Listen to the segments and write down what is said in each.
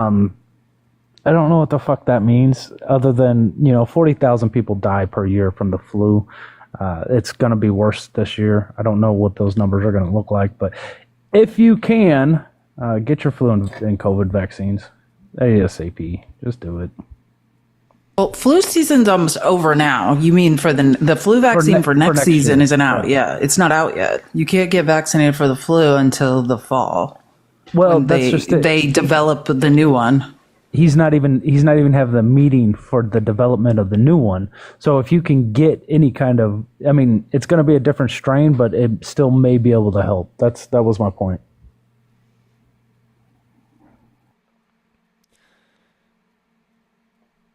I don't know what the fuck that means, other than 40,000 people die per year from the flu. It's going to be worse this year. I don't know what those numbers are going to look like, but if you can, get your flu and COVID vaccines ASAP. Just do it. Well, flu season's almost over now. You mean for the flu vaccine for next season year. Isn't out? Yeah, it's not out yet. You can't get vaccinated for the flu until the fall. Well, that's just it. They develop the new one. He's not even having the meeting for the development of the new one. So if you can get any kind of, I mean, it's going to be a different strain, but it still may be able to help. That was my point.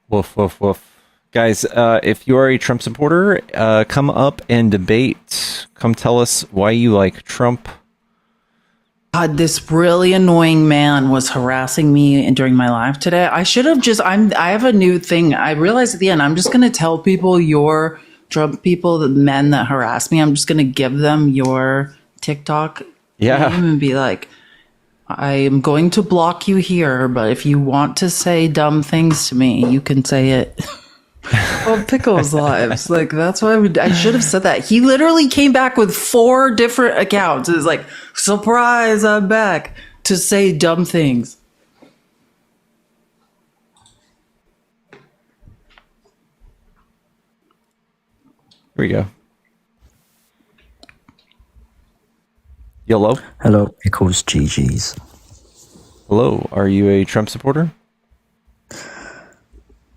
Woof, woof, woof. Guys, if you are a Trump supporter, come up and debate. Come tell us why you like Trump. God, this really annoying man was harassing me during my live today. I should have I have a new thing. I realized at the end, I'm just going to tell people, your Trump people, the men that harass me, I'm just going to give them your TikTok name and be like, I am going to block you here, but if you want to say dumb things to me, you can say it. Well, Pickles lives. Like, that's why I should have said that. He literally came back with 4 different accounts. It was like, surprise, I'm back, to say dumb things. Here we go. Yellow. Hello, Pickles GG's. Hello, are you a Trump supporter?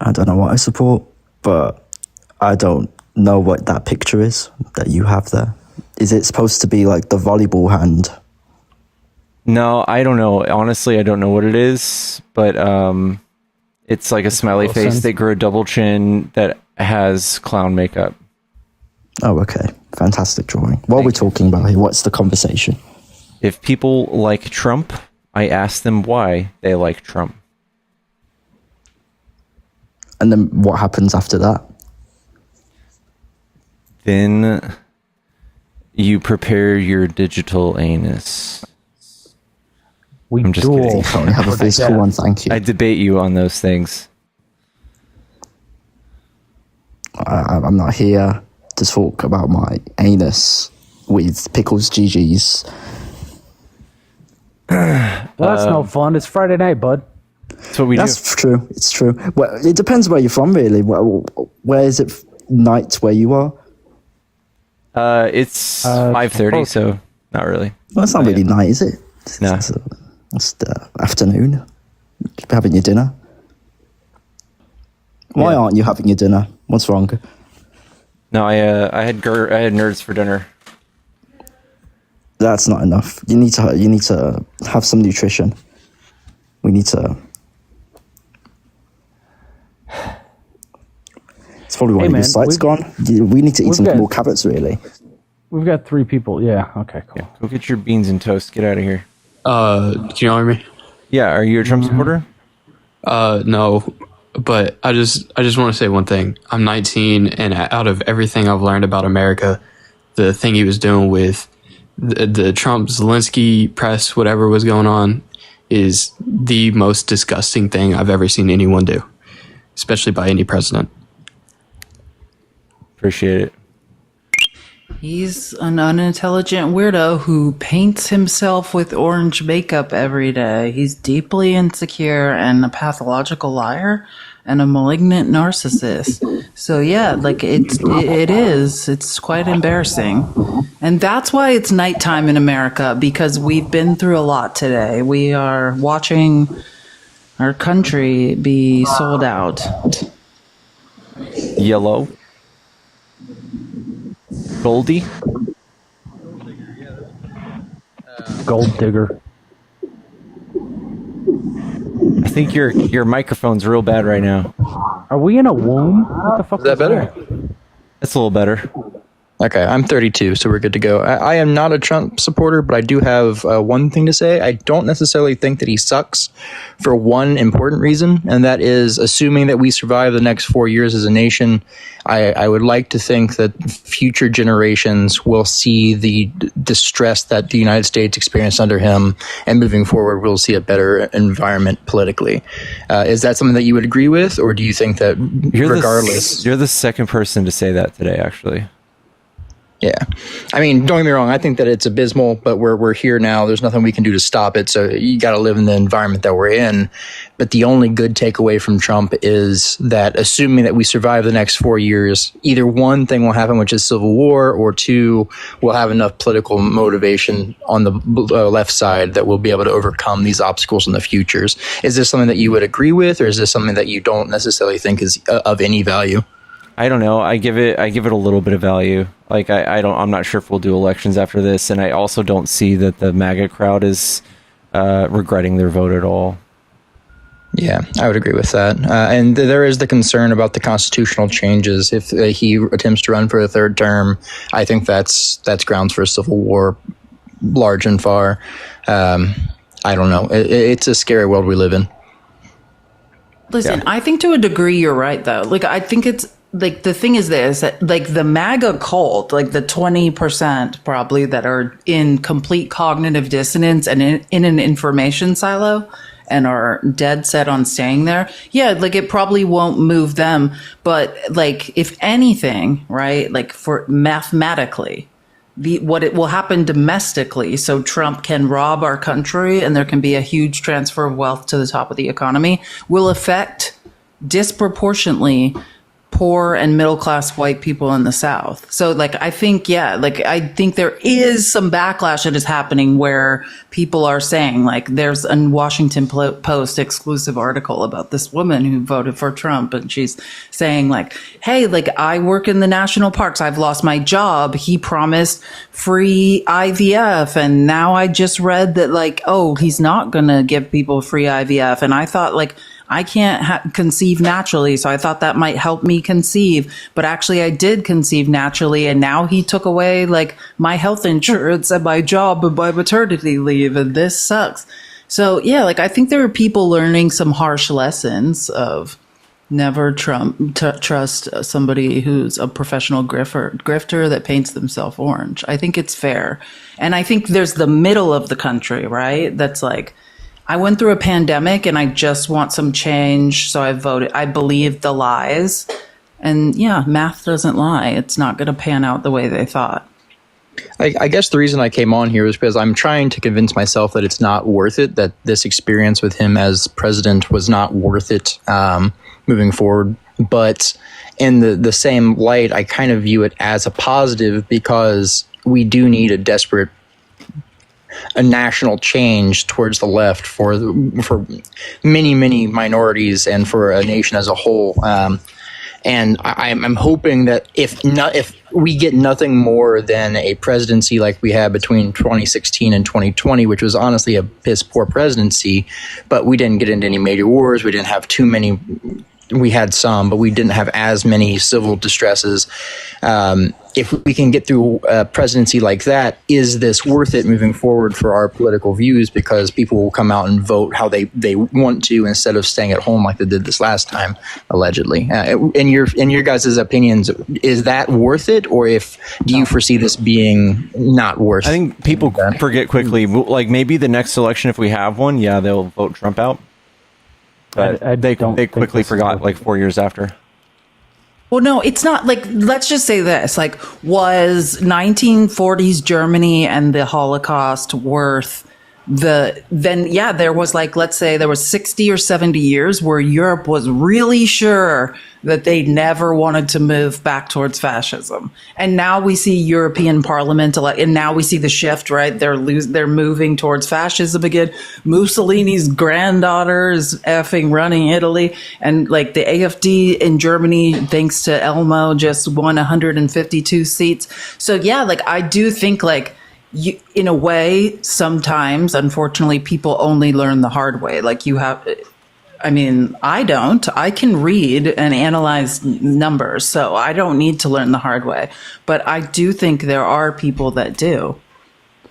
I don't know what I support, but I don't know what that picture is that you have there. Is it supposed to be like the volleyball hand? No, I don't know. Honestly, I don't know what it is, but it's like a smiley face that grew a double chin that has clown makeup. Oh, okay. Fantastic drawing. What are we talking about here? What's the conversation? If people like Trump, I ask them why they like Trump. And then what happens after that? Then you prepare your digital anus. I'm just kidding. I only have a physical one, thank you. I debate you on those things. I'm not here to talk about my anus with Pickles GG's. Well, that's no fun. It's Friday night, bud. That's what we do. That's true. It's true. Well, it depends where you're from, really. Where is it night where you are? It's 5:30, so not really. Well, it's not really night, is it? No. It's the afternoon. Having your dinner. Why aren't you having your dinner? What's wrong? No, I had nerds for dinner. That's not enough. You need to have some nutrition. We need to. It's probably why your sight's gone. We need to eat some more carrots, really. We've got 3 people. Yeah. Okay. Cool. Yeah, go get your beans and toast. Get out of here. Can you hear me? Yeah. Are you a Trump supporter? No, but I just want to say one thing. I'm 19, and out of everything I've learned about America, the thing he was doing with the Trump Zelensky press, whatever was going on, is the most disgusting thing I've ever seen anyone do, especially by any president. Appreciate it. He's an unintelligent weirdo who paints himself with orange makeup every day. He's deeply insecure and a pathological liar and a malignant narcissist. So yeah, like it's quite embarrassing. And that's why it's nighttime in America, because we've been through a lot today. We are watching our country be sold out. Yellow. Goldie? Gold digger. I think your microphone's real bad right now. Are we in a womb? What the fuck Is that better? That's a little better. Okay, I'm 32, so we're good to go. I am not a Trump supporter, but I do have one thing to say. I don't necessarily think that he sucks for one important reason, and that is assuming that we survive the next 4 years as a nation. I would like to think that future generations will see the distress that the United States experienced under him, and moving forward, we'll see a better environment politically. Is that something that you would agree with, or do you think that regardless... You're the second person to say that today, actually. Yeah. I mean, don't get me wrong. I think that it's abysmal, but we're here now. There's nothing we can do to stop it. So you got to live in the environment that we're in. But the only good takeaway from Trump is that assuming that we survive the next 4 years, either one thing will happen, which is civil war, or two, we'll have enough political motivation on the left side that we'll be able to overcome these obstacles in the futures. Is this something that you would agree with, or is this something that you don't necessarily think is of any value? I don't know. I give it a little bit of value. Like I'm not sure if we'll do elections after this, and I also don't see that the MAGA crowd is regretting their vote at all. Yeah, I would agree with that. And there is the concern about the constitutional changes. If he attempts to run for a third term, I think that's grounds for a civil war, large and far. I don't know. It's a scary world we live in. Listen, I think to a degree you're right, though. Like, I think it's like the thing is this, like the MAGA cult, like the 20% probably that are in complete cognitive dissonance and in an information silo and are dead set on staying there. Yeah, like it probably won't move them. But like, if anything, right, like for mathematically, what it will happen domestically, so Trump can rob our country and there can be a huge transfer of wealth to the top of the economy, will affect disproportionately poor and middle-class white people in the South. So like, I think, I think there is some backlash that is happening where people are saying, like, there's a Washington Post exclusive article about this woman who voted for Trump. And she's saying like, hey, like I work in the national parks. I've lost my job. He promised free IVF. And now I just read that like, oh, he's not going to give people free IVF. And I thought like, I can't conceive naturally, so I thought that might help me conceive. But actually, I did conceive naturally, and now he took away like my health insurance and my job and my maternity leave, and this sucks. So yeah, like I think there are people learning some harsh lessons of never trust somebody who's a professional grifter that paints themselves orange. I think it's fair, and I think there's the middle of the country, right? That's like, I went through a pandemic and I just want some change. So I voted. I believed the lies. And yeah, math doesn't lie. It's not going to pan out the way they thought. I guess the reason I came on here is because I'm trying to convince myself that it's not worth it, that this experience with him as president was not worth it moving forward. But in the same light, I kind of view it as a positive because we do need a national change towards the left for many minorities and for a nation as a whole. And I'm hoping that if we get nothing more than a presidency like we had between 2016 and 2020, which was honestly a piss poor presidency, but we didn't get into any major wars. We didn't have too many. We had some, but we didn't have as many civil distresses. If we can get through a presidency like that, is this worth it moving forward for our political views? Because people will come out and vote how they want to instead of staying at home like they did this last time, allegedly. In your guys' opinions, is that worth it, or do you foresee this being not worth it? I think people forget quickly. Like maybe the next election, if we have one, yeah, they'll vote Trump out. But they quickly forgot like 4 years after. Well, no, it's not like, let's just say this, like, was 1940s Germany and the Holocaust worth there was like, let's say there was 60 or 70 years where Europe was really sure that they never wanted to move back towards fascism. And now we see European Parliament, and now we see the shift, right? They're moving towards fascism again. Mussolini's granddaughter is effing running Italy. And like the AfD in Germany, thanks to Elmo, just won 152 seats. So yeah, like I do think like, in a way, sometimes, unfortunately, people only learn the hard way. Like I mean, I don't. I can read and analyze numbers, so I don't need to learn the hard way. But I do think there are people that do.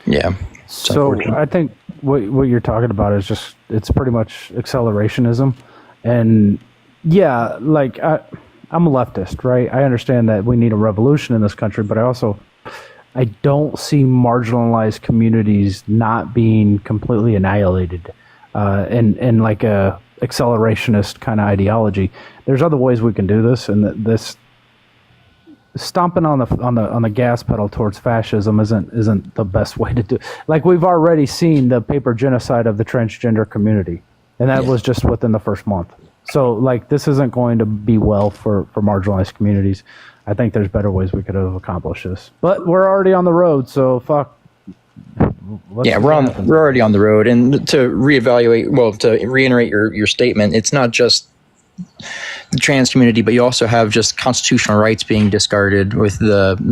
Yeah. So I think what you're talking about is just, it's pretty much accelerationism. And yeah, like I'm a leftist, right? I understand that we need a revolution in this country, but I don't see marginalized communities not being completely annihilated in like a accelerationist kind of ideology. There's other ways we can do this, and this stomping on the gas pedal towards fascism isn't the best way to do. Like, we've already seen the paper genocide of the transgender community, and that was just within the first month. So like, this isn't going to be well for marginalized communities. I think there's better ways we could have accomplished this, but we're already on the road, so fuck. Yeah, we're already on the road. And to reiterate your statement, it's not just the trans community, but you also have just constitutional rights being discarded with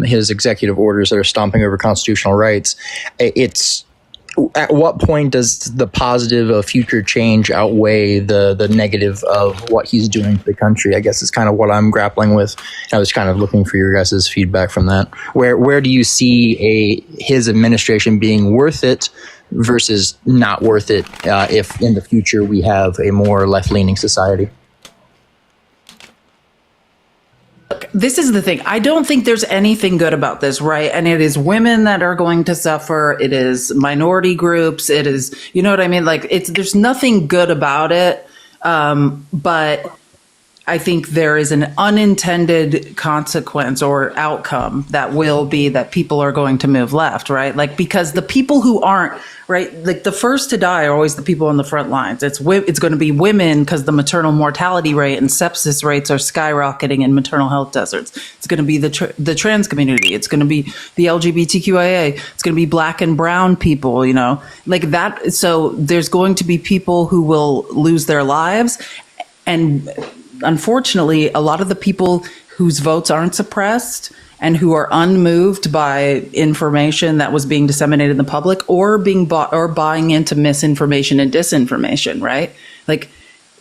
his executive orders that are stomping over constitutional rights. It's, at what point does the positive of future change outweigh the negative of what he's doing to the country? I guess is kind of what I'm grappling with. I was kind of looking for your guys' feedback from that. Where do you see his administration being worth it versus not worth it if in the future we have a more left-leaning society? This is the thing. I don't think there's anything good about this, right? And it is women that are going to suffer. It is minority groups. It is, you know what I mean? Like, there's nothing good about it. But I think there is an unintended consequence or outcome that will be that people are going to move left, right? Like, because the people who aren't, right, like the first to die are always the people on the front lines. It's going to be women, because the maternal mortality rate and sepsis rates are skyrocketing in maternal health deserts. It's going to be the trans community. It's going to be the LGBTQIA. It's going to be black and brown people, you know, like that. So there's going to be people who will lose their lives. And unfortunately, a lot of the people whose votes aren't suppressed and who are unmoved by information that was being disseminated in the public or being buying into misinformation and disinformation, right? Like,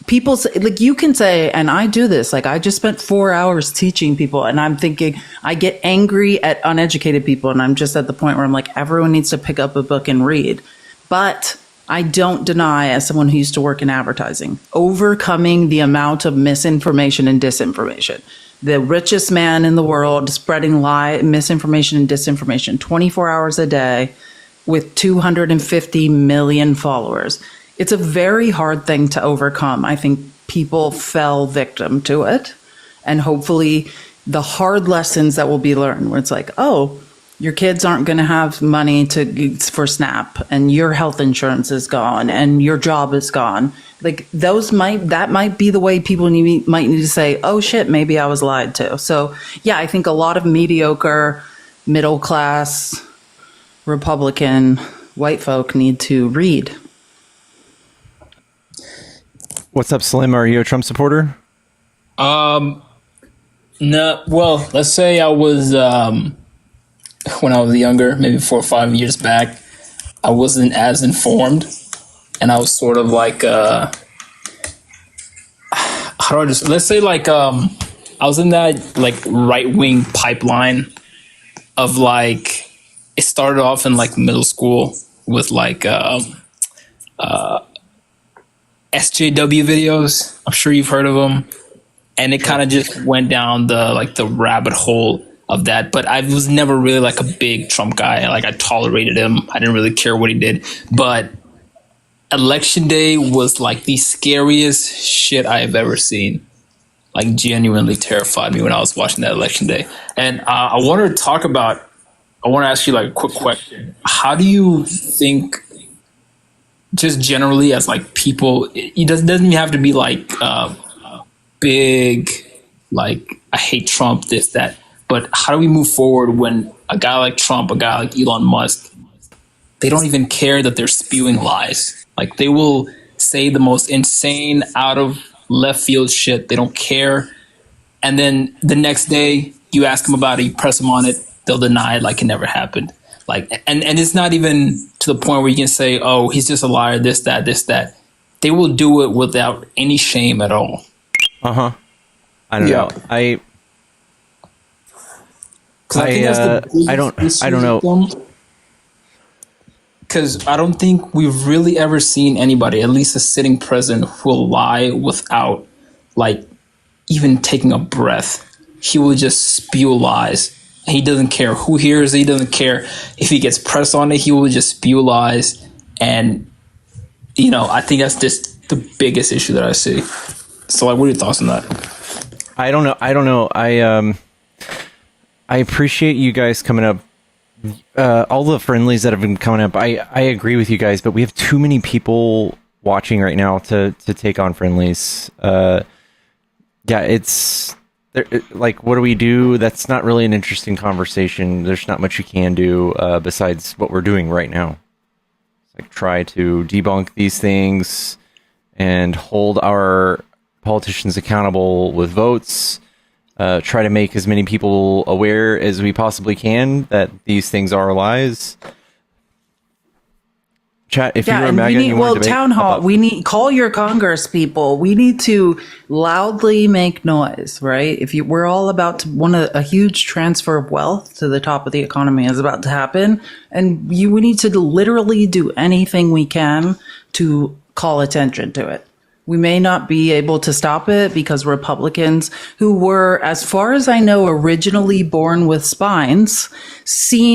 people say, like, you can say, and I do this, like, I just spent 4 hours teaching people, and I'm thinking, I get angry at uneducated people, and I'm just at the point where I'm like, everyone needs to pick up a book and read. But I don't deny, as someone who used to work in advertising, overcoming the amount of misinformation and disinformation. The richest man in the world spreading misinformation and disinformation 24 hours a day with 250 million followers. It's a very hard thing to overcome. I think people fell victim to it. And hopefully the hard lessons that will be learned, where it's like, oh, your kids aren't going to have money for SNAP, and your health insurance is gone, and your job is gone. Like, that might be the way people might need to say, oh shit, maybe I was lied to. So yeah, I think a lot of mediocre, middle class, Republican white folk need to read. What's up, Slim? Are you a Trump supporter? No. Well, let's say I was when I was younger, maybe 4 or 5 years back. I wasn't as informed, and I was sort of like let's say like I was in that like right-wing pipeline of like, it started off in like middle school with like SJW videos. I'm sure you've heard of them. And it kind of just went down the rabbit hole of that. But I was never really like a big Trump guy. Like, I tolerated him. I didn't really care what he did. But election day was like the scariest shit I have ever seen. Like, genuinely terrified me when I was watching that election day. And I want to ask you like a quick question. How do you think, just generally as like people, it doesn't even have to be like big, like, I hate Trump, this, that, but how do we move forward when a guy like Trump, a guy like Elon Musk, they don't even care that they're spewing lies? Like, they will say the most insane, out of left field shit. They don't care. And then the next day you ask them about it, you press them on it, they'll deny it like it never happened. Like, and it's not even to the point where you can say, oh, he's just a liar, this, that, this, that. they will do it without any shame at all. I don't know. Because I think that's the biggest I don't know. Because I don't think we've really ever seen anybody, at least a sitting president, who will lie without, like, even taking a breath. He will just spew lies. He doesn't care who hears it. He doesn't care if he gets pressed on it. He will just spew lies. And, you know, I think that's just the biggest issue that I see. So, like, what are your thoughts on that? I don't know. I appreciate you guys coming up. All the friendlies that have been coming up. I agree with you guys, but we have too many people watching right now to take on friendlies. It's like, what do we do? That's not really an interesting conversation. There's not much you can do besides what we're doing right now. It's like, try to debunk these things and hold our politicians accountable with votes. Try to make as many people aware as we possibly can that these things are lies. Chat, if you're a MAGA, you want to debate, town hall. We need call your Congress people. We need to loudly make noise, right? We're all about to a huge transfer of wealth to the top of the economy is about to happen, and we need to literally do anything we can to call attention to it. We may not be able to stop it because Republicans, who were, as far as I know, originally born with spines,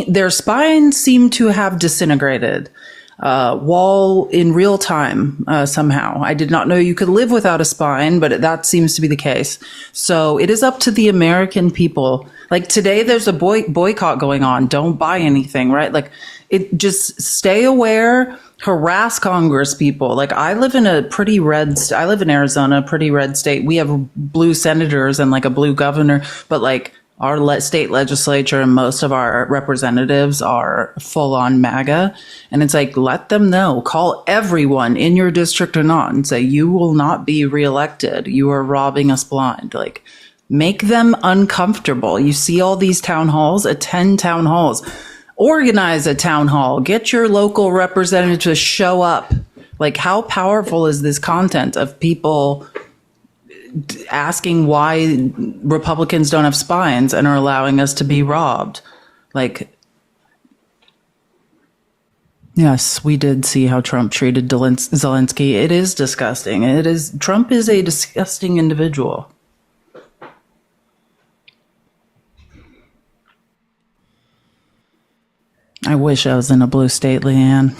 their spines seem to have disintegrated while in real time somehow. I did not know you could live without a spine, but that seems to be the case. So it is up to the American people. Like today, there's a boycott going on. Don't buy anything, right? Like just stay aware. Harass Congress people. Like I live in I live in Arizona, pretty red state. We have blue senators and like a blue governor, but like our state legislature and most of our representatives are full on MAGA. And it's like, let them know, call everyone in your district or not and say, you will not be reelected. You are robbing us blind. Like make them uncomfortable. You see all these town halls, attend town halls. Organize a town hall. Get your local representative to show up. Like, how powerful is this content of people asking why Republicans don't have spines and are allowing us to be robbed? Like, yes, we did see how Trump treated Zelensky. It is disgusting. Trump is a disgusting individual. I wish I was in a blue state, Leanne.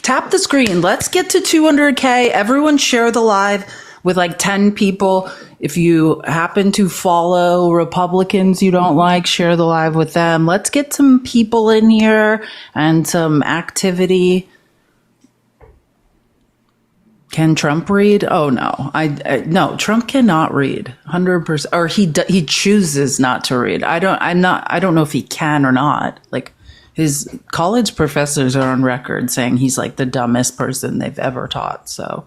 Tap the screen. Let's get to 200K. Everyone share the live with like 10 people. If you happen to follow Republicans you don't like, share the live with them. Let's get some people in here and some activity. Can Trump read? Oh no, no. Trump cannot read 100%, or he chooses not to read. I don't know if he can or not. Like his college professors are on record saying he's like the dumbest person they've ever taught. So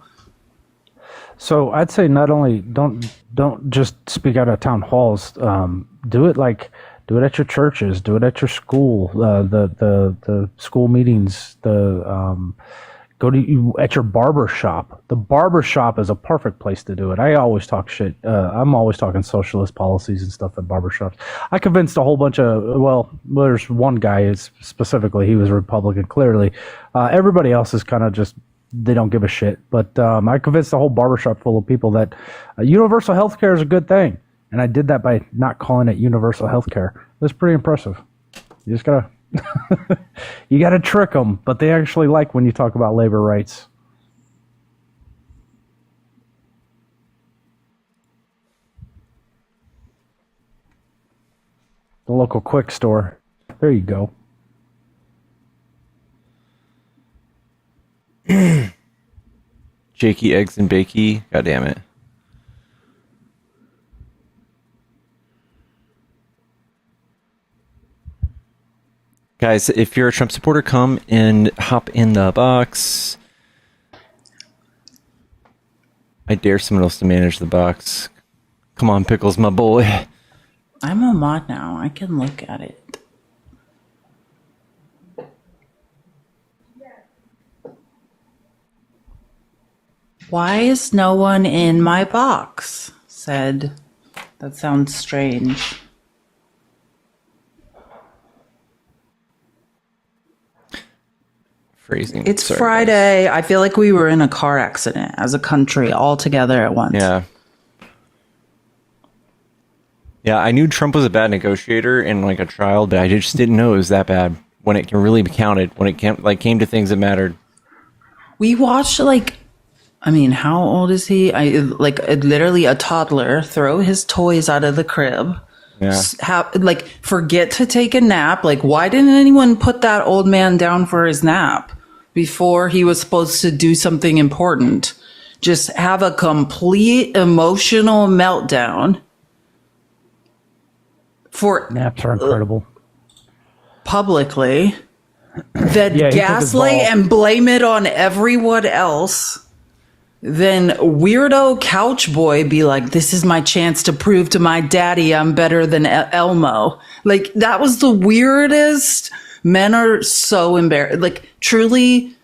I'd say not only don't just speak out at town halls. Do it at your churches. Do it at your school. The school meetings. Go to at your barber shop. The barber shop is a perfect place to do it. I always talk shit. I'm always talking socialist policies and stuff at barber shops. I convinced a whole bunch of, there's one guy specifically, he was Republican, clearly. Everybody else is kind of just, they don't give a shit. But I convinced a whole barber shop full of people that universal health care is a good thing. And I did that by not calling it universal health care. It was pretty impressive. You just gotta... you got to trick them, but they actually like when you talk about labor rights. The local quick store. There you go. Jakey, eggs, and bakey. God damn it. Guys, if you're a Trump supporter, come and hop in the box. I dare someone else to manage the box. Come on, Pickles, my boy. I'm a mod now. I can look at it. Why is no one in my box? Said, that sounds strange. Phrasing. It's Sorry, Friday. I feel like we were in a car accident as a country all together at once. guys. Yeah, I knew Trump was a bad negotiator and like a child, but I just didn't know it was that bad when it can really be counted, when it came to things that mattered. We watched how old is he? Literally a toddler throw his toys out of the crib. Yeah. Forget to take a nap. Like, why didn't anyone put that old man down for his nap before he was supposed to do something important? Just have a complete emotional meltdown. Naps are incredible. Publicly, then Yeah, he took his gaslight ball. and blame it on everyone else. Then weirdo couch boy be like, this is my chance to prove to my daddy I'm better than Elmo. Like, that was the weirdest. Men are so embarrassed. Like, truly,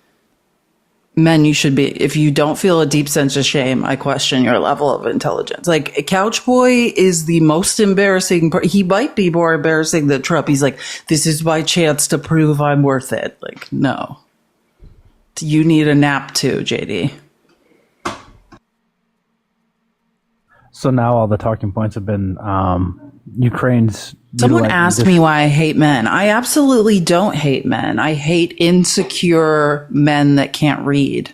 men, you should be, if you don't feel a deep sense of shame, I question your level of intelligence. Like, a couch boy is the most embarrassing. He might be more embarrassing than Trump. He's like, this is my chance to prove I'm worth it. Like, no. You need a nap too, JD. So now all the talking points have been Ukraine's. Someone mutilating asked me why I hate men. I absolutely don't hate men. I hate insecure men that can't read.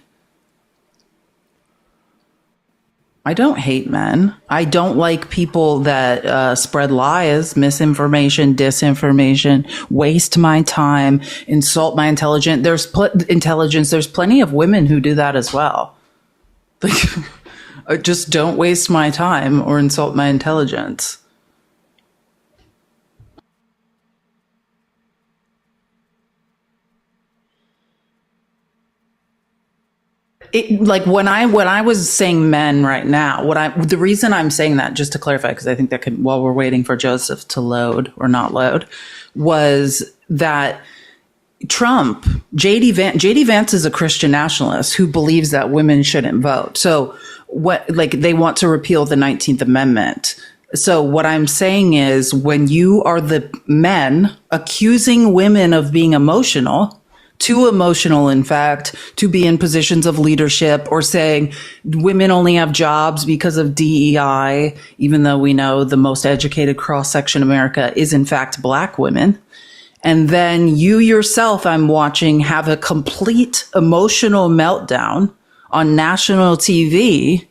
I don't hate men. I don't like people that spread lies, misinformation, disinformation, waste my time, insult my intelligence. There's plenty of women who do that as well. Just don't waste my time or insult my intelligence. When I was saying men right now, the reason I'm saying that, just to clarify, because I think that could, while we're waiting for Joseph to load or not load, was that Trump, JD Vance is a Christian nationalist who believes that women shouldn't vote. So they want to repeal the 19th Amendment. So what I'm saying is, when you are the men accusing women of being emotional, too emotional, in fact, to be in positions of leadership, or saying women only have jobs because of DEI, even though we know the most educated cross-section of America is in fact black women. And then you yourself, I'm watching, have a complete emotional meltdown on national TV.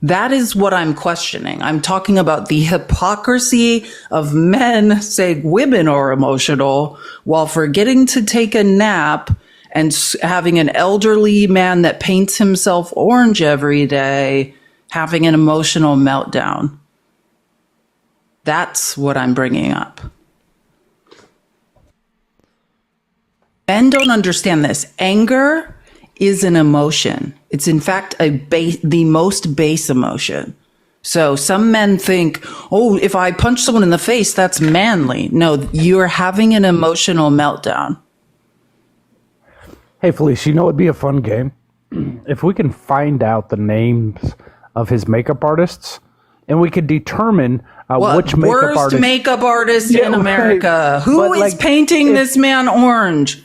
That is what I'm questioning. I'm talking about the hypocrisy of men saying women are emotional while forgetting to take a nap and having an elderly man that paints himself orange every day having an emotional meltdown. That's what I'm bringing up. Men don't understand this. Anger is an emotion. It's in fact the most base emotion. So some men think, oh, if I punch someone in the face, that's manly. No, you're having an emotional meltdown. Hey, Felice, you know it'd be a fun game? If we can find out the names of his makeup artists, and we could determine which makeup artist in America. Right. Who is painting this man orange?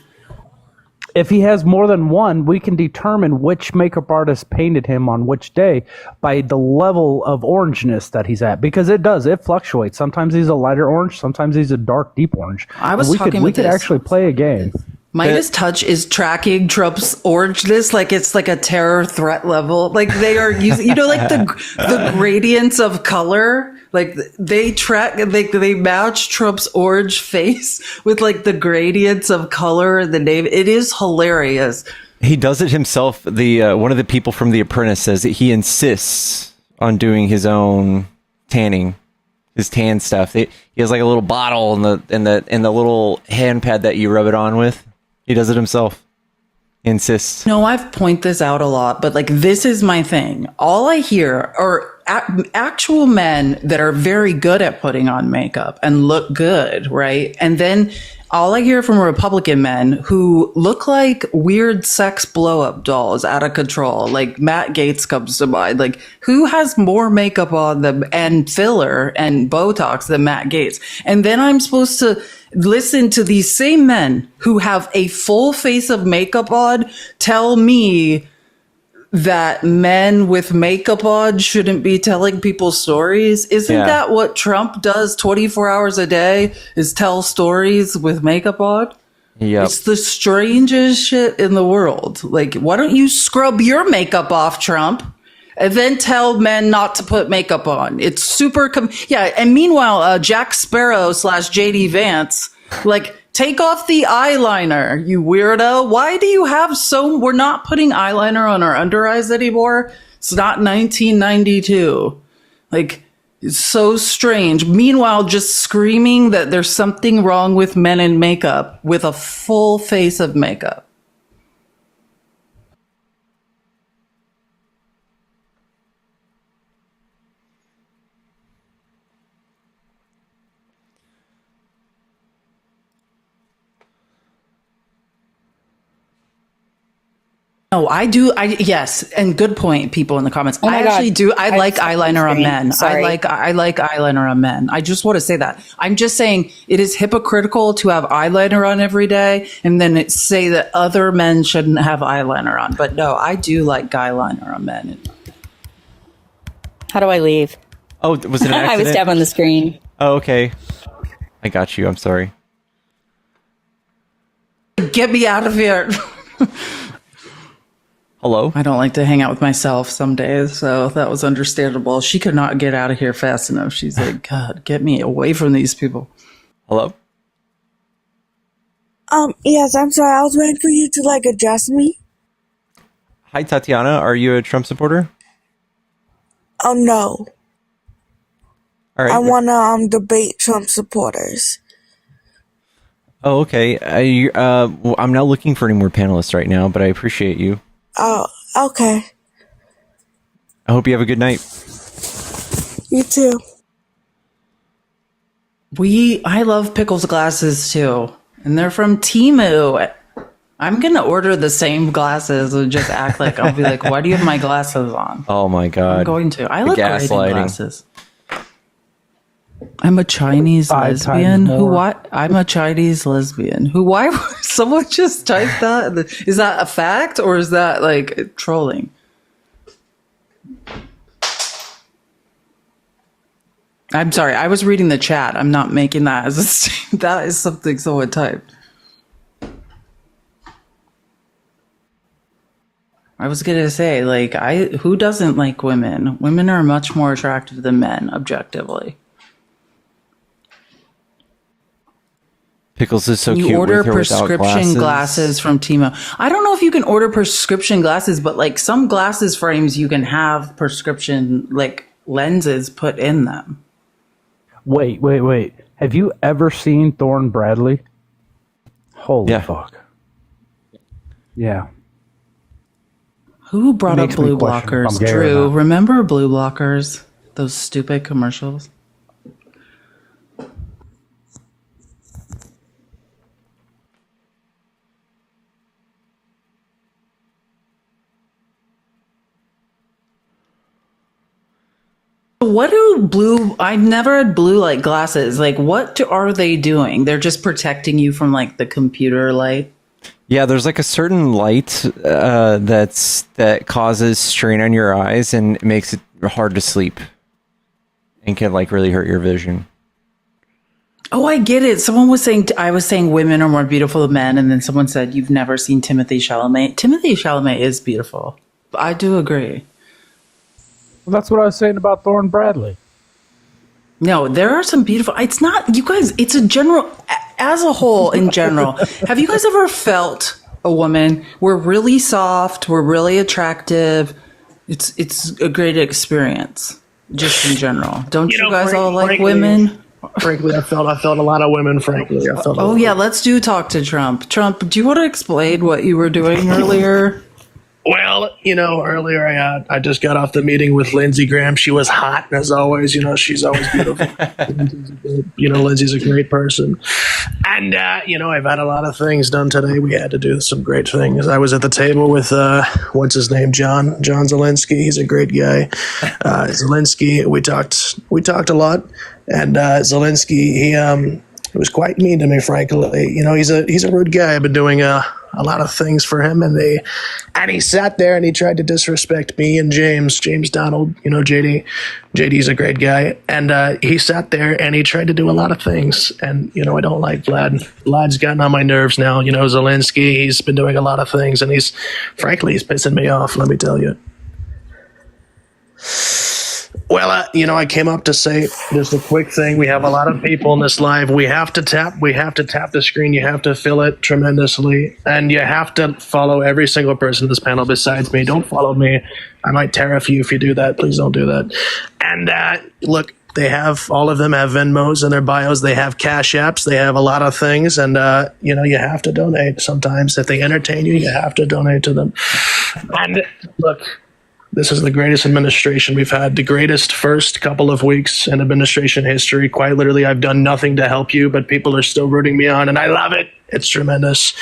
If he has more than one, we can determine which makeup artist painted him on which day by the level of orangeness that he's at. Because it fluctuates. Sometimes he's a lighter orange, sometimes he's a dark, deep orange. We could actually play a game. Midas Touch is tracking Trump's orangeness like it's like a terror threat level. Like they are using, like the gradients of color. Like they track, they match Trump's orange face with like the gradients of color and the name. It is hilarious. He does it himself. One of the people from The Apprentice says that he insists on doing his own tanning, his tan stuff. He has like a little bottle and the little hand pad that you rub it on with. He does it himself. Insists. No, I've pointed this out a lot, but like this is my thing. All I hear, or actual men that are very good at putting on makeup and look good, right? And then all I hear from Republican men who look like weird sex blow-up dolls out of control. Like Matt Gaetz comes to mind. Like, who has more makeup on them and filler and Botox than Matt Gaetz? And then I'm supposed to listen to these same men who have a full face of makeup on tell me that men with makeup on shouldn't be telling people stories. Isn't that what Trump does 24 hours a day, is tell stories with makeup on? Yep. It's the strangest shit in the world. Like, why don't you scrub your makeup off, Trump, and then tell men not to put makeup on? It's super and meanwhile, Jack Sparrow / JD Vance, like, take off the eyeliner, you weirdo. Why do you have we're not putting eyeliner on our under eyes anymore? It's not 1992. Like, it's so strange. Meanwhile, just screaming that there's something wrong with men in makeup with a full face of makeup. No, I do. Yes, and good point, people in the comments. Oh I actually do. I like eyeliner on men. Sorry. I like eyeliner on men. I just want to say that. I'm just saying it is hypocritical to have eyeliner on every day and then say that other men shouldn't have eyeliner on. But no, I do like eyeliner on men. How do I leave? Oh, was it an accident? I was tapping on the screen. Oh, okay. I got you. I'm sorry. Get me out of here. Hello? I don't like to hang out with myself some days, so that was understandable. She could not get out of here fast enough. She's like, God, get me away from these people. Hello? Yes, I'm sorry. I was waiting for you to, address me. Hi, Tatiana. Are you a Trump supporter? Oh, no. All right. I want to debate Trump supporters. Oh, okay. Well, I'm not looking for any more panelists right now, but I appreciate you. Oh, okay. I hope you have a good night. You too. I love pickles glasses too, and they're from Temu. I'm gonna order the same glasses and just act like I'll be like, "Why do you have my glasses on?" Oh my God! I'm going to. I look great in gaslighting. glasses. I'm a Chinese lesbian. I'm a Chinese lesbian. Why? Someone just typed that. Is that a fact or is that like trolling? I'm sorry. I was reading the chat. I'm not making that as a statement. That is something someone typed. I was gonna say, who doesn't like women? Women are much more attractive than men, objectively. Pickles is so cute. You order with or without prescription glasses from Temu. I don't know if you can order prescription glasses, but some glasses frames you can have prescription lenses put in them. Wait. Have you ever seen Thorne Bradley? Holy fuck. Yeah. Who brought up Makes me blue question if blockers? I'm gay or Drew, not. remember blue blockers? Those stupid commercials? What do I've never had blue light glasses. What are they doing? They're just protecting you from the computer light. Yeah, there's a certain light that causes strain on your eyes and it makes it hard to sleep and can really hurt your vision. Oh, I get it. I was saying women are more beautiful than men, and then someone said you've never seen Timothée Chalamet. Timothée Chalamet is beautiful. I do agree. Well, that's what I was saying about Thorne Bradley. No, there are some beautiful. It's not, you guys, it's a general, as a whole, in general. Have you guys ever felt a woman? We're really soft, we're really attractive. It's a great experience, just in general. Don't you guys all like women? Frankly, I felt a lot of women. Frankly, I felt. Oh yeah, let's talk to Trump. Trump, do you want to explain what you were doing earlier? Well, earlier I just got off the meeting with Lindsey Graham. She was hot, as always. She's always beautiful. Lindsey's a great person. And, I've had a lot of things done today. We had to do some great things. I was at the table with, what's his name? John Zelensky. He's a great guy. Zelensky, we talked a lot. And Zelensky, he was quite mean to me, frankly. He's a rude guy. I've been doing a lot of things for him, and he sat there and he tried to disrespect me and James Donald. JD's a great guy, and he sat there and he tried to do a lot of things, and I don't like Vlad. Vlad's gotten on my nerves now. Zelensky, he's been doing a lot of things, and he's pissing me off. Let me tell you. Well, I came up to say just a quick thing. We have a lot of people in this live. We have to tap the screen. You have to fill it tremendously. And you have to follow every single person in this panel besides me. Don't follow me. I might tariff you if you do that. Please don't do that. And look, all of them have Venmos in their bios. They have Cash Apps. They have a lot of things. And, you have to donate sometimes. If they entertain you, you have to donate to them. And look, this is the greatest administration we've had, the greatest first couple of weeks in administration history. Quite literally, I've done nothing to help you, but people are still rooting me on, and I love it. It's tremendous.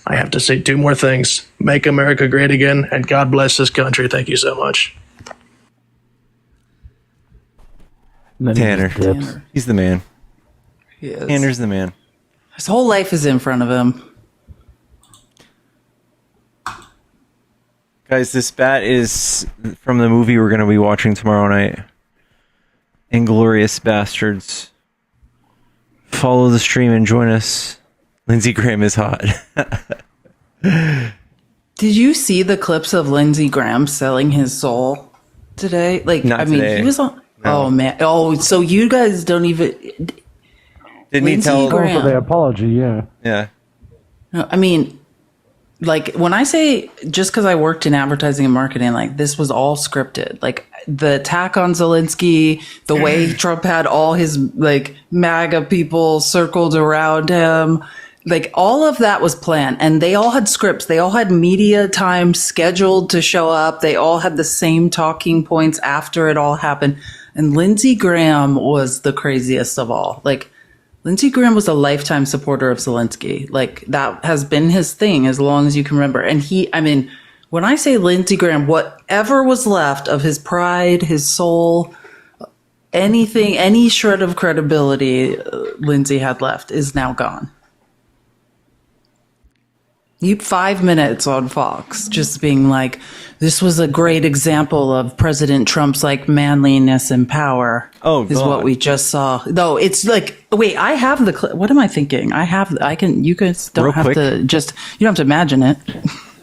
I have to say two more things. Make America great again, and God bless this country. Thank you so much. Tanner. He's the man. He is. Tanner's the man. His whole life is in front of him. Guys, this bat is from the movie we're going to be watching tomorrow night. Inglourious Bastards. Follow the stream and join us. Lindsey Graham is hot. Did you see the clips of Lindsey Graham selling his soul today? Not today. He was on. No. Oh man. Oh, so you guys don't even. Didn't he tell for the apology? Yeah. Yeah. No, I mean, when I say just because I worked in advertising and marketing, this was all scripted. The attack on Zelensky, the way Trump had all his MAGA people circled around him, all of that was planned. And they all had scripts. They all had media time scheduled to show up. They all had the same talking points after it all happened. And Lindsey Graham was the craziest of all. Lindsey Graham was a lifetime supporter of Zelensky. That has been his thing as long as you can remember. And when I say Lindsey Graham, whatever was left of his pride, his soul, anything, any shred of credibility Lindsey had left is now gone. 5 minutes on Fox, just being this was a great example of President Trump's manliness and power. Oh, is God. what we just saw. Though it's wait, I have the clip. What am I thinking? You guys don't Real have quick. to you don't have to imagine it.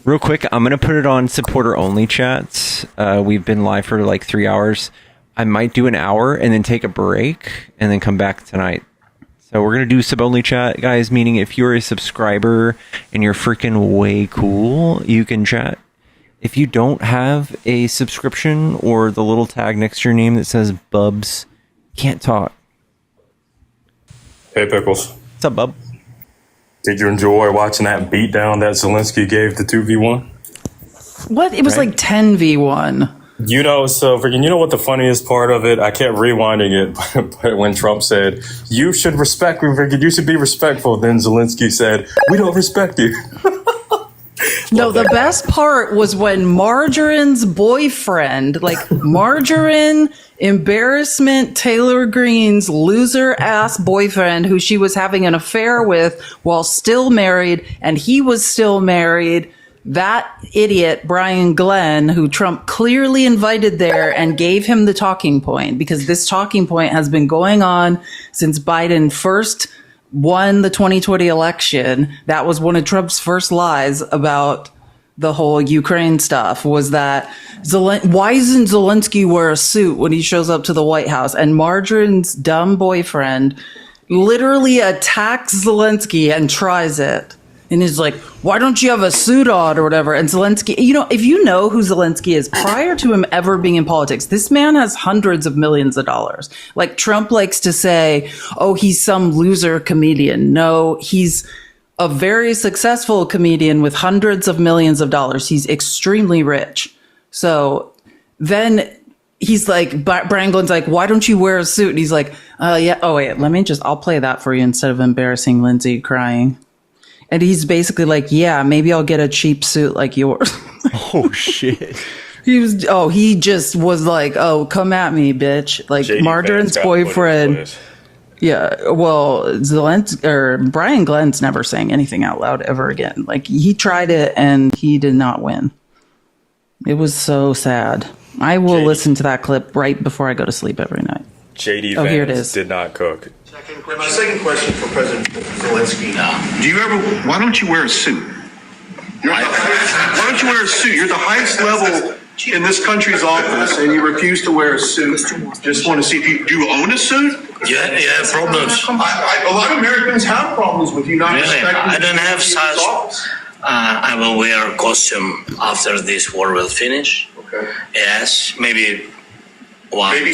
Real quick, I'm going to put it on supporter only chats. We've been live for 3 hours. I might do an hour and then take a break and then come back tonight. So we're going to do sub only chat, guys, meaning if you're a subscriber and you're freaking way cool, you can chat. If you don't have a subscription or the little tag next to your name that says Bubs, can't talk. Hey, Pickles. What's up, Bub? Did you enjoy watching that beatdown that Zelensky gave the 2v1? What? It was 10v1. So what the funniest part of it? I kept rewinding it, but when Trump said, "You should respect me, you should be respectful," then Zelensky said, "We don't respect you." No, the best part was when Marjorine's boyfriend, Margarine, embarrassment, Taylor Greene's loser ass boyfriend, who she was having an affair with while still married, and he was still married. That idiot, Brian Glenn, who Trump clearly invited there and gave him the talking point, because this talking point has been going on since Biden first won the 2020 election. That was one of Trump's first lies about the whole Ukraine stuff, was that why doesn't Zelensky wear a suit when he shows up to the White House? And Marjorine's dumb boyfriend literally attacks Zelensky and tries it. And he's like, why don't you have a suit on or whatever? And Zelensky, if you know who Zelensky is, prior to him ever being in politics, this man has hundreds of millions of dollars. Trump likes to say, oh, he's some loser comedian. No, he's a very successful comedian with hundreds of millions of dollars. He's extremely rich. So then he's like, Brian Glenn's like, why don't you wear a suit? And he's like, yeah. Oh, wait, I'll play that for you instead of embarrassing Lindsay crying. And he's basically like, yeah, maybe I'll get a cheap suit like yours. Oh, shit. He just was like, oh, come at me, bitch. Like Margarine's boyfriend. Yeah, well, Brian Glenn's never sang anything out loud ever again. Like, he tried it and he did not win. It was so sad. I will listen to that clip right before I go to sleep every night. JD here it Vance is. did not cook. My second question for President Zelensky. Why don't you wear a suit? Why don't you wear a suit? You're the highest level in this country's office, and you refuse to wear a suit. Just want to see if do you own a suit? Yeah, problems. A lot of Americans have problems with you not respecting. I don't have such. I will wear a costume after this war will finish. Okay. Yes, maybe. Well, maybe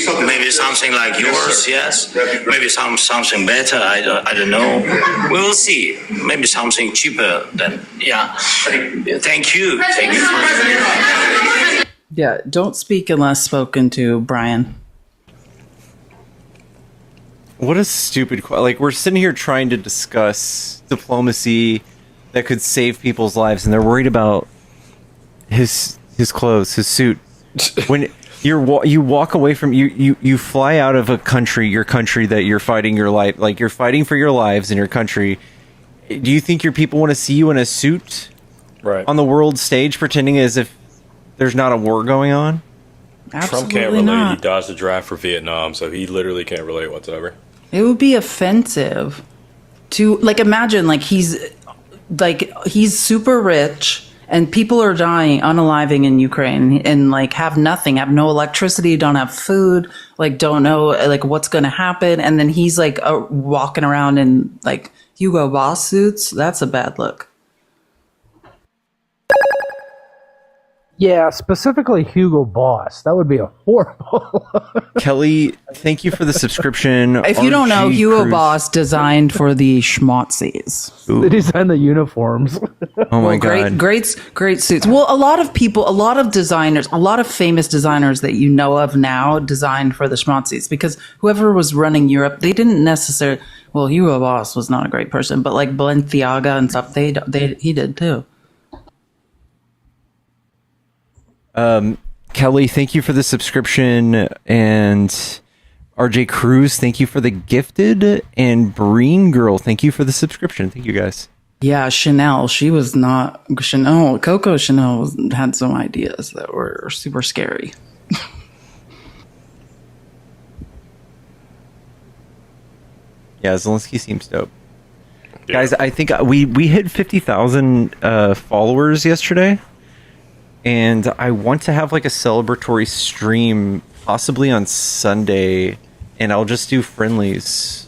something like yours, yes. Maybe something better. I don't know. We will see. Maybe something cheaper. Thank you. Yeah, don't speak unless spoken to, Brian. What a stupid like we're sitting here trying to discuss diplomacy that could save people's lives, and they're worried about his clothes, his suit. When you walk away from you fly out of your country that you're fighting your life, like you're fighting for your lives in your country. Do you think your people want to see you in a suit on the world stage pretending as if there's not a war going on? Absolutely Trump can't relate. not. He dodged the draft for Vietnam, so he literally can't relate whatsoever. It would be offensive to imagine he's super rich and people are dying, unaliving in Ukraine and have nothing, have no electricity, don't have food, don't know what's going to happen. And then he's walking around in Hugo Boss suits. That's a bad look. Yeah, specifically Hugo Boss. That would be a horrible. Kelly, thank you for the subscription. If you don't know, Hugo Boss designed for the schmotzies. They designed the uniforms. Oh my God. Great suits. Well, a lot of designers, a lot of famous designers that you know of now designed for the schmotzies, because whoever was running Europe, they didn't necessarily, well, Hugo Boss was not a great person, but Balenciaga and stuff, he did too. Kelly, thank you for the subscription, and RJ Cruz, thank you for the gifted, and Breen Girl, thank you for the subscription. Thank you guys. Yeah, Coco Chanel had some ideas that were super scary. Yeah, Zelensky seems dope. Yeah. Guys, I think we hit 50,000 followers yesterday. And I want to have a celebratory stream, possibly on Sunday, and I'll just do friendlies.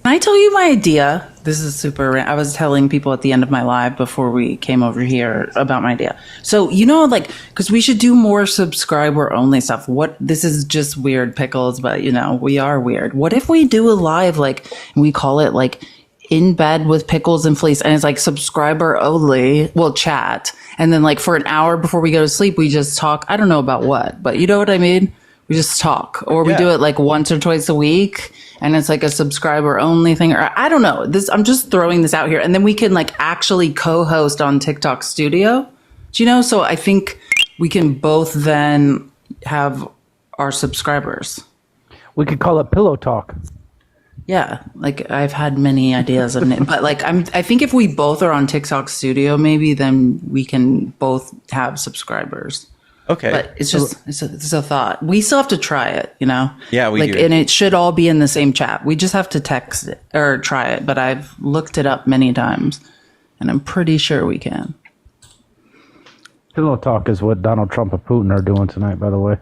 Can I tell you my idea? This is super. I was telling people at the end of my live before we came over here about my idea. So, because we should do more subscriber only stuff. This is just weird pickles, but we are weird. What if we do a live, and we call it In Bed with Pickles and Fleece, and it's subscriber only, chat. And then for an hour before we go to sleep, we just talk. I don't know about what, but you know what I mean? We just talk, or we do it once or twice a week, and it's a subscriber only thing, or I don't know. I'm just throwing this out here. And then we can actually co-host on TikTok Studio. Do you know? So I think we can both then have our subscribers. We could call it Pillow Talk. Yeah, I've had many ideas of it, but I think if we both are on TikTok Studio, maybe then we can both have subscribers. Okay, but it's just it's a thought. We still have to try it, Yeah, we do. And it should all be in the same chat. We just have to text it or try it. But I've looked it up many times, and I'm pretty sure we can. Pillow Talk is what Donald Trump and Putin are doing tonight, by the way.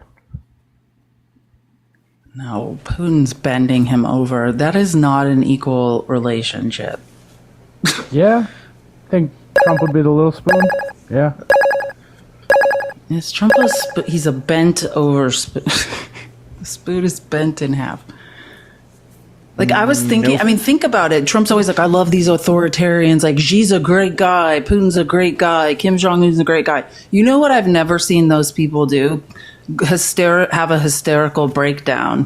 No, Putin's bending him over. That is not an equal relationship. Yeah? I think Trump would be the little spoon? Yeah. Is Trump he's a bent over spoon. The spoon is bent in half. Like I was thinking, Nope. I mean, think about it. Trump's always like, I love these authoritarians. Like Xi's a great guy. Putin's a great guy. Kim Jong-un's a great guy. You know what I've never seen those people do? Have a hysterical breakdown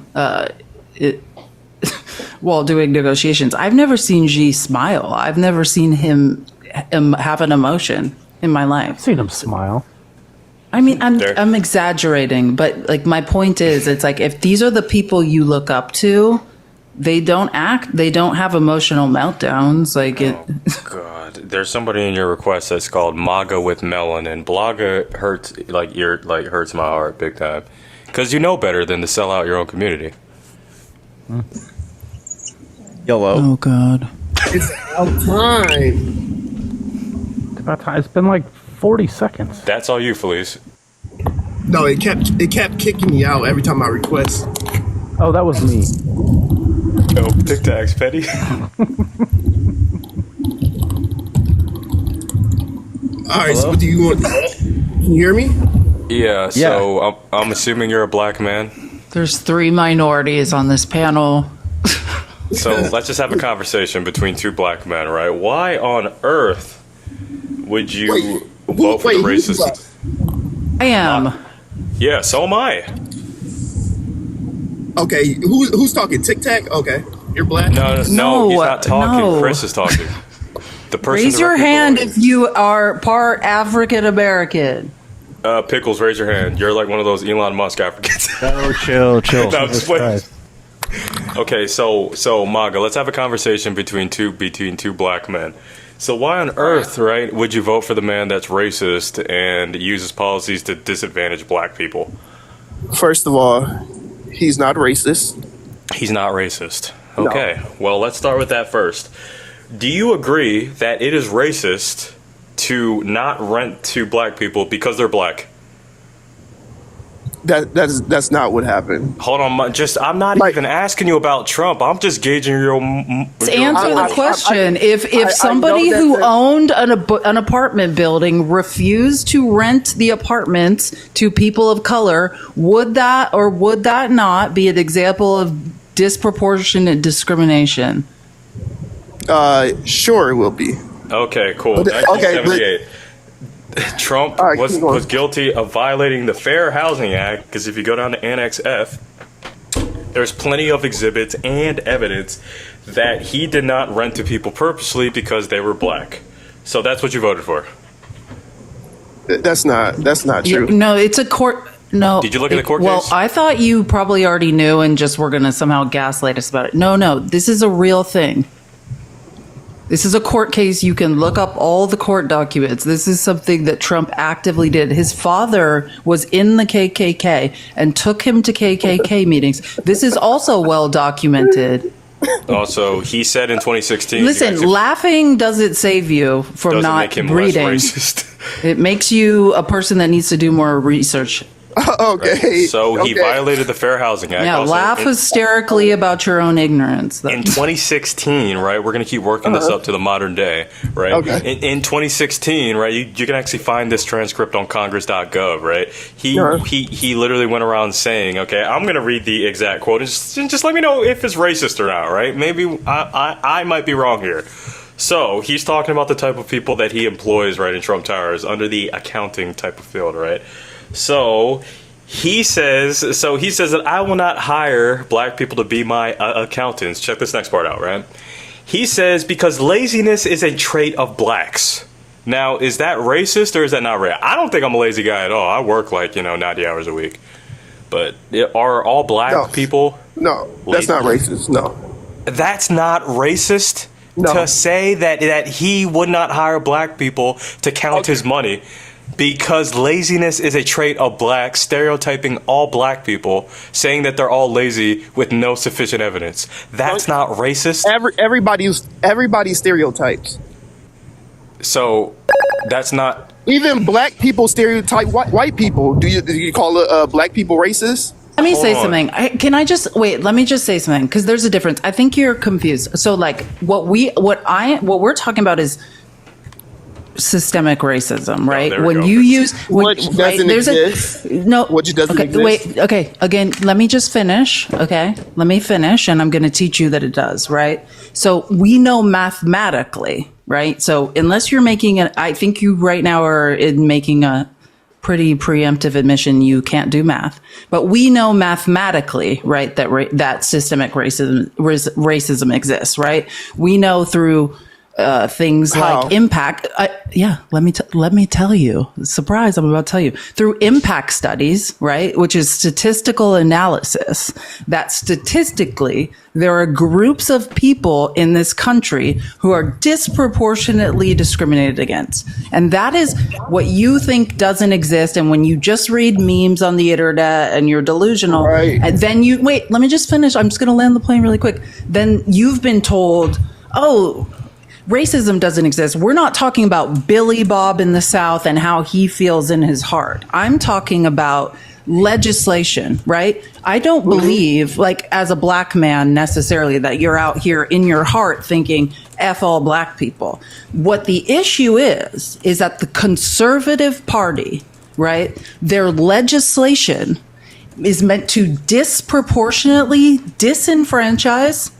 while doing negotiations. I've never seen Xi smile. I've never seen him have an emotion in my life. I've seen him smile. I mean, I'm exaggerating, but like my point is, it's like if these are the people you look up to, they don't have emotional meltdowns. Like it. God, there's somebody in your request that's called MAGA with melanin. Blaga hurts my heart big time, because you know better than to sell out your own community. Yellow. Oh God. It's about time. It's been like 40 seconds. That's all you, Felice. No, it kept kicking me out every time I request. Oh, that was me. Oh, Tic Tacs, Petty. All right, so what do you want? Can you hear me? Yeah. So I'm assuming you're a black man. There's 3 minorities on this panel. So let's just have a conversation between 2 black men, right? Why on earth would you vote for the racist? I am. Yeah, so am I. Okay, who's talking? Tic Tac? Okay, you're black. No, he's not talking. no. Chris is talking. The person. Raise your hand if you are part African American. Pickles, raise your hand. You're like one of those Elon Musk Africans. Oh, chill. No, just wait. Okay, so MAGA, let's have a conversation between two black men. So why on earth, right, would you vote for the man that's racist and uses policies to disadvantage black people? First of all, he's not racist. He's not racist. Okay, well, let's start with that first. Do you agree that it is racist to not rent to black people because they're black? That's not what happened. Hold on, I'm not even asking you about Trump. I'm just gauging your. To answer the question, if somebody who owned an apartment building refused to rent the apartments to people of color, would that or would that not be an example of disproportionate discrimination? Sure, it will be. Okay, cool. Okay, 1978. Trump was guilty of violating the Fair Housing Act, because if you go down to Annex F, there's plenty of exhibits and evidence that he did not rent to people purposely because they were black. So that's what you voted for. That's not true. No, it's a court. No. Did you look at the court well, case? I thought you probably already knew and just were going to somehow gaslight us about it. No, this is a real thing. This is a court case. You can look up all the court documents. This is something that Trump actively did. His father was in the KKK and took him to KKK meetings. This is also well documented. Also, he said in 2016. Listen, laughing doesn't save you from not make him reading. less racist. It makes you a person that needs to do more research. Okay. So he violated the Fair Housing Act. Yeah, Also, laugh hysterically about your own ignorance. In 2016, right, we're going to keep working this up to the modern day, right? Okay. In 2016, right, you can actually find this transcript on congress.gov, right? He literally went around saying, okay, I'm going to read the exact quote and just let me know if it's racist or not, right? Maybe I might be wrong here. So he's talking about the type of people that he employs, right, in Trump Towers under the accounting type of field, right? So he says that I will not hire black people to be my accountants. Check this next part out, right? He says because laziness is a trait of blacks. Now, is that racist or is that not racist? I don't think I'm a lazy guy at all. I work 90 hours a week. But are all black people? No, that's not racist. No. That's not racist to say that he would not hire black people to count his money. Because laziness is a trait of blacks, stereotyping all black people, saying that they're all lazy with no sufficient evidence. That's not racist. Everybody stereotypes. So that's not. Even black people stereotype white people. Do you call black people racist? Let me say something. Let me just say something because there's a difference. I think you're confused. So like what we're talking about is systemic racism, right? there we When go. you use Which doesn't exist. Which doesn't exist. Wait, okay. Again, let me just finish. Okay, let me finish, and I'm going to teach you that it does. Right. So we know mathematically, right? So unless you're making I think you right now are making a pretty preemptive admission you can't do math, but we know mathematically, right, that that systemic racism exists, right? We know through things How? like impact. Let me tell you. Surprise! I'm about to tell you through impact studies, right, which is statistical analysis. That statistically there are groups of people in this country who are disproportionately discriminated against, and that is what you think doesn't exist. And when you just read memes on the internet and you're delusional, Right. and then you wait. Let me just finish. I'm just going to land the plane really quick. Then you've been told, oh, racism doesn't exist. We're not talking about Billy Bob in the South and how he feels in his heart. I'm talking about legislation, right? I don't believe, like, as a black man necessarily, that you're out here in your heart thinking, F all black people. What the issue is that the Conservative Party, right, their legislation is meant to disproportionately disenfranchise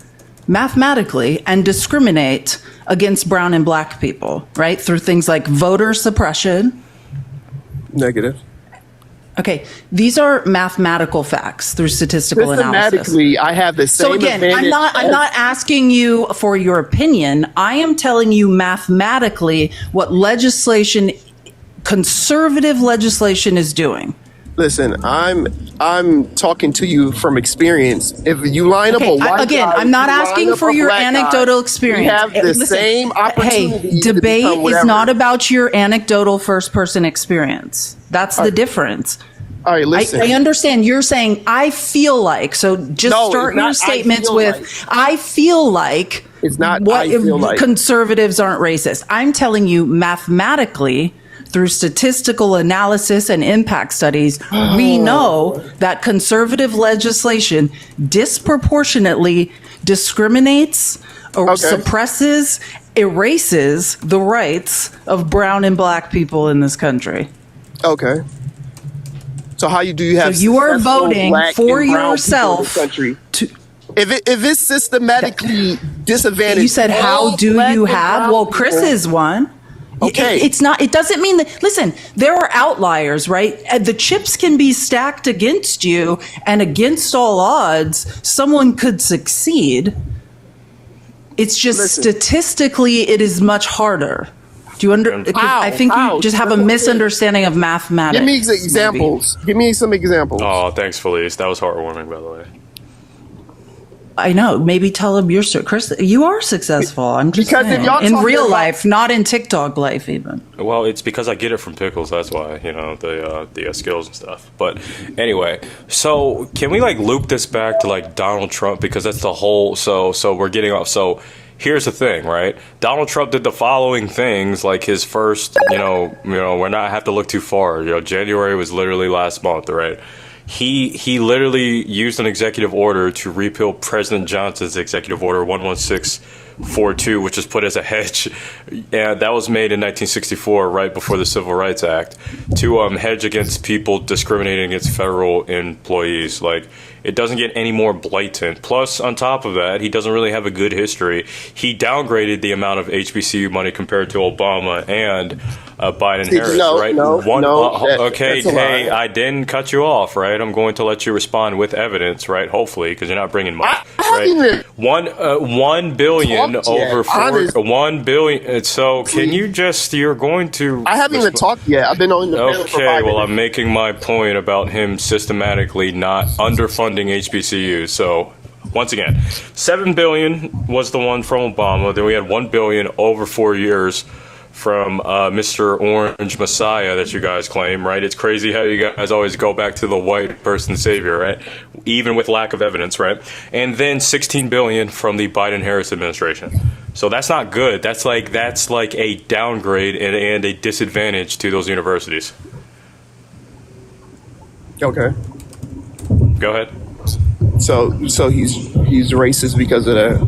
mathematically and discriminate against brown and black people, right? Through things like voter suppression. Negative. Okay, these are mathematical facts through statistical analysis. Systematically, I have the same So again, advantage. I'm not asking you for your opinion. I am telling you mathematically what legislation, conservative legislation, is doing. Listen, I'm talking to you from experience. If you line up a white guy, I'm not you line asking up for a your black guy, anecdotal experience. We have the Listen, same opportunity. Hey, to debate become is whatever. not about your anecdotal first-person experience. That's the difference. All right, listen. I understand you're saying I feel like. So just No, start it's not your I statements feel with like. I feel like. It's not what I feel like. Conservatives aren't racist. I'm telling you mathematically, through statistical analysis and impact studies, we know that conservative legislation disproportionately discriminates or suppresses, erases the rights of brown and black people in this country. Okay. So how do you have? So you are successful voting black for and brown people in yourself this country? If it's systematically disadvantaged, You said, how all do black you and have? brown Well, people- Chris is one. Okay. It's not, it doesn't mean that, listen, there are outliers, right? The chips can be stacked against you, and against all odds, someone could succeed. It's just statistically, it is much harder. Do you I think you just have a misunderstanding of mathematics. Give me examples. Give me some examples. Oh, thanks, Felice. That was heartwarming, by the way. I know. Maybe tell them you're Chris. You are successful. I'm just Because if saying. y'all In talking real about- life, not in TikTok life, even. Well, it's because I get it from pickles. That's why, the skills and stuff. But anyway, so can we loop this back to Donald Trump, because that's the whole. So we're getting off. So here's the thing, right? Donald Trump did the following things, like his first. We're not have to look too far. January was literally last month, right? He literally used an executive order to repeal President Johnson's executive order 11642, which was put as a hedge, and that was made in 1964, right before the Civil Rights Act, to hedge against people discriminating against federal employees. It doesn't get any more blatant. Plus, on top of that, he doesn't really have a good history. He downgraded the amount of HBCU money compared to Obama and Biden-Harris, right? Okay, hey, I didn't cut you off, right? I'm going to let you respond with evidence, right? Hopefully, because you're not bringing much, right? 1 billion over 1 billion. So can you just? You're going to. I haven't even talked yet. I've been on the panel for 5 well, minutes. I'm making my point about him systematically not underfunding HBCUs. So once again, 7 billion was the one from Obama. Then we had 1 billion over 4 years from Mr. Orange Messiah that you guys claim, right? It's crazy how you guys always go back to the white person savior, right? Even with lack of evidence, right? And then 16 billion from the Biden-Harris administration. So that's not good. That's like a downgrade and a disadvantage to those universities. Okay. Go ahead. So he's racist because of that.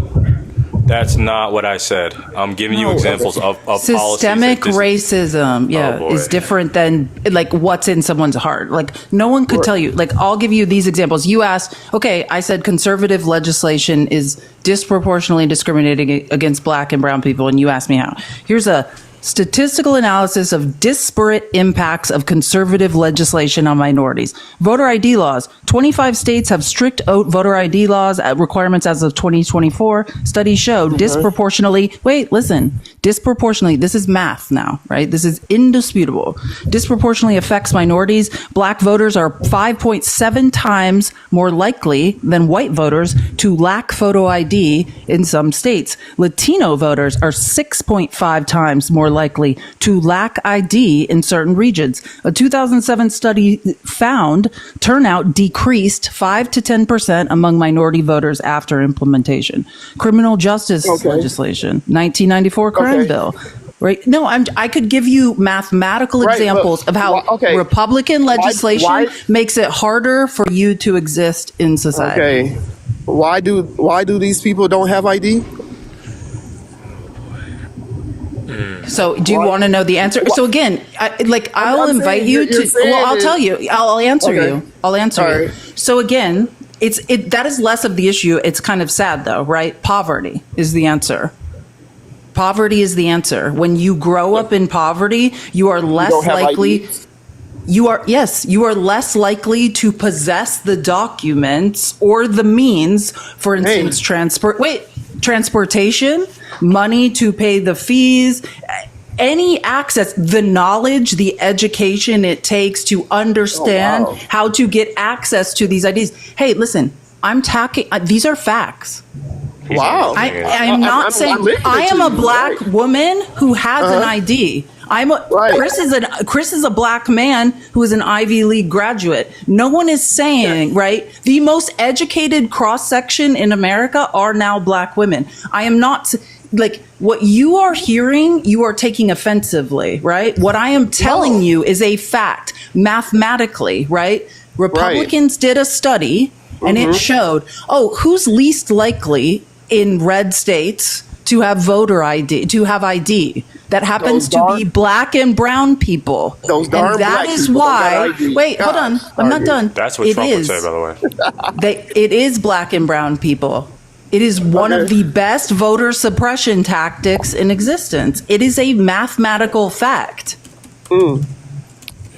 That's not what I said. I'm giving you examples of systemic policies racism is different than like what's in someone's heart. Like no one could tell you. Like I'll give you these examples. You asked, okay, I said conservative legislation is disproportionately discriminating against black and brown people, and you asked me how. Here's a statistical analysis of disparate impacts of conservative legislation on minorities. Voter ID laws. 25 states have strict voter ID laws requirements as of 2024. Studies show disproportionately, disproportionately, this is math now, right? This is indisputable. Disproportionately affects minorities. Black voters are 5.7 times more likely than white voters to lack photo ID in some states. Latino voters are 6.5 times more likely to lack ID in certain regions. A 2007 study found turnout decreased 5 to 10% among minority voters after implementation. Criminal justice legislation, 1994 crime bill. Right? No, I could give you mathematical examples of how Republican legislation makes it harder for you to exist in society. Okay. Why do these people don't have ID? So do you want to know the answer? So again, I'll invite you to, well, I'll tell you, I'll answer you. I'll answer you. So again, that is less of the issue. It's kind of sad though, right? Poverty is the answer. Poverty is the answer. When you grow up in poverty, you are less likely. You are less likely to possess the documents or the means, for instance, transportation, money to pay the fees, any access, the knowledge, the education it takes to understand how to get access to these IDs. Hey, listen, these are facts. Wow. I'm not saying I am a black woman who has an ID. Chris is a black man who is an Ivy League graduate. No one is saying, right? The most educated cross section in America are now black women. I am not like what you are hearing, you are taking offensively, right? What I am telling you is a fact mathematically, right? Republicans did a study and it showed, who's least likely in red states to have voter ID, to have ID. That happens to be black and brown people. And that is why, wait, hold on. I'm not done. That's what Trump would say, by the way. It is black and brown people. It is one of the best voter suppression tactics in existence. It is a mathematical fact. And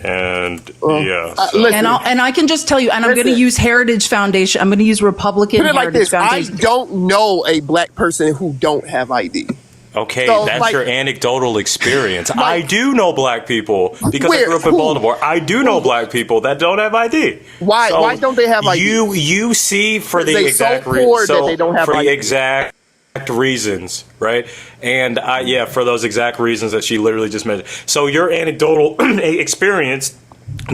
and I can just tell you, and I'm going to use Heritage Foundation. I'm going to use Republican Heritage Foundation. I don't know a black person who don't have ID. Okay, so, that's your anecdotal experience. I do know black people because I grew up in Baltimore. I do know black people that don't have ID. Why? So why don't they have ID? You see for the exact exact reasons, right? And for those exact reasons that she literally just mentioned. So your anecdotal experience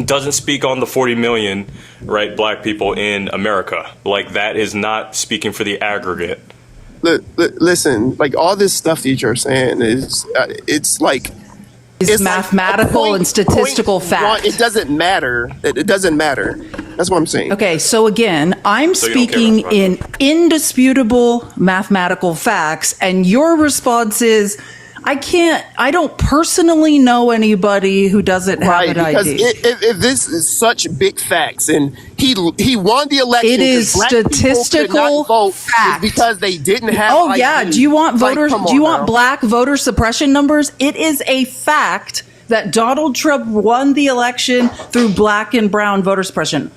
doesn't speak on the 40 million, right, black people in America. Like that is not speaking for the aggregate. Listen, like all this stuff that you're saying is, it's mathematical and statistical fact. It doesn't matter. It doesn't matter. That's what I'm saying. Okay, so again, I'm speaking in indisputable mathematical facts, and your response is, I don't personally know anybody who doesn't have an ID. Because if this is such big facts, and he won the election, it is statistical fact because they didn't have. Oh ID. yeah, do you want voters? Do you want black voter suppression numbers? It is a fact that Donald Trump won the election through black and brown voter suppression.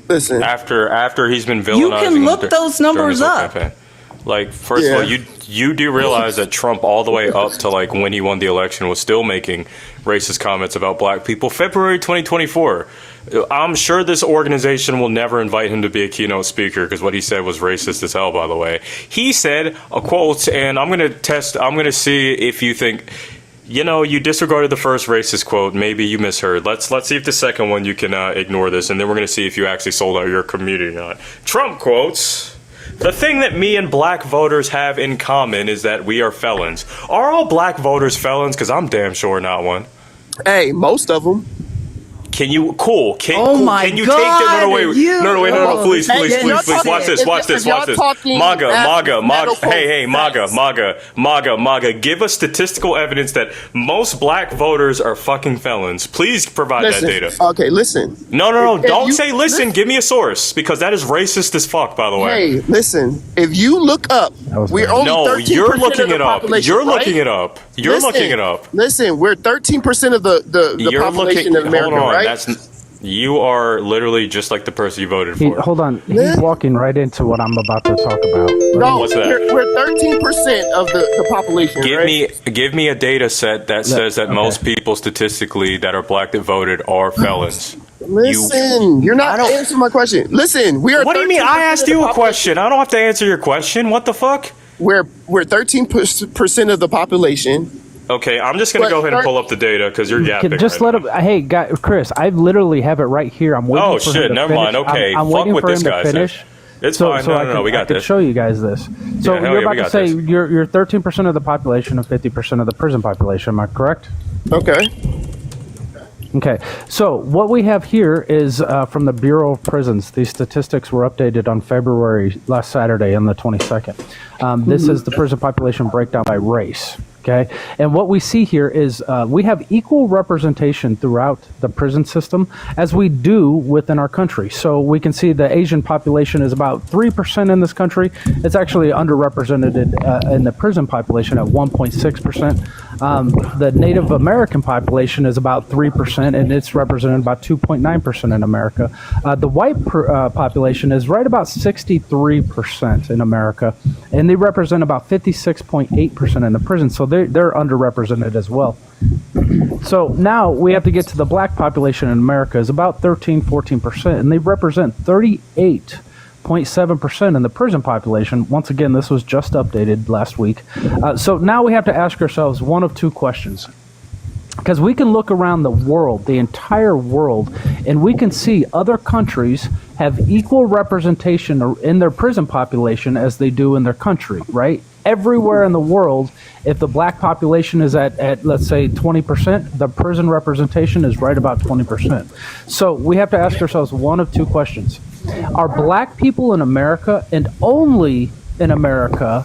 Listen, after he's been villainizing, you can look those numbers up. Campaign. Like, first of all, you do realize that Trump, all the way up to like when he won the election, was still making racist comments about black people. February 2024. I'm sure this organization will never invite him to be a keynote speaker because what he said was racist as hell, by the way. He said a quote, and I'm going to see if you think, you disregarded the first racist quote. Maybe you misheard. Let's see if the second one you can ignore this, and then we're going to see if you actually sold out your community or not. Trump quotes, "The thing that me and black voters have in common is that we are felons." Are all black voters felons? Because I'm damn sure not one. Hey, most of them. Can you Oh cool, my can you God, take that? No, wait, you- no, wait, no, please, Hey, please, if y'all please, please, talking- watch this, if watch this, y'all watch this. talking MAGA, medical hey, facts. MAGA, give us statistical evidence that most black voters are fucking felons. Please provide Listen, that data. okay, listen. No, If don't you- say listen, give me a source, because that is racist as fuck, by the way. Hey, listen. If you look up, we're only No, 13% you're of looking the it up. population, You're right? looking it up. You're Listen, looking it up. Listen, we're 13% of the You're population looking, of America, hold on, right? you are literally just like the person you voted He, for. hold on. He's walking right into what I'm about to talk about. No, What's that? we're 13% of the population, right? Give me a data set that says that most people statistically that are black that voted are felons. Listen, you're not answering my question. Listen, we are. What do you mean? I asked you a question. I don't have to answer your question. What the fuck? We're 13% of the population. Okay, I'm just gonna go ahead and pull up the data because you're yapping. Just right let him. Hey, guy, Chris, I literally have it right here. I'm waiting. Oh, for shit, him to never finish. mind. Okay, I'm fuck waiting what for this him guy to said. finish. It's fine. No, no, we got I can this. show you guys this. So Yeah, hell you're yeah, we about to got say this. you're 13% of the population and 50% of the prison population. Am I correct? Okay. Okay, so what we have here is from the Bureau of Prisons. These statistics were updated on February last Saturday on the 22nd. This is the prison population breakdown by race. Okay, and what we see here is we have equal representation throughout the prison system as we do within our country. So we can see the Asian population is about 3% in this country. It's actually underrepresented in the prison population at 1.6%. The Native American population is about 3%, and it's represented about 2.9% in America. The white population is right about 63% in America, and they represent about 56.8% in the prison. So they're underrepresented as well. So now we have to get to the black population in America is about 13-14%, and they represent 38.7% in the prison population. Once again, this was just updated last week. So now we have to ask ourselves one of two questions. Because we can look around the world, the entire world, and we can see other countries have equal representation in their prison population as they do in their country, right? Everywhere in the world, if the black population is at let's say 20%, the prison representation is right about 20%. So we have to ask ourselves one of two questions. Are black people in America, and only in America,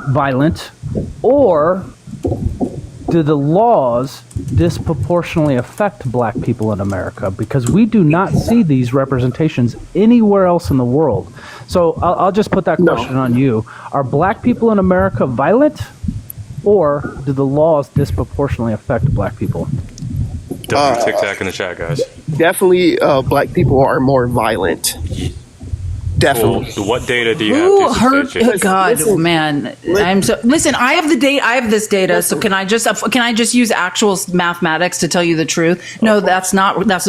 violent, or do the laws disproportionately affect black people in America? Because we do not see these representations anywhere else in the world. So I'll just put that question on you. Are black people in America violent, or do the laws disproportionately affect black people? Tic Tac in the chat, guys. Definitely, black people are more violent. Definitely. Cool. What data do you Who have to hurt? substantiate? God, man, I'm so. Listen, I have the data. I have this data. So can I just use actual mathematics to tell you the truth? No, that's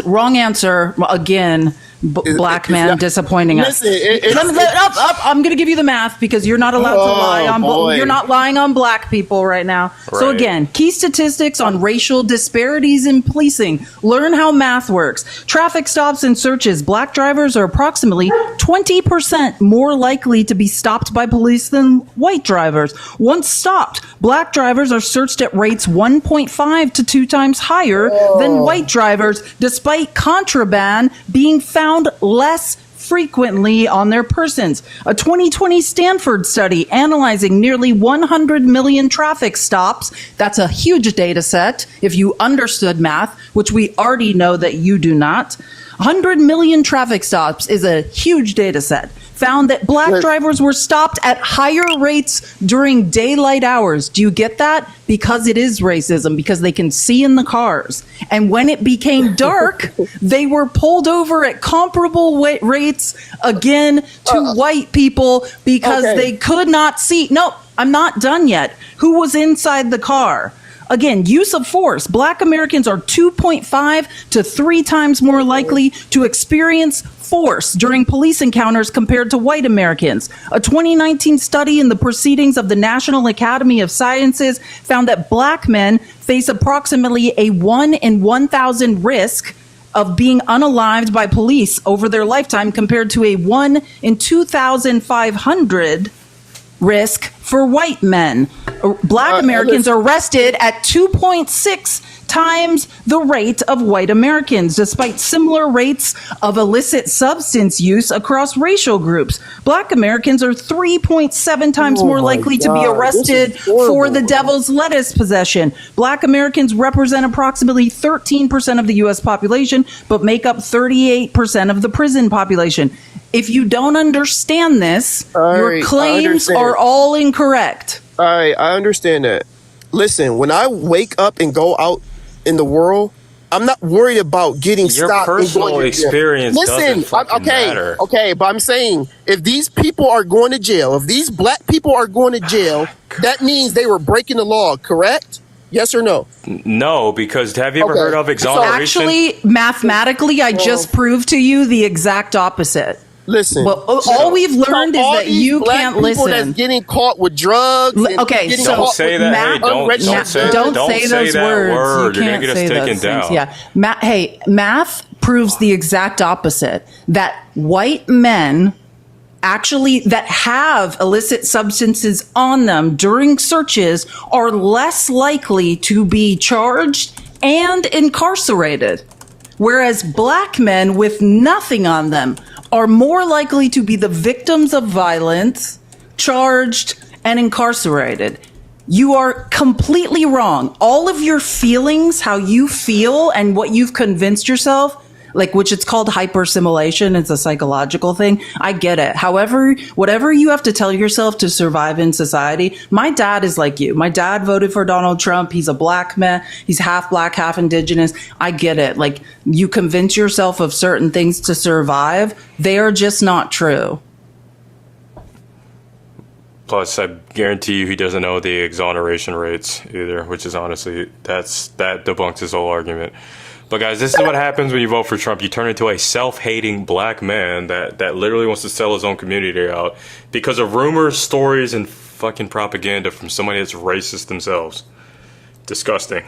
wrong answer. Again, black man disappointing us. I'm going to give you the math because you're not allowed to lie on. You're not lying on black people right now. So Right. again, key statistics on racial disparities in policing. Learn how math works. Traffic stops and searches. Black drivers are approximately 20% more likely to be stopped by police than white drivers. Once stopped, black drivers are searched at rates 1.5 to 2 times higher than white drivers, despite contraband being found less frequently on their persons. A 2020 Stanford study analyzing nearly 100 million traffic stops, that's a huge data set if you understood math, which we already know that you do not. 100 million traffic stops is a huge data set. Found that black drivers were stopped at higher rates during daylight hours. Do you get that? Because it is racism, because they can see in the cars. And when it became dark, they were pulled over at comparable rates again to white people because they could not see. No, I'm not done yet. Who was inside the car? Again, use of force. Black Americans are 2.5 to 3 times more likely to experience force during police encounters compared to white Americans. A 2019 study in the Proceedings of the National Academy of Sciences found that black men face approximately a 1 in 1,000 risk of being unalived by police over their lifetime compared to a 1 in 2,500 risk for white men. Black Americans are arrested at 2.6 times the rate of white Americans, despite similar rates of illicit substance use across racial groups. Black Americans are 3.7 times more likely to be arrested for the devil's lettuce possession. Black Americans represent approximately 13% of the U.S. population, but make up 38% of the prison population. If you don't understand this, your claims are all incorrect. All right, I understand that. Listen, when I wake up and go out in the world, I'm not worried about getting Your stopped. personal experience doesn't fucking matter. Okay, but I'm saying if these people are going to jail, if these black people are going to jail, that means they were breaking the law, correct? Yes or no? No, because have you ever heard of exoneration? Actually, mathematically, I just proved to you the exact opposite. Listen, well, all we've learned is that you can't listen. That's getting caught with drugs. Okay, so don't say that. Hey, don't say those that words. word. You You're can't gonna get say us taken those down. things. Yeah, math proves the exact opposite. That white men actually that have illicit substances on them during searches are less likely to be charged and incarcerated, whereas black men with nothing on them are more likely to be the victims of violence, charged, and incarcerated. You are completely wrong. All of your feelings, how you feel, and what you've convinced yourself, like, which it's called hyperassimilation, it's a psychological thing. I get it. However, whatever you have to tell yourself to survive in society, my dad is like you. My dad voted for Donald Trump. He's a black man. He's half black, half indigenous. I get it. Like, you convince yourself of certain things to survive. They are just not true. Plus, I guarantee you he doesn't know the exoneration rates either, which is honestly, that debunks his whole argument. But guys, this is what happens when you vote for Trump. You turn into a self-hating black man that literally wants to sell his own community out because of rumors, stories, and fucking propaganda from somebody that's racist themselves. Disgusting.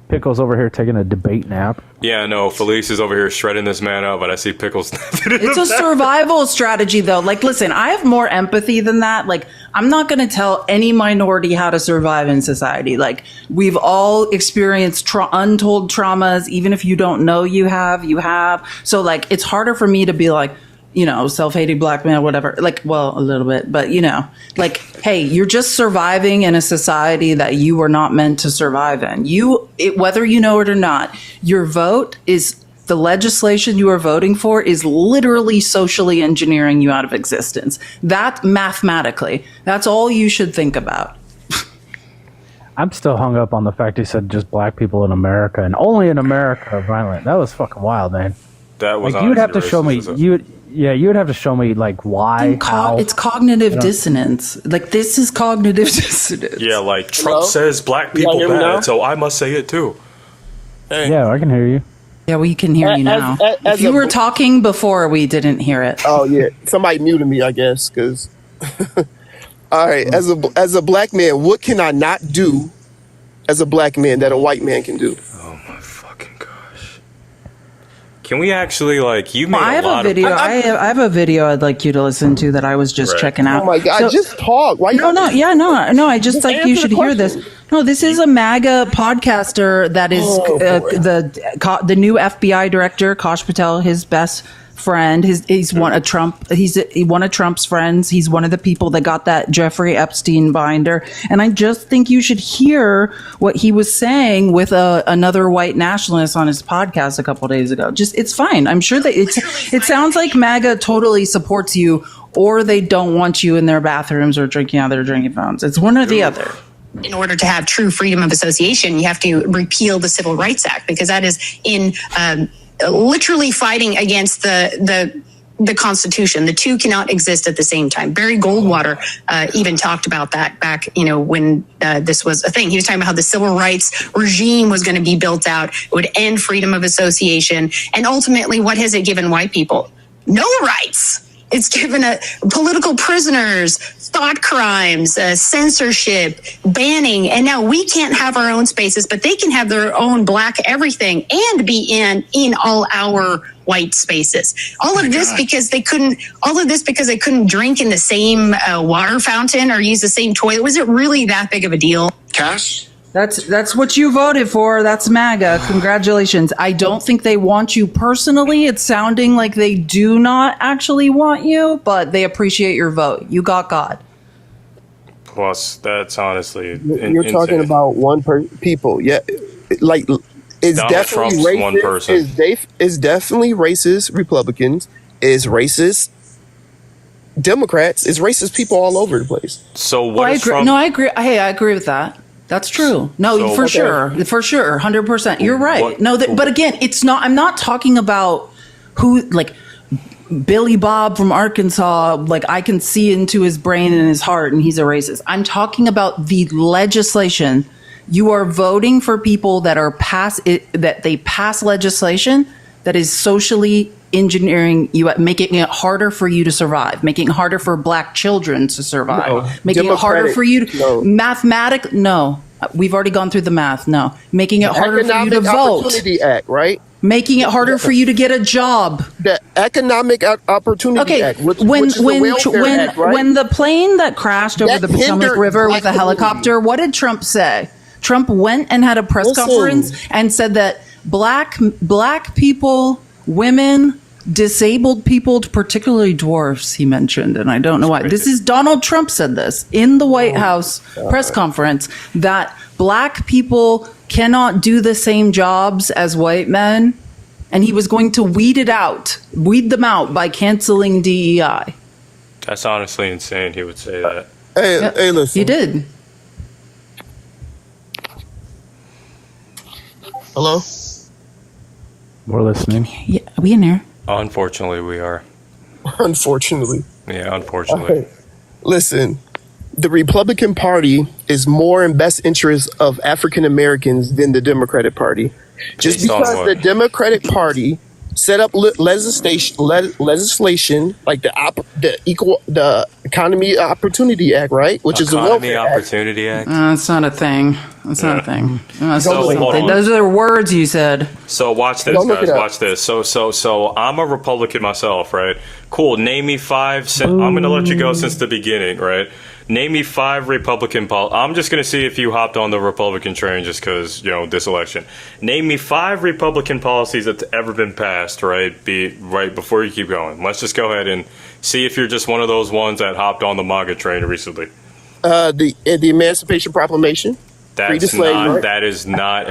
Pickles over here taking a debate nap. Yeah, no, Felice is over here shredding this man up, but I see Pickles. It's a survival strategy, though. Like, listen, I have more empathy than that. Like, I'm not going to tell any minority how to survive in society. Like, we've all experienced untold traumas. Even if you don't know you have. So, like, it's harder for me to be like, you know, self-hating black man, whatever. Like, well, a little bit, but, you know, like, hey, you're just surviving in a society that you were not meant to survive in. Whether you know it or not, your vote is, the legislation you are voting for is literally socially engineering you out of existence. That mathematically, that's all you should think about. I'm still hung up on the fact he said just black people in America and only in America are violent. That was fucking wild, man. That was like, you would have to show me. You would have to show me like why. How. It's cognitive dissonance. Like, this is cognitive dissonance. Yeah, like Trump says black people bad, so I must say it too. Hey. Yeah, I can hear you. Yeah, we can hear you now. If you were talking before, we didn't hear it. Oh yeah, somebody muted me, I guess. Because all right, as a black man, what can I not do as a black man that a white man can do? Oh my fucking gosh! Can we actually, like, you made I have a video. I have a video I'd like you to listen to that I was just checking out. Oh my god! Just talk. Why? No. I just like you should hear this. No, this is a MAGA podcaster that is the new FBI director, Kash Patel, his best friend. He's one of Trump's friends. He's one of the people that got that Jeffrey Epstein binder. And I just think you should hear what he was saying with another white nationalist on his podcast a couple days ago. Just, it's fine. I'm sure that it sounds like MAGA totally supports you, or they don't want you in their bathrooms or drinking out of their drinking fountains. It's one or the other. In order to have true freedom of association, you have to repeal the Civil Rights Act, because that is in literally fighting against the Constitution. The two cannot exist at the same time. Barry Goldwater even talked about that back, when this was a thing. He was talking about how the civil rights regime was going to be built out. It would end freedom of association. And ultimately, what has it given white people? No rights. It's given political prisoners, thought crimes, censorship, banning, and now we can't have our own spaces, but they can have their own black everything and be in all our white spaces. All of this because they couldn't drink in the same water fountain or use the same toilet. Was it really that big of a deal? Cass, That's what you voted for. That's MAGA. Congratulations. I don't think they want you personally. It's sounding like they do not actually want you, but they appreciate your vote. You got God. Plus, that's honestly You're talking about people. Yeah, like it's Donald definitely Trump's racist. one person. It's definitely racist Republicans. It's racist Democrats. It's racist people all over the place. So what I agree. No, I agree. Hey, I agree with that. That's true. No, So- for Okay. sure, 100%. You're right. What- No, but again, it's not. I'm not talking about who like Billy Bob from Arkansas. Like I can see into his brain and his heart, and he's a racist. I'm talking about the legislation. You are voting for people that are that they pass legislation that is socially engineering you, making it harder for you to survive, making it harder for black children to survive, No. making it harder for you to No. No, we've already gone through the math. No, making it harder for you to Economic vote, Opportunity Act, right? making it harder for you to get a job. The Economic Opportunity Okay, Act, which when is the welfare act, right? when the plane that crashed over That the Potomac hindered River black with a helicopter, what did Trump say? Trump went and had a press Listen. conference and said that black people, women, disabled people, particularly dwarfs, he mentioned, and I don't know why. This is Donald Trump said this in the White House press conference, that black people cannot do the same jobs as white men, and he was going to weed them out by canceling DEI. That's honestly insane. He would say that. Hey, listen. He did. Hello? We're listening. Yeah, are we in there? Unfortunately, we are. Unfortunately. Yeah, unfortunately. Okay. Listen, the Republican Party is more in best interest of African Americans than the Democratic Party. Just Based on because what? the Democratic Party set up legislation like the Economy Opportunity Act, right? Which is the Economy Welfare Act. Opportunity Act. That's not a thing. That's not a thing. That's So, not hold something. on. Those are the words you said. So watch this, Don't look guys. it up. Watch this. So I'm a Republican myself, right? Cool. Name me five. I'm going to let you go since the beginning, right? Name me five Republican I'm just going to see if you hopped on the Republican train just because, this election. Name me five Republican policies that's ever been passed, right? Right before you keep going. Let's just go ahead and see if you're just one of those ones that hopped on the MAGA train recently. The Emancipation Proclamation. Free to That's slave, not. right? That is not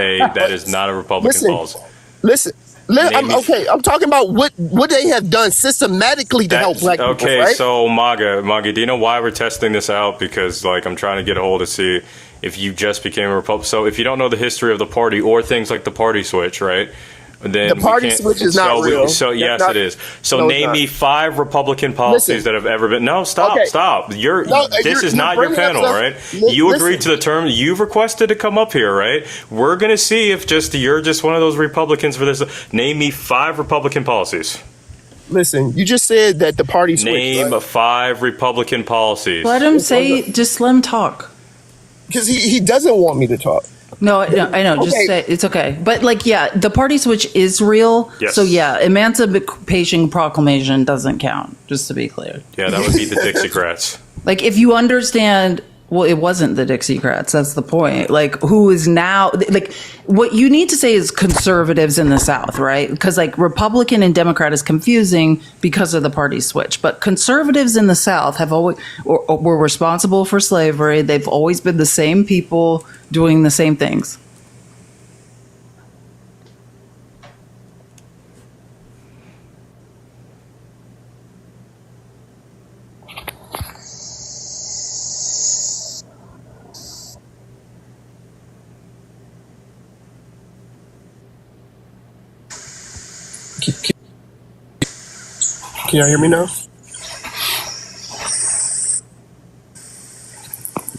a Republican Listen, policy. Listen. Name me- I'm talking about what they have done systematically to help black people, Okay, right? so MAGA, do you know why we're testing this out? Because I'm trying to get a hold to see if you just became a Republican. So if you don't know the history of the party or things like the party switch, right? Then The we party can't- switch is not real. So That's yes, not- it is. So No, it's name not. me five Republican policies Listen. that have ever been. No, stop. Okay. Stop. No, This you're- is you're not your bringing up panel, stuff- right? Li- You listen. agreed to the term. You've requested to come up here, right? We're gonna see if you're just one of those Republicans for this. Name me five Republican policies. Listen, you just said that the party switched. Name five Republican policies. Let him say, just let him talk. Because he doesn't want me to talk. No, I know. Just Okay. say it's okay. But the party switch is real. Yes. So Emancipation Proclamation doesn't count. Just to be clear. Yeah, that would be the Dixiecrats. If you understand, well, it wasn't the Dixiecrats. That's the point. Who is now what you need to say is conservatives in the South, right? Because Republican and Democrat is confusing because of the party switch. But conservatives in the South have always were responsible for slavery. They've always been the same people doing the same things. Can y'all hear me now?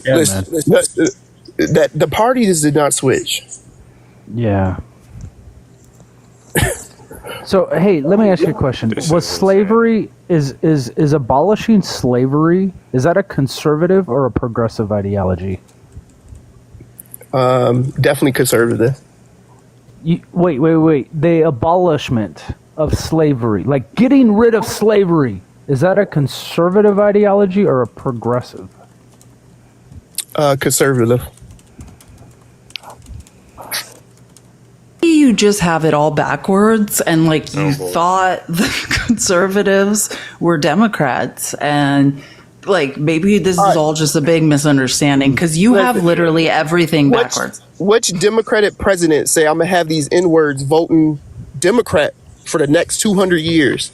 Yeah, Listen, man. that the parties did not switch. Yeah. So hey, let me ask you a question. Was slavery is abolishing slavery, is that a conservative or a progressive ideology? Definitely conservative. Wait. The abolishment of slavery, like getting rid of slavery, is that a conservative ideology or a progressive? Conservative. you just have it all backwards and like you thought the conservatives were Democrats, and like maybe this is all just a big misunderstanding because you have literally everything backwards. Which Democratic president say I'm gonna have these N-words voting Democrat for the next 200 years?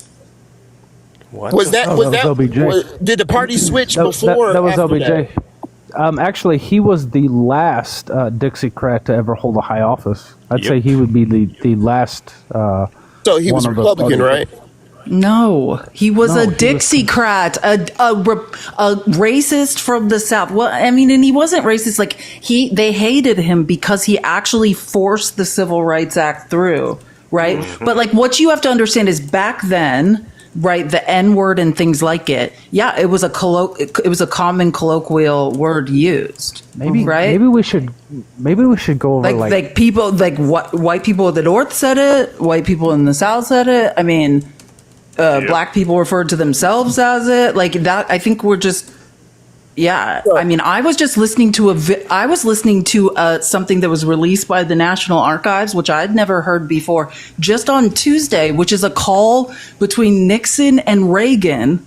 What? Was that OBJ. Did the party switch before? That was or after OBJ. that? Actually, he was the last Dixiecrat to ever hold a high office. I'd say he would be the last. So he was Republican, right? No, he was a Dixiecrat, a racist from the South. Well, I mean, and he wasn't racist. Like they hated him because he actually forced the Civil Rights Act through, right? But like, what you have to understand is back then, right, the N-word and things like it. Yeah, it was a common colloquial word used. Maybe right? Maybe we should go over like people like white people in the North said it, white people in the South said it. I mean. Black people referred to themselves as it, like that. I think we're just, I mean, I was just listening to something that was released by the National Archives, which I'd never heard before, just on Tuesday, which is a call between Nixon and Reagan,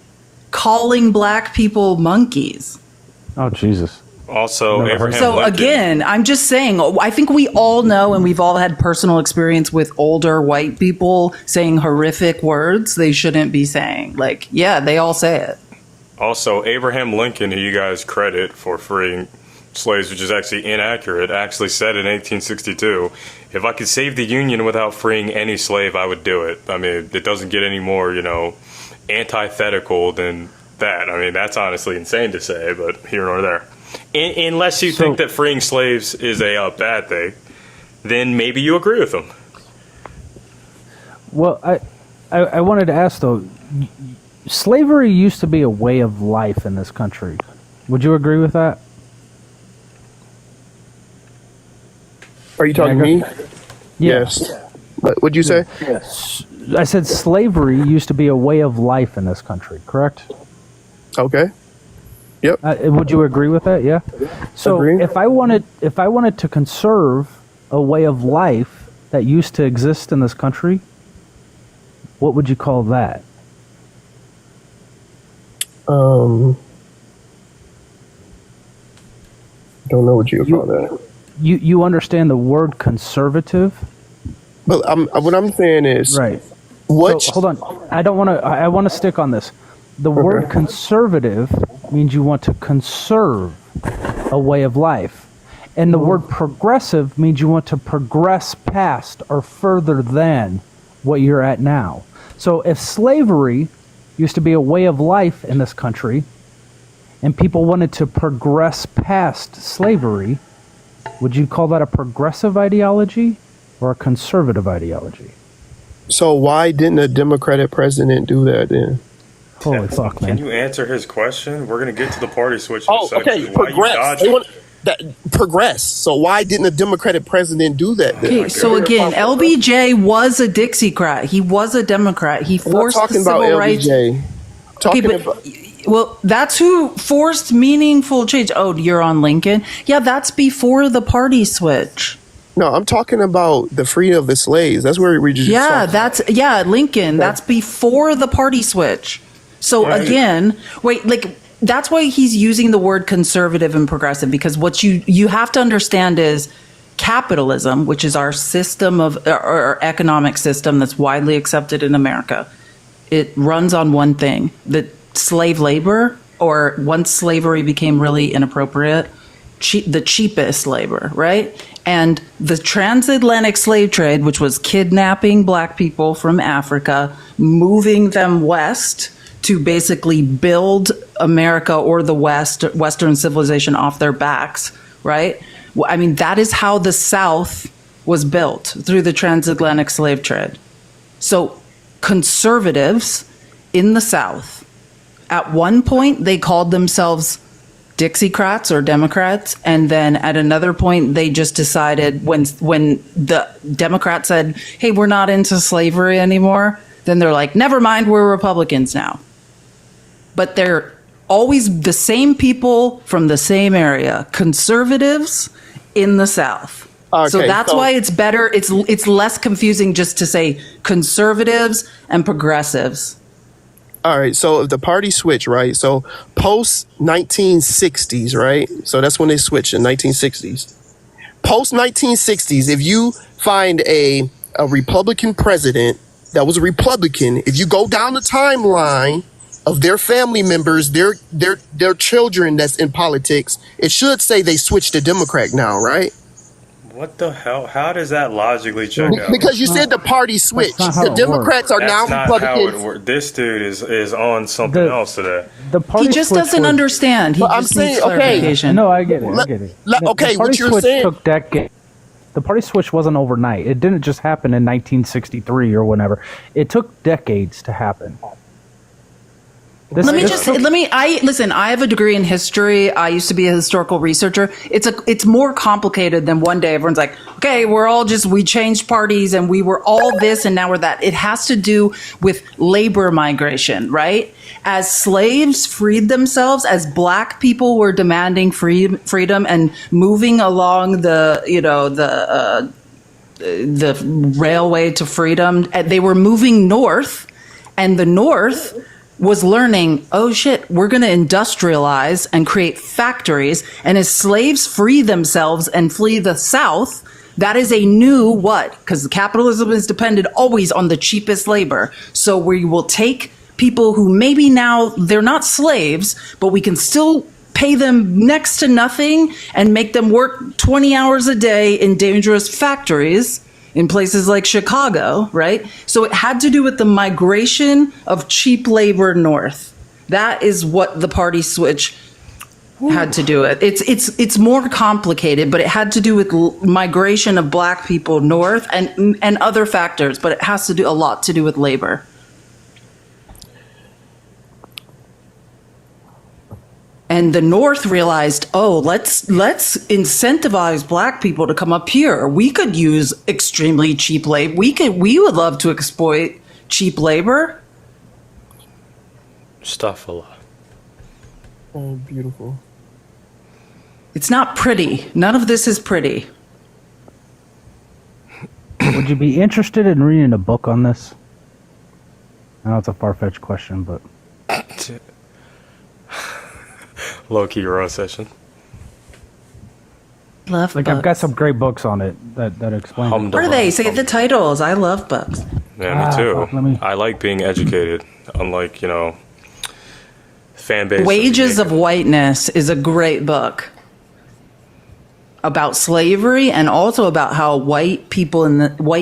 calling black people monkeys. Oh Jesus. Also, Abraham so Lincoln. again, I'm just saying, I think we all know, and we've all had personal experience with older white people saying horrific words they shouldn't be saying. Like, yeah, they all say it. Also, Abraham Lincoln, who you guys credit for freeing slaves, which is actually inaccurate, actually said in 1862, if I could save the Union without freeing any slave, I would do it. I mean, it doesn't get any more, antithetical than that. I mean, that's honestly insane to say, but here nor there. Unless you think that freeing slaves is a bad thing, then maybe you agree with them. Well, I wanted to ask though, slavery used to be a way of life in this country. Would you agree with that? Are you talking to me? Yes. What'd you say? Yes. I said slavery used to be a way of life in this country, correct? Okay. Yep. Would you agree with that? Yeah. So if I wanted to conserve a way of life that used to exist in this country, what would you call that? Don't know what you call that. You understand the word conservative? But what I'm saying is right. What? So, hold on. I want to stick on this. The word conservative means you want to conserve a way of life. And the word progressive means you want to progress past or further than what you're at now. So if slavery used to be a way of life in this country and people wanted to progress past slavery, would you call that a progressive ideology or a conservative ideology? So why didn't a Democratic president do that then? Holy fuck, man. Can you answer his question? We're going to get to the party switch in a second. Okay, progress. So why didn't a Democratic president do that then? Okay, so again, LBJ was a Dixiecrat. He was a Democrat. He forced the civil rights. Well, that's who forced meaningful change. Oh, you're on Lincoln? Yeah, that's before the party switch. No, I'm talking about the freedom of the slaves. That's where we just Lincoln. That's before the party switch. So again, that's why he's using the word conservative and progressive, because what you have to understand is capitalism, which is our system of our economic system that's widely accepted in America. It runs on one thing, that slave labor, or once slavery became really inappropriate, the cheapest labor, right? And the transatlantic slave trade, which was kidnapping black people from Africa, moving them west to basically build America or the Western civilization off their backs, right? I mean, that is how the South was built, through the transatlantic slave trade. So conservatives in the South, at one point, they called themselves Dixiecrats or Democrats, and then at another point, they just decided when the Democrats said, hey, we're not into slavery anymore, then they're like, never mind, we're Republicans now. But they're always the same people from the same area, conservatives in the South. So Okay, that's so- why it's better. It's less confusing just to say conservatives and progressives. All right, so if the party switch, right? So post 1960s, right? So that's when they switched in 1960s. Post 1960s, if you find a Republican president that was a Republican, if you go down the timeline of their family members, their children that's in politics, it should say they switched to Democrat now, right? What the hell? How does that logically check out? Because you said the party switched. not how The it Democrats are That's now not how it Republicans. works. This dude is on something else today. The party He just switch doesn't was- understand. He But I'm just needs saying, okay. clarification. No, I get it. I get it. Okay, the what party you're switch saying- took decades. The party switch wasn't overnight. It didn't just happen in 1963 or whenever. It took decades to happen. Listen, I have a degree in history. I used to be a historical researcher. It's more complicated than one day everyone's like, okay, we changed parties and we were all this and now we're that. It has to do with labor migration, right? As slaves freed themselves, as black people were demanding freedom and moving along the railway to freedom, they were moving north, and the north was learning, oh shit, we're going to industrialize and create factories. And as slaves free themselves and flee the South, that is a new what? Because capitalism is dependent always on the cheapest labor. So we will take people who maybe now they're not slaves, but we can still pay them next to nothing and make them work 20 hours a day in dangerous factories in places like Chicago, right? So it had to do with the migration of cheap labor north. That is what the party switch had to do with. It's more complicated, but it had to do with migration of black people north and other factors, but it has to do a lot to do with labor. And the North realized, oh, let's incentivize black people to come up here. We could use extremely cheap labor. We would love to exploit cheap labor. Stuff. Oh, beautiful. It's not pretty. None of this is pretty. Would you be interested in reading a book on this? I know it's a far-fetched question, but Low-key roast session. Love like books. I've got some great books on it that explain. it. What are they? Say the titles. I love books. Yeah, me too. I like being educated, unlike, fan base. Wages of Whiteness is a great book about slavery and also about how white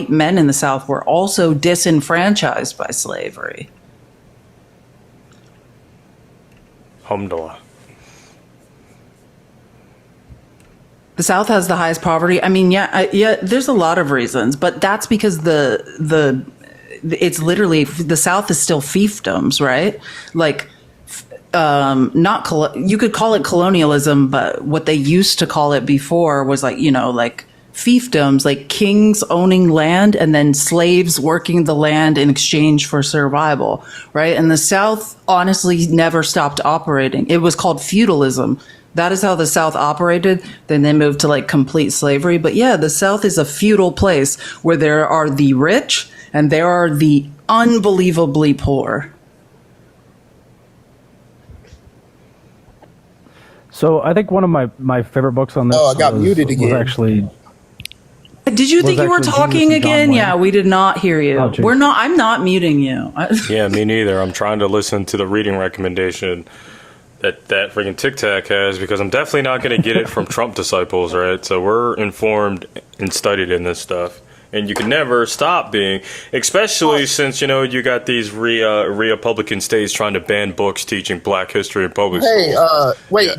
men in the South were also disenfranchised by slavery. Alhamdulillah. The South has the highest poverty. I mean, yeah, there's a lot of reasons, but that's because it's literally the South is still fiefdoms, right? Like, you could call it colonialism, but what they used to call it before was like fiefdoms, like kings owning land and then slaves working the land in exchange for survival, right? And the South honestly never stopped operating. It was called feudalism. That is how the South operated. Then they moved to complete slavery. But yeah, the South is a feudal place where there are the rich and there are the unbelievably poor. So I think one of my favorite books on this. Oh, I got muted again. Was actually. Did you think you were actually talking Jesus and John again? Wayne. Yeah, we did not hear you. Oh, geez. I'm not muting you. Yeah, me neither. I'm trying to listen to the reading recommendation that freaking Tic Tac has, because I'm definitely not going to get it from Trump disciples, right? So we're informed and studied in this stuff. And you can never stop being, especially since, you got these Republican states trying to ban books teaching black history in public Hey, schools. wait, Yeah.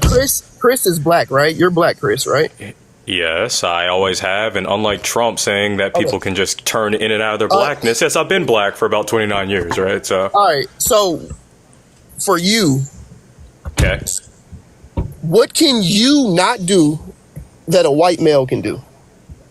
Chris is black, right? You're black, Chris, right? Yes, I always have. And unlike Trump saying that people can just turn in and out of their blackness, yes, I've been black for about 29 years, right? So, All right, so for you, okay. what can you not do that a white male can do?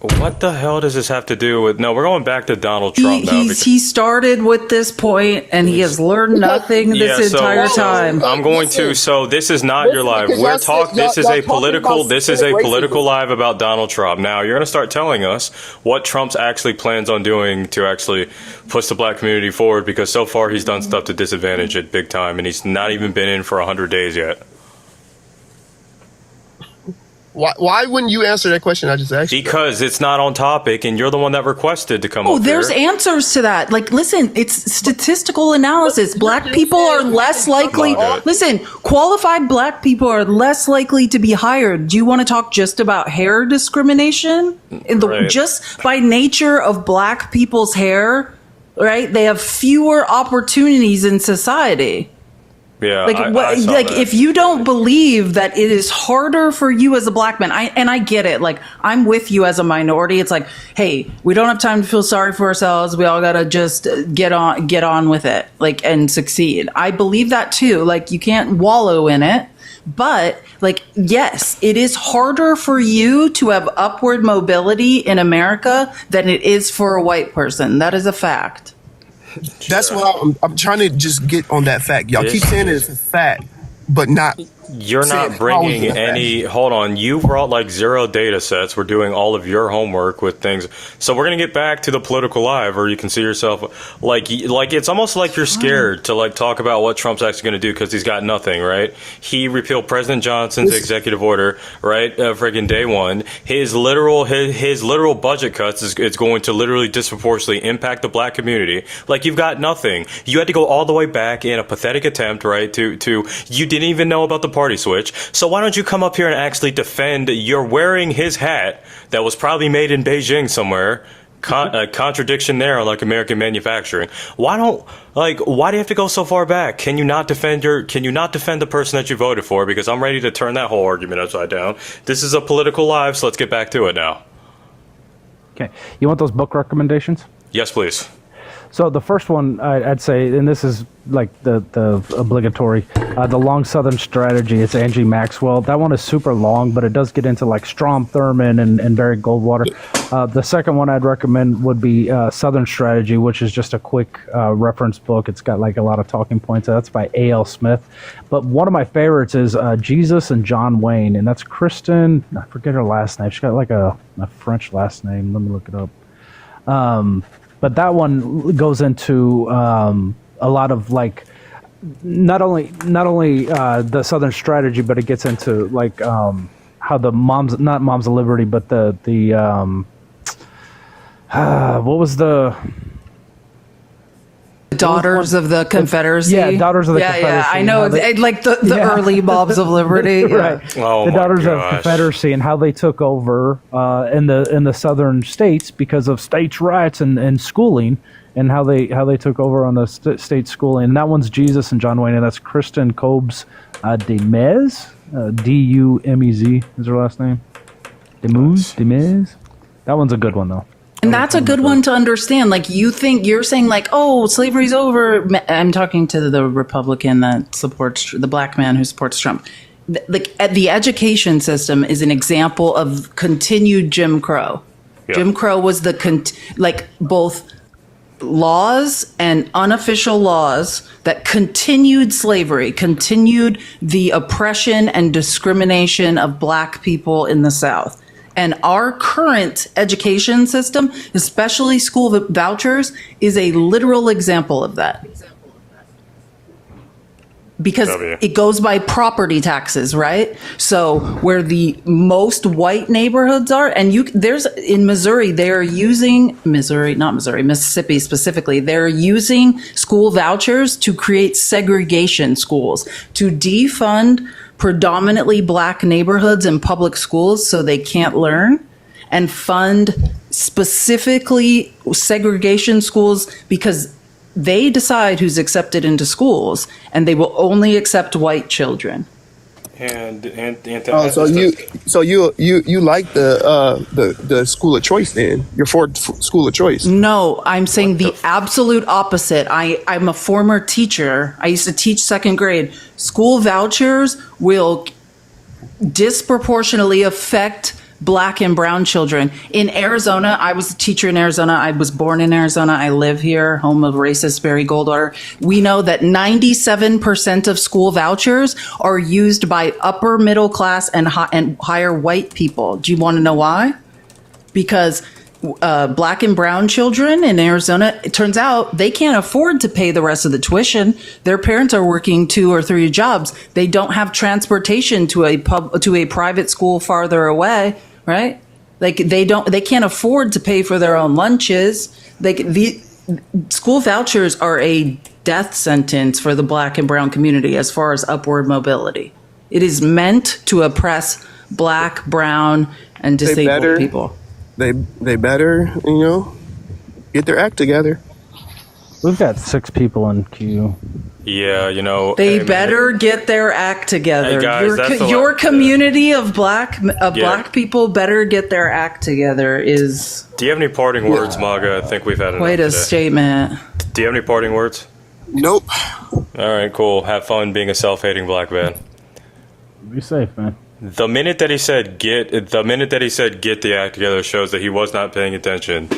What the hell does this have to do with? No, we're going back to Donald Trump now. He started with this point, and he has learned nothing this entire time. I'm going to. So this is not your live. We're talking. This is a political. This is a political live about Donald Trump. Now you're going to start telling us what Trump's actually plans on doing to actually push the black community forward, because so far he's done stuff to disadvantage it big time, and he's not even been in for 100 days yet. Why wouldn't you answer that question I just asked you? Because it's not on topic, and you're the one that requested to come up there's here. answers to that. Like, listen, it's statistical analysis. Black people are less likely. Listen, qualified black people are less likely to be hired. Do you want to talk just about hair discrimination? Just by nature of black people's hair, right? They have fewer opportunities in society. Yeah, if you don't believe that it is harder for you as a black man, I get it. Like, I'm with you as a minority. It's like, hey, we don't have time to feel sorry for ourselves. We all gotta just get on with it, like, and succeed. I believe that too. Like, you can't wallow in it. But, like, yes, it is harder for you to have upward mobility in America than it is for a white person. That is a fact. That's why I'm trying to just get on that fact. Y'all keep saying it's a fact, but not. You're not bringing any. Hold on. You brought like 0 data sets. We're doing all of your homework with things. So we're going to get back to the political live, or you can see yourself like it's almost like you're scared to like talk about what Trump's actually going to do, because he's got nothing, right? He repealed President Johnson's executive order, right? Friggin' day one. His literal budget cuts is going to literally disproportionately impact the black community. Like, you've got nothing. You had to go all the way back in a pathetic attempt, right? To you didn't even know about the party switch. So why don't you come up here and actually defend? You're wearing his hat that was probably made in Beijing somewhere. A contradiction there, like American manufacturing. Why do you have to go so far back? Can you not defend the person that you voted for? Because I'm ready to turn that whole argument upside down. This is a political live, so let's get back to it now. Okay. You want those book recommendations? Yes, please. So the first one I'd say, and this is like the obligatory, The Long Southern Strategy. It's Angie Maxwell. That one is super long, but it does get into like Strom Thurmond and Barry Goldwater. The second one I'd recommend would be Southern Strategy, which is just a quick reference book. It's got like a lot of talking points. That's by A.L. Smith. But one of my favorites is Jesus and John Wayne, and that's Kristen. I forget her last name. She's got like a French last name. Let me look it up. But that one goes into a lot of like not only the Southern Strategy, but it gets into like how the not Moms of Liberty, but the what was the Daughters of the Confederacy. Yeah, Daughters of the Confederacy. Yeah, I know. Like the early Moms of Liberty. Right. Oh, the Daughters my of gosh. Confederacy and how they took over in the southern states because of states' rights and schooling, and how they took over on the state schooling. And that one's Jesus and John Wayne, and that's Kristen Kobes Demez, Dumez is her last name. Demez. That one's a good one though. And that's a good one to understand. Like, you're saying like, oh, slavery's over. I'm talking to the Republican that supports the black man who supports Trump. Like, the education system is an example of continued Jim Crow. Yeah. Jim Crow was both laws and unofficial laws that continued slavery, continued the oppression and discrimination of black people in the South. And our current education system, especially school vouchers, is a literal example of that. Because it goes by property taxes, right? So where the most white neighborhoods are, and there's in Missouri, Mississippi specifically, they're using school vouchers to create segregation schools, to defund predominantly black neighborhoods and public schools so they can't learn, and fund specifically segregation schools because they decide who's accepted into schools, and they will only accept white children. And so you like the school of choice then? You're for school of choice? No, I'm saying the absolute opposite. I'm a former teacher. I used to teach second grade. School vouchers will disproportionately affect black and brown children. In Arizona, I was a teacher in Arizona. I was born in Arizona. I live here, home of racist Barry Goldwater. We know that 97% of school vouchers are used by upper middle class and higher white people. Do you want to know why? Because black and brown children in Arizona, it turns out they can't afford to pay the rest of the tuition. Their parents are working 2 or 3 jobs. They don't have transportation to a private school farther away, right? Like they can't afford to pay for their own lunches. The school vouchers are a death sentence for the black and brown community as far as upward mobility. It is meant to oppress black, brown, and disabled people. They better, get their act together. We've got 6 people in queue. Yeah, they better get their act together. Hey guys, your community of black people better get their act together. Do you have any parting words, MAGA? I think we've had enough quite a today. statement. Do you have any parting words? Nope. All right, cool. Have fun being a self-hating black man. Be safe, man. The minute that he said get the act together shows that he was not paying attention,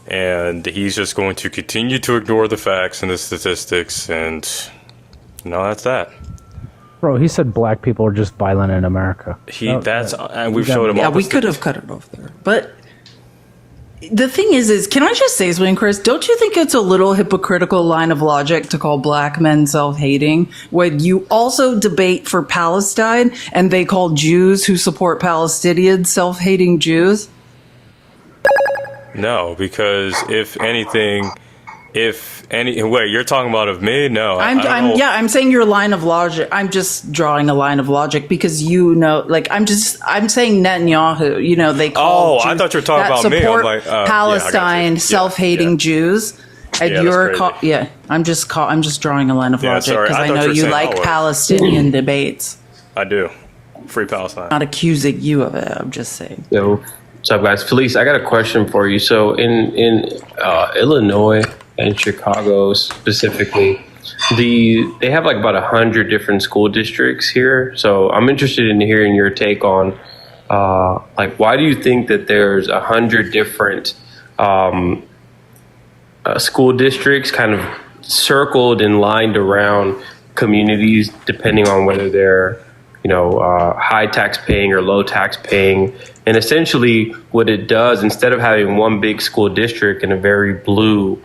and he's just going to continue to ignore the facts and the statistics, and that's that. Bro, he said black people are just violent in America. We've showed him. Yeah, we could have cut it off there, but the thing is, can I just say something, Chris? Don't you think it's a little hypocritical line of logic to call black men self-hating when you also debate for Palestine and they call Jews who support Palestinians self-hating Jews? No, because wait, you're talking about of me? No, I'm saying your line of logic. I'm just drawing a line of logic because I'm saying Netanyahu. They call. I thought you were talking about me. I'm like, Palestine self-hating Jews. And I'm just drawing a line of logic because I know you like Palestinian debates. I do. Free Palestine. Not accusing you of it. I'm just saying. Yo, what's up, guys? Felice, I got a question for you. So in Illinois and Chicago specifically, they have like about 100 different school districts here. So I'm interested in hearing your take on why do you think that there's 100 different school districts kind of circled and lined around communities, depending on whether they're high tax paying or low tax paying. And essentially what it does, instead of having one big school district in a very blue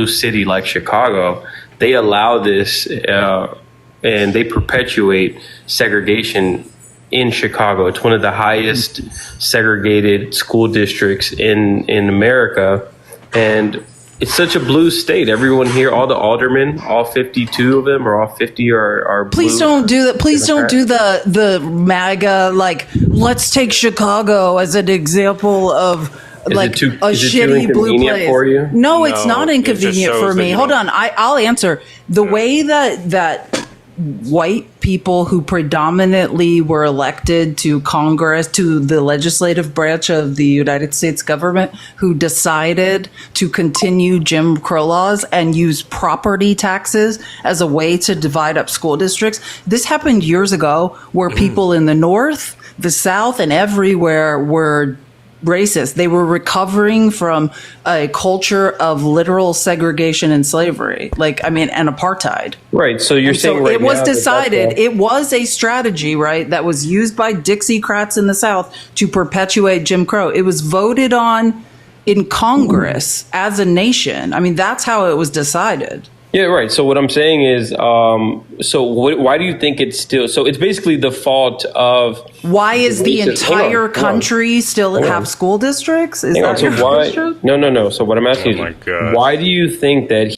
city like Chicago, they allow this and they perpetuate segregation in Chicago. It's one of the highest segregated school districts in America. And it's such a blue state. Everyone here, all the aldermen, all 52 of them, or all 50 are blue. Please don't do that. Please don't do the MAGA, let's take Chicago as an example of a shitty blue place. For you? No, it's not inconvenient for me. Hold on. I'll answer. The way that white people who predominantly were elected to Congress, to the legislative branch of the United States government, who decided to continue Jim Crow laws and use property taxes as a way to divide up school districts. This happened years ago where people in the North, the South, and everywhere were racist. They were recovering from a culture of literal segregation and slavery, and apartheid. Right. So you're saying it was decided, it was a strategy, right, that was used by Dixiecrats in the South to perpetuate Jim Crow. It was voted on in Congress as a nation. I mean, that's how it was decided. Yeah, right. So what I'm saying is, why do you think it's still? So it's basically the fault of. Why is the entire country still have school districts? Is that your question? No. So what I'm asking is, why do you think that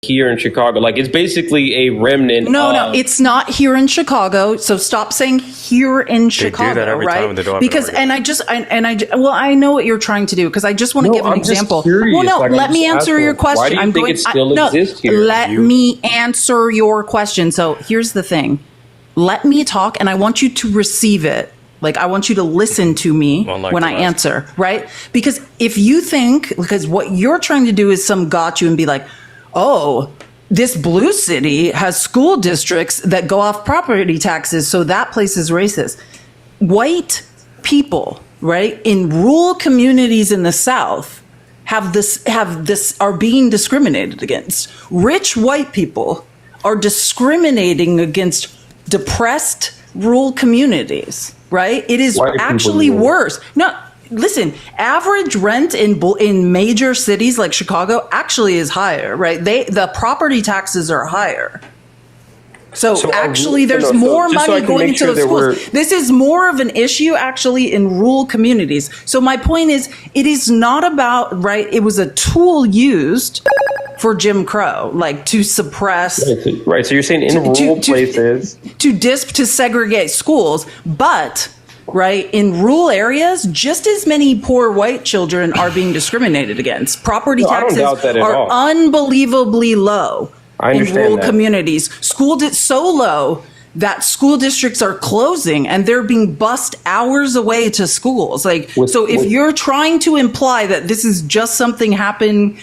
here in Chicago, it's basically a remnant? No, it's not here in Chicago. So stop saying here in Chicago, do that every right? time they don't have Because I know what you're trying to do because I just want to give an example. Let me answer your question. Why do you think it still exists here? Let me answer your question. So here's the thing. Let me talk, and I want you to receive it. I want you to listen to me when I answer, right? Because if you think, because what you're trying to do is some got you and be like, oh, this blue city has school districts that go off property taxes, so that place is racist. white people, right, in rural communities in the South are being discriminated against. Rich white people are discriminating against depressed rural communities, right? It is actually worse. No, listen, average rent in major cities like Chicago actually is higher, right? The property taxes are higher. So actually, there's more money going into those schools. This is more of an issue actually in rural communities. So my point is, it is not about, right, it was a tool used for Jim Crow, like to suppress. Right. So you're saying in rural places. To segregate schools, but right, in rural areas, just as many poor white children are being discriminated against. Property taxes are unbelievably low in rural communities. So low that school districts are closing and they're being bused hours away to schools. So if you're trying to imply that this is just something happening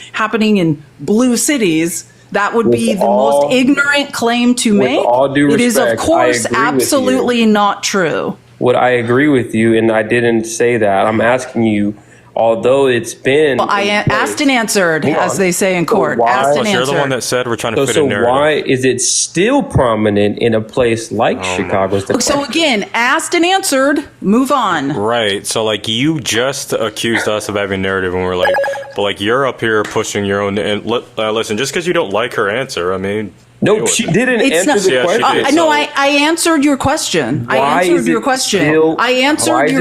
in blue cities, that would be the most ignorant claim to make. It is, of course, absolutely not true. What I agree with you, and I didn't say that. I'm asking you, although it's been... Well, I asked and answered, as they say in court. Asked and answered. You're the one that said we're trying to fit a narrative. So why is it still prominent in a place like Chicago? So again, asked and answered, move on. Right. So like you just accused us of having narrative and we're like, but like you're up here pushing your own... And listen, just because you don't like her answer, I mean... No, she didn't answer the question. No, I answered your question. I answered your question. I answered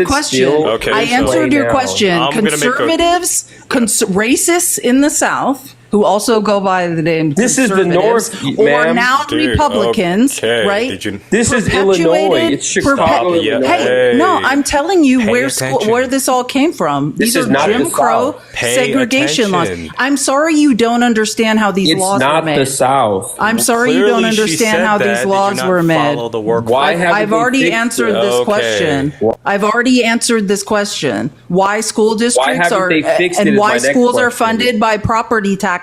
your question. Conservatives, racists in the South, who also go by the name this is the North, or now Republicans, right? This is Illinois. It's Chicago. Hey, no, I'm telling you where this all came from. These are Jim Crow segregation laws. I'm sorry you don't understand how these laws were made. It's not the South. I'm sorry you don't understand how these laws were made. I've already answered this question. I've already answered this question. Why school districts are and why schools are funded by property taxes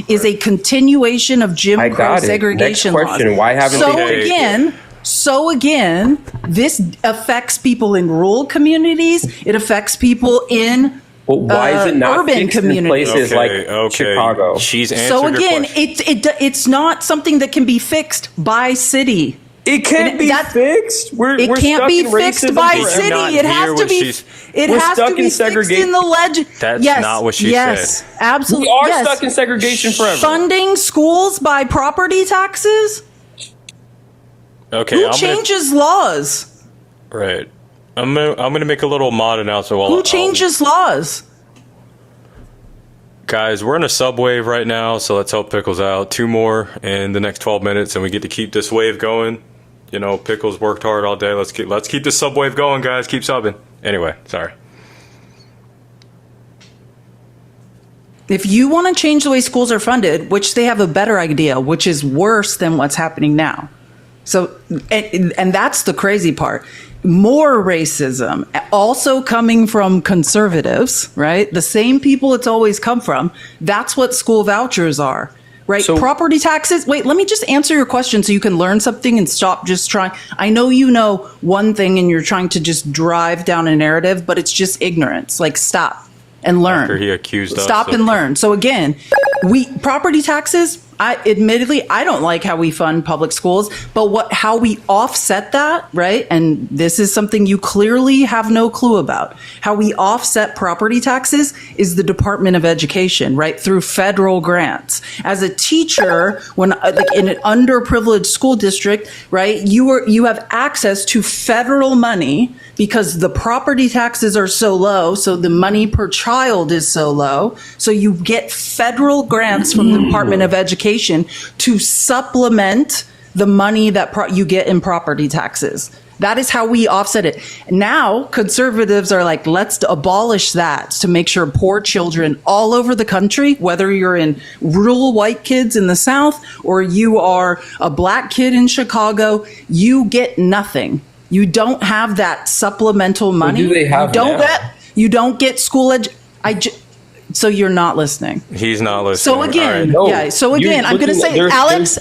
is a continuation of Jim Crow segregation laws. Why haven't So again, this affects people in rural communities. It affects people in why is it not urban communities. In places like Chicago? She's answered so again, your it's not something that can be fixed by city. It can't be fixed. It can't be fixed by city. It has to be. It has to be fixed in the legend. That's not what she said. Absolutely. We are stuck in segregation forever. Funding schools by property taxes. Okay. Who changes laws? Right. I'm gonna make a little mod announcement. Who changes laws? Guys, we're in a subwave right now, so let's help Pickles out. 2 more in the next 12 minutes, and we get to keep this wave going. You know, Pickles worked hard all day. Let's keep this subwave going, guys. Keep subbing. Anyway, sorry. If you want to change the way schools are funded, which they have a better idea, which is worse than what's happening now. So, and that's the crazy part. More racism, also coming from conservatives, right? The same people it's always come from. That's what school vouchers are, right? So, property taxes. Wait, let me just answer your question so you can learn something and stop just trying. I know you know one thing and you're trying to just drive down a narrative, but it's just ignorance. Like, stop and learn. After he accused us. Stop and learn. So again, property taxes, admittedly, I don't like how we fund public schools, but how we offset that, right? And this is something you clearly have no clue about. How we offset property taxes is the Department of Education, right? Through federal grants. As a teacher, when like in an underprivileged school district, right, you have access to federal money because the property taxes are so low, so the money per child is so low. So you get federal grants from the Department of Education to supplement the money that you get in property taxes. That is how we offset it. Now, conservatives are like, let's abolish that to make sure poor children all over the country, whether you're in rural white kids in the South or you are a black kid in Chicago, you get nothing. You don't have that supplemental money. What do they have now? You don't get school So you're not listening. He's not listening. So again, All yeah. So again, I'm going to say, Alex,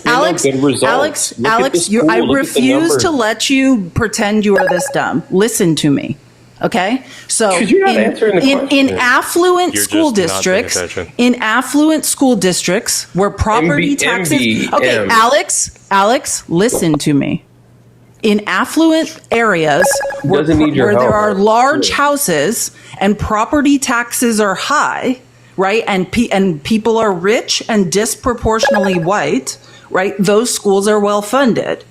I refuse to let you pretend you are this dumb. Listen to me. Okay, so you're not answering the question. in affluent You're school just not paying districts, where property taxes. Okay, Alex, listen to me. In affluent areas where there are large houses and property taxes are high, right, and people are rich and disproportionately white, right, those schools are well funded.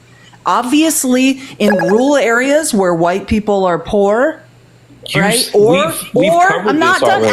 Obviously, in rural areas where white people are poor, right? Or I'm not done,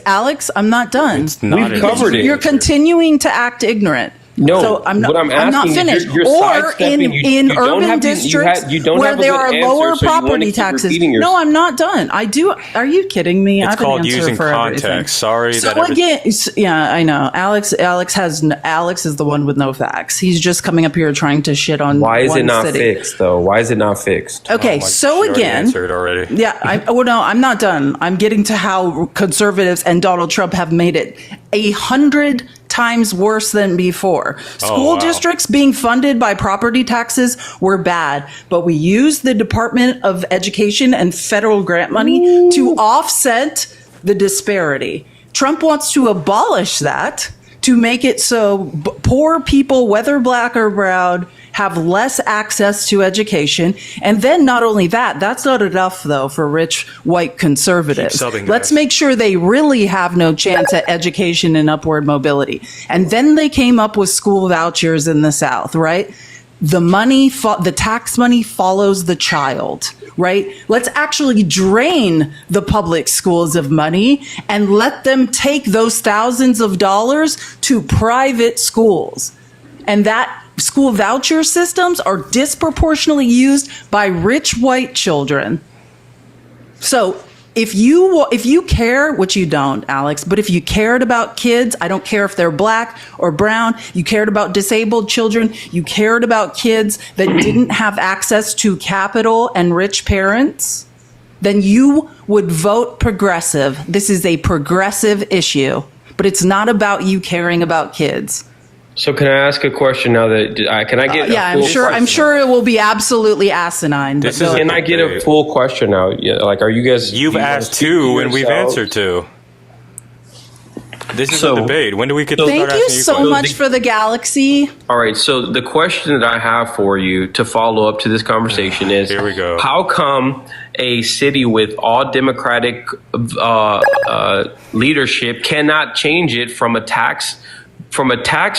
Alex, I'm not done. We've covered it. You're continuing to act ignorant. No, so I'm not finished. You're or in urban districts where there are lower property taxes. No, I'm not done. I do. Are you kidding me? It's called using context. Everything. Sorry. So again, yeah, I know. Alex is the one with no facts. He's just coming up here trying to shit on. Why is it not city. fixed though? Why is it not fixed? Okay, so again, answered already. Yeah. No, I'm not done. I'm getting to how conservatives and Donald Trump have made it 100 times worse than before. School districts being funded by property taxes were bad, but we used the Department of Education and federal grant money to offset the disparity. Trump wants to abolish that to make it so poor people, whether black or brown, have less access to education. And then not only that, that's not enough though for rich white conservatives. Let's make sure they really have no chance at education and upward mobility. And then they came up with school vouchers in the South, right? The tax money follows the child, right? Let's actually drain the public schools of money and let them take those thousands of dollars to private schools. And that school voucher systems are disproportionately used by rich white children. So if you care, which you don't, Alex, but if you cared about kids, I don't care if they're black or brown, you cared about disabled children, you cared about kids that didn't have access to capital and rich parents, then you would vote progressive. This is a progressive issue, but it's not about you caring about kids. So can I ask a question now? Can I get? I'm sure it will be absolutely asinine. Can I get a full question now? Yeah, like, are you guys? You've asked two, and we've answered two. This is a debate. When do we get to start asking you questions? Thank you so much for the galaxy. All right. So the question that I have for you to follow up to this conversation is: here we go. How come a city with all Democratic leadership cannot change it from a tax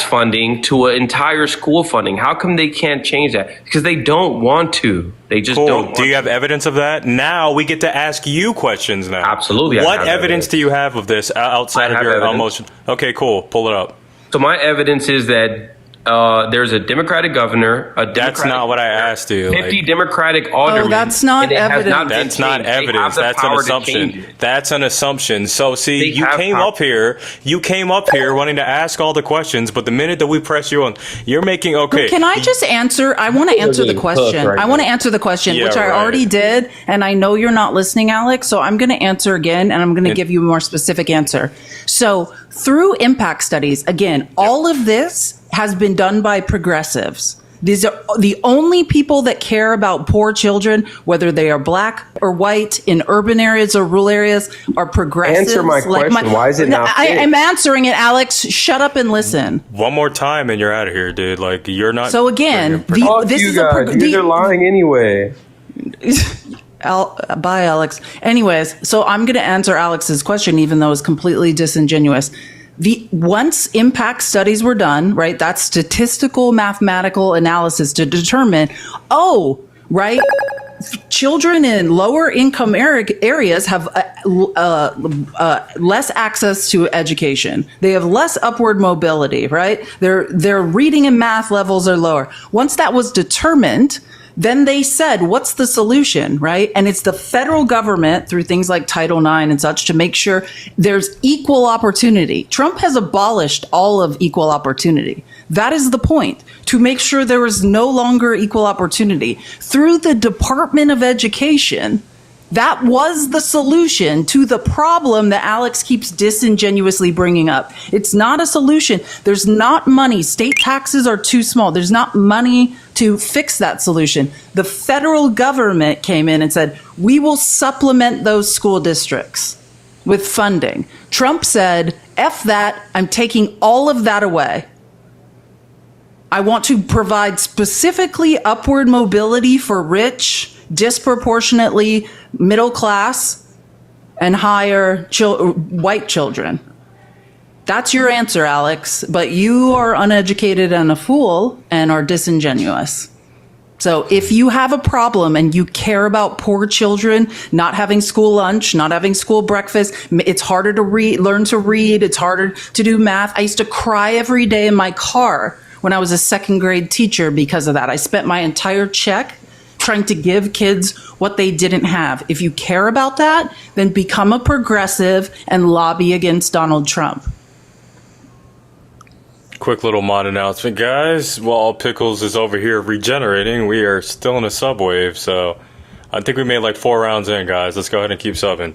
funding to an entire school funding? How come they can't change that? Because they don't want to. They just don't. Do you have evidence of that? Now we get to ask you questions now. Absolutely. What evidence do you have of this outside of your emotion? Okay, cool. Pull it up. So my evidence is that there's a Democratic governor. That's not what I asked you. 50 Democratic aldermen. Oh, that's not evidence. That's not evidence. That's an assumption. That's an assumption. So see, you came up here wanting to ask all the questions, but the minute that we press you on, you're making Can I just answer? I want to answer the question. I want to answer the question, which I already did, and I know you're not listening, Alex. So I'm going to answer again, and I'm going to give you a more specific answer. So through impact studies, again, all of this has been done by progressives. These are the only people that care about poor children, whether they are black or white, in urban areas or rural areas, are progressives. Answer my question. Why is it not I am answering it, Alex. Shut up and listen. One more time and you're out of here, dude. Like, you're not. So again, you're lying anyway. Bye, Alex. Anyways, so I'm going to answer Alex's question, even though it's completely disingenuous. Once impact studies were done, right, that's statistical mathematical analysis to determine, children in lower income areas have less access to education. They have less upward mobility, right? Their reading and math levels are lower. Once that was determined, then they said, what's the solution, right? And it's the federal government through things like Title IX and such to make sure there's equal opportunity. Trump has abolished all of equal opportunity. That is the point, to make sure there is no longer equal opportunity. Through the Department of Education, That was the solution to the problem that Alex keeps disingenuously bringing up. It's not a solution. There's not money. State taxes are too small. There's not money to fix that solution. The federal government came in and said, we will supplement those school districts with funding. Trump said, F that, I'm taking all of that away. I want to provide specifically upward mobility for rich, disproportionately middle class, and higher white children. That's your answer, Alex, but you are uneducated and a fool and are disingenuous. So if you have a problem and you care about poor children not having school lunch, not having school breakfast, it's harder to learn to read, it's harder to do math. I used to cry every day in my car when I was a second grade teacher because of that. I spent my entire check trying to give kids what they didn't have. If you care about that, then become a progressive and lobby against Donald Trump. Quick little mod announcement, guys. While Pickles is over here regenerating, we are still in a subwave, so I think we made like 4 rounds in, guys. Let's go ahead and keep subbing.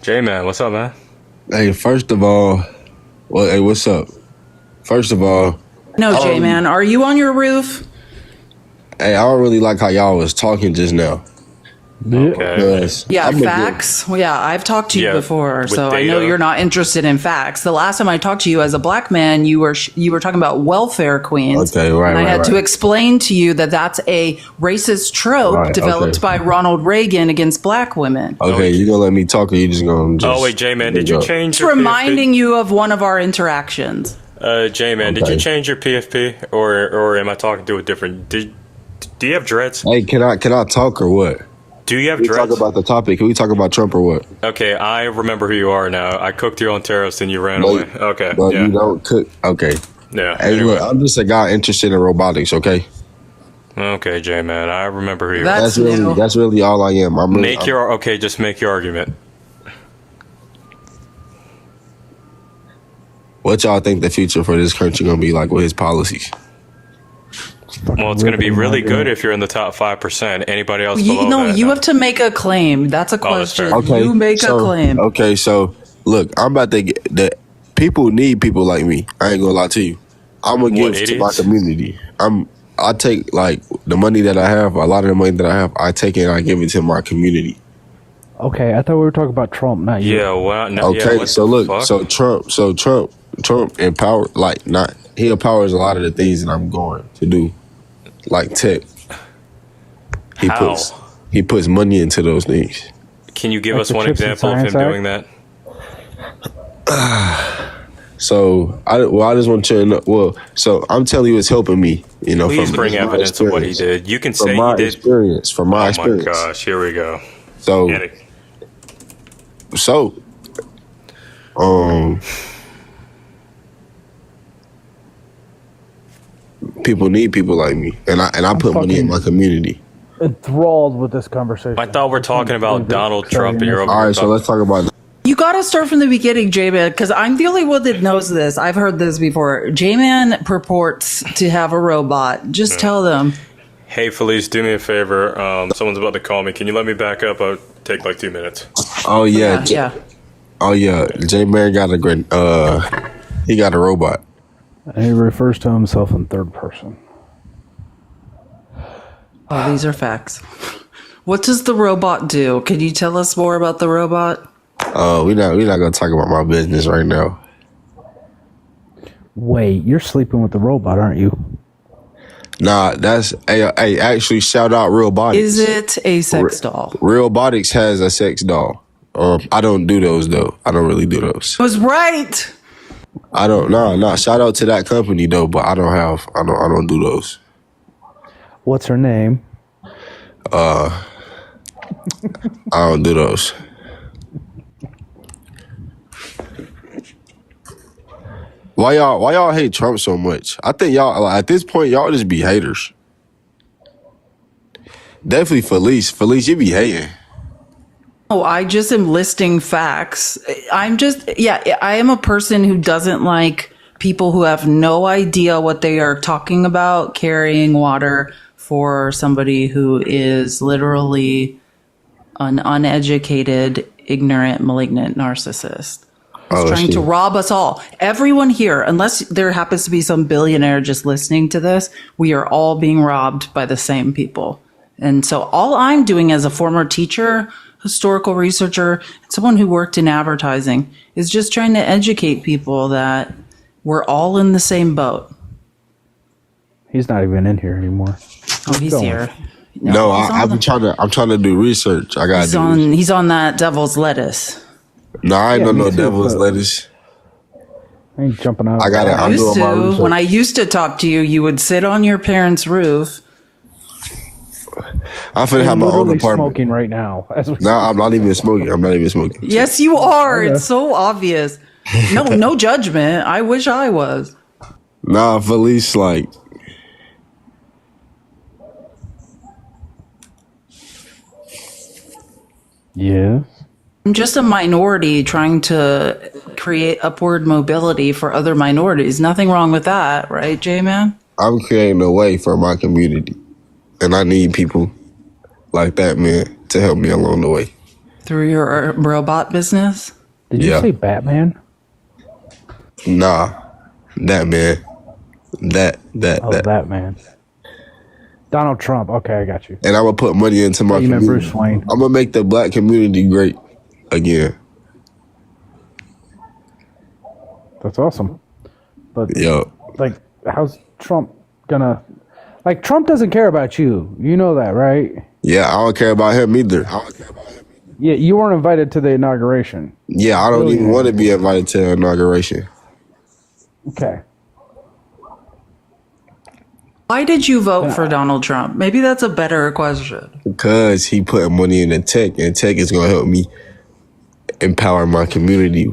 J-Man, what's up, man? Hey, first of all, well, hey, what's up? First of all... No, J-Man, are you on your roof? Hey, I don't really like how y'all was talking just now. Okay. Yeah, facts. Well, yeah, I've talked to you before, so I know you're not interested in facts. The last time I talked to you as a black man, you were talking about welfare queens. Okay, right, and I had right. to explain to you that that's a racist trope developed by Ronald Reagan against black women. Okay, you gonna let me talk, or you just gonna? Oh wait, J-Man, did you change? Just reminding you of one of our interactions. J-Man, did you change your PFP, or am I talking to a different? Do you have dreads? Hey, can I talk or what? Do you have dreads? Talk about the topic. Can we talk about Trump or what? Okay, I remember who you are now. I cooked you on terrorist and you ran away. Okay, But yeah. you don't cook. Okay. Yeah. Hey, Anyway. look, I'm just a guy interested in robotics. Okay. Okay, J-Man, I remember who you are. That's really all I am. Just make your argument. What y'all think the future for this country gonna be like with his policies? Well, it's going to be really good if you're in the top 5%. Anybody else below that? You have to make a claim. That's a question. Okay, You make a claim. Okay, so look, I'm about to get the people need people like me. I ain't gonna lie to you. I'm gonna give to my community. I take like the money that I have, a lot of the money that I have, I take it and I give it to my community. Okay, I thought we were talking about Trump, not you. Yeah, well, no, Okay, yeah, so look, Trump empowered, he empowers a lot of the things that I'm going to do, like tech. He puts money into those things. Can you give us one example of him doing that? So I just want you to know. So I'm telling you, it's helping me. You know, Please bring evidence of what he did. You can say he did. From my experience. Oh my gosh, here we go. So, people need people like me, and I put money in my community. Enthralled with this conversation. I thought we're talking about Donald Trump, and you're over. All right, so let's talk about. You got to start from the beginning, J-Man, because I'm the only one that knows this. I've heard this before. J-Man purports to have a robot. Just tell them. Hey, Felice, do me a favor. Someone's about to call me. Can you let me back up? I'll take like 2 minutes. Oh yeah, yeah. Oh yeah, J-Man got he got a robot. And he refers to himself in third person. Oh, these are facts. What does the robot do? Can you tell us more about the robot? We're not gonna talk about my business right now. Wait, you're sleeping with the robot, aren't you? Nah, that's hey. Actually, shout out Real Bodies. Is it a sex doll? Real Bodies has a sex doll. I don't do those though. I don't really do those. I was right. I don't. Nah. Shout out to that company though, but I don't do those. What's her name? I don't do those. Why y'all hate Trump so much? I think y'all at this point y'all just be haters. Definitely Felice, you be hating. Oh, I just am listing facts. I am a person who doesn't like people who have no idea what they are talking about, carrying water for somebody who is literally an uneducated, ignorant, malignant narcissist. Who's trying to rob us all. Everyone here, unless there happens to be some billionaire just listening to this, we are all being robbed by the same people. And so all I'm doing as a former teacher, historical researcher, someone who worked in advertising is just trying to educate people that we're all in the same boat. He's not even in here anymore. Oh, he's here. No, I'm trying to do research. He's on that devil's lettuce. No, I ain't no devil's lettuce. I ain't jumping out. I'm doing my research. When I used to talk to you, you would sit on your parents' roof. I'm finna have my own apartment. Smoking right now. No, I'm not even smoking. Yes, you are. It's so obvious. No judgment. I wish I was. Nah, Felice, like. Yeah. I'm just a minority trying to create upward mobility for other minorities. Nothing wrong with that, right, J-Man? I'm creating a way for my community. And I need people like that, man, to help me along the way. Through your robot business? Did you say Batman? Nah, that man. That man. Donald Trump. Okay, I got you. And I'm gonna put money into my community. Bruce Wayne. I'm gonna make the black community great again. That's awesome. But yo, like, how's Trump gonna? Like, Trump doesn't care about you. You know that, right? Yeah, I don't care about him either. Yeah, you weren't invited to the inauguration. Yeah, I don't even want to be invited to the inauguration. Okay. Why did you vote for Donald Trump? Maybe that's a better question. Because he put money into tech, and tech is going to help me empower my community.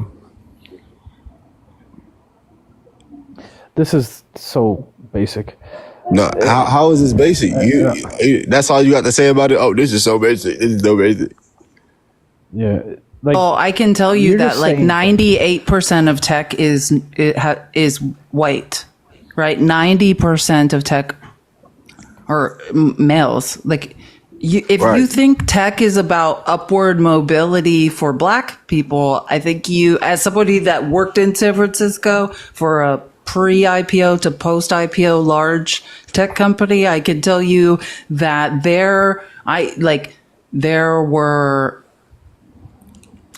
This is so basic. No, how is this basic? That's all you got to say about it? Oh, this is so basic. This is so basic. Yeah. Like, I can tell you that like 98% of tech is white, right? 90% of tech are males. Like, if you think tech is about upward mobility for black people, I think you, as somebody that worked in San Francisco for a pre-IPO to post-IPO large tech company, I can tell you that there were,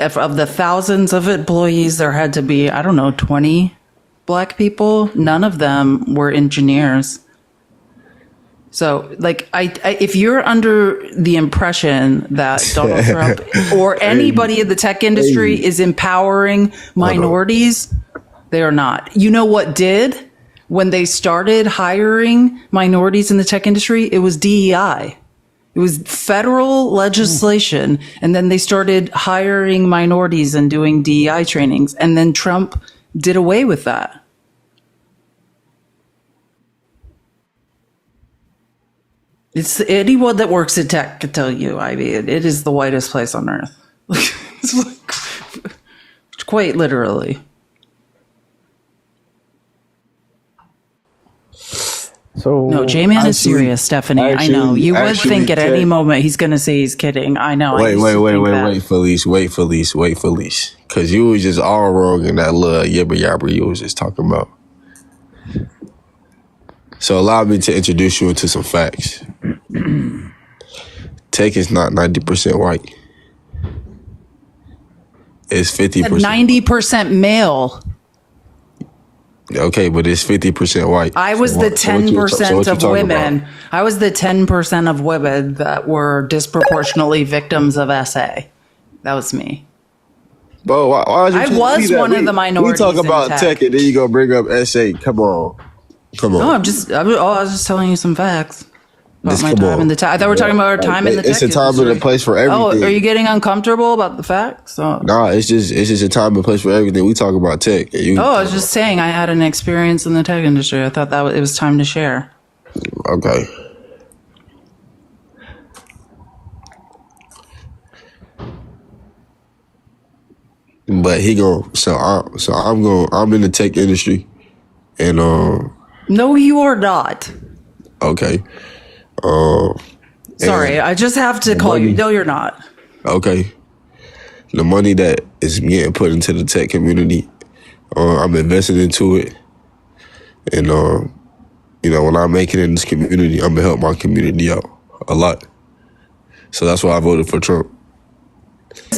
of the thousands of employees, there had to be, 20 black people. None of them were engineers. So, like, if you're under the impression that Donald Trump or anybody in the tech industry is empowering minorities, they are not. You know what did? When they started hiring minorities in the tech industry, it was DEI. It was federal legislation, and then they started hiring minorities and doing DEI trainings, and then Trump did away with that. It's anyone that works in tech can tell you. I mean, it is the whitest place on earth. It's like, quite literally. So no, J-Man is serious, Stephanie. I know. You would think at any moment he's going to say he's kidding. I know. Wait, Felice. Because you was just all wrong in that little yibba yabba you was just talking about. So allow me to introduce you into some facts. Tech is not 90% white. It's 50%. 90% male. Okay, but it's 50% white. I was the 10% of women. I was the 10% of women that were disproportionately victims of SA. That was me. Bro, why I was one of the minorities. We talk about tech and then you gonna bring up SA. Come on. No, I was just telling you some facts about my time in the tech. I thought we were talking about our time in the tech. It's a time and a place for everything. Oh, are you getting uncomfortable about the facts? Nah, it's just a time and place for everything. We talk about tech. I was just saying I had an experience in the tech industry. I thought it was time to share. Okay. But I'm in the tech industry, and no, you are not. Okay. Sorry, I just have to call you. No, you're not. Okay. The money that is getting put into the tech community, I'm investing into it. And, when I make it in this community, I'm going to help my community out a lot. So that's why I voted for Trump.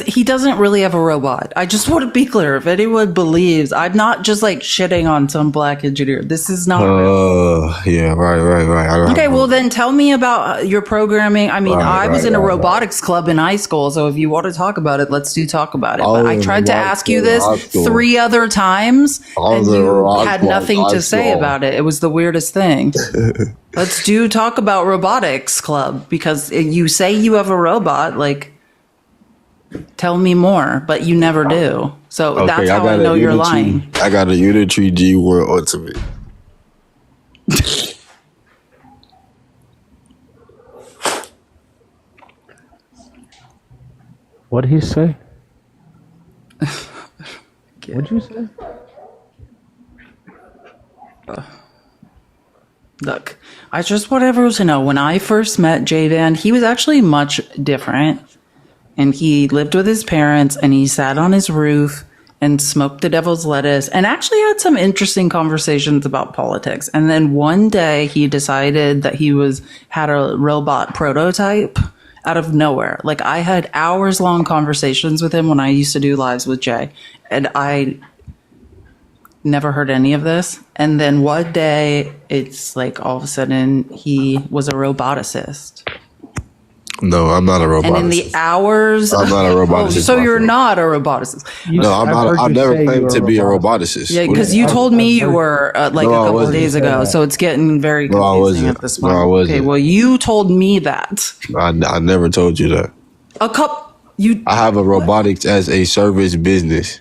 He doesn't really have a robot. I just want to be clear. If anyone believes, I'm not just like shitting on some black engineer. This is not real. Yeah, right. Okay, well then tell me about your programming. I mean, I was in a robotics club in high school, so if you want to talk about it, let's talk about it. But I tried to ask you this 3 other times, and you had nothing to say about it. It was the weirdest thing. Let's talk about robotics club, because you say you have a robot, like, tell me more, but you never do. So that's how I know you're lying. I got a Unity G1 Ultimate. What did he say? What'd you say? Look, I just want everyone to know, when I first met J-Van, he was actually much different. And he lived with his parents, and he sat on his roof and smoked the devil's lettuce and actually had some interesting conversations about politics. And then one day he decided that he had a robot prototype out of nowhere. Like, I had hours long conversations with him when I used to do lives with Jay, and I never heard any of this. And then one day it's like all of a sudden he was a roboticist. No, I'm not a roboticist. And in the hours, I'm not a roboticist. So you're not a roboticist. No, I'm not. I never claimed to be a roboticist. Yeah, because you told me you were like a couple of days ago, so it's getting very confusing at this point. No, I wasn't. Okay, well, you told me that. I never told you that. I have a robotics as a service business.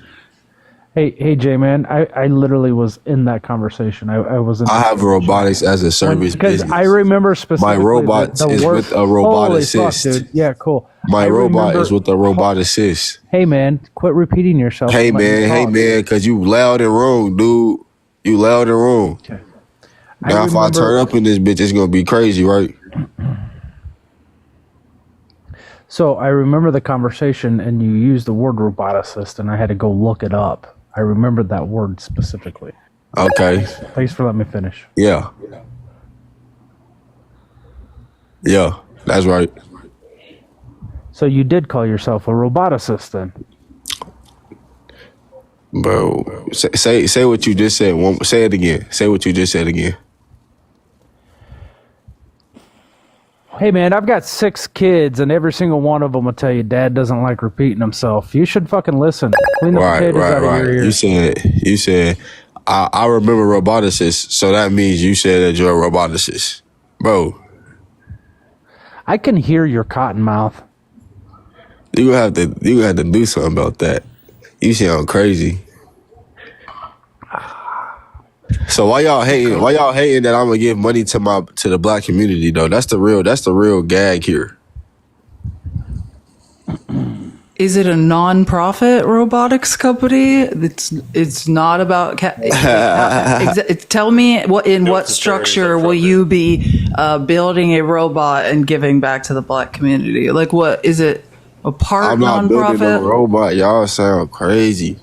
Hey, J-Man, I literally was in that conversation. I was in. I have a robotics as a service business. Because I remember specifically. My robot is with a roboticist. Fuck, dude. Yeah, cool. My robot is with a roboticist. Hey, man, quit repeating yourself. Hey, man, because you loud and wrong, dude. You loud and wrong. Okay. Now, if I turn up in this bitch, it's going to be crazy, right? So I remember the conversation, and you used the word roboticist, and I had to go look it up. I remembered that word specifically. Okay. Thanks for letting me finish. Yeah. Yeah, that's right. So you did call yourself a roboticist then? Bro, say what you just said. Say it again. Say what you just said again. Hey, man, I've got 6 kids, and every single one of them will tell you Dad doesn't like repeating himself. You should fucking listen. Clean the potatoes out of your ears. You said, I remember roboticist, so that means you said that you're a roboticist. Bro. I can hear your cotton mouth. You have to do something about that. You sound crazy. So why y'all hating? Why y'all hating that I'm gonna give money to the black community though? That's the real gag here. Is it a non-profit robotics company? It's not about. Tell me what structure will you be building a robot and giving back to the black community? Like, what is it? A part I'm not non-profit? building a robot. Y'all sound crazy.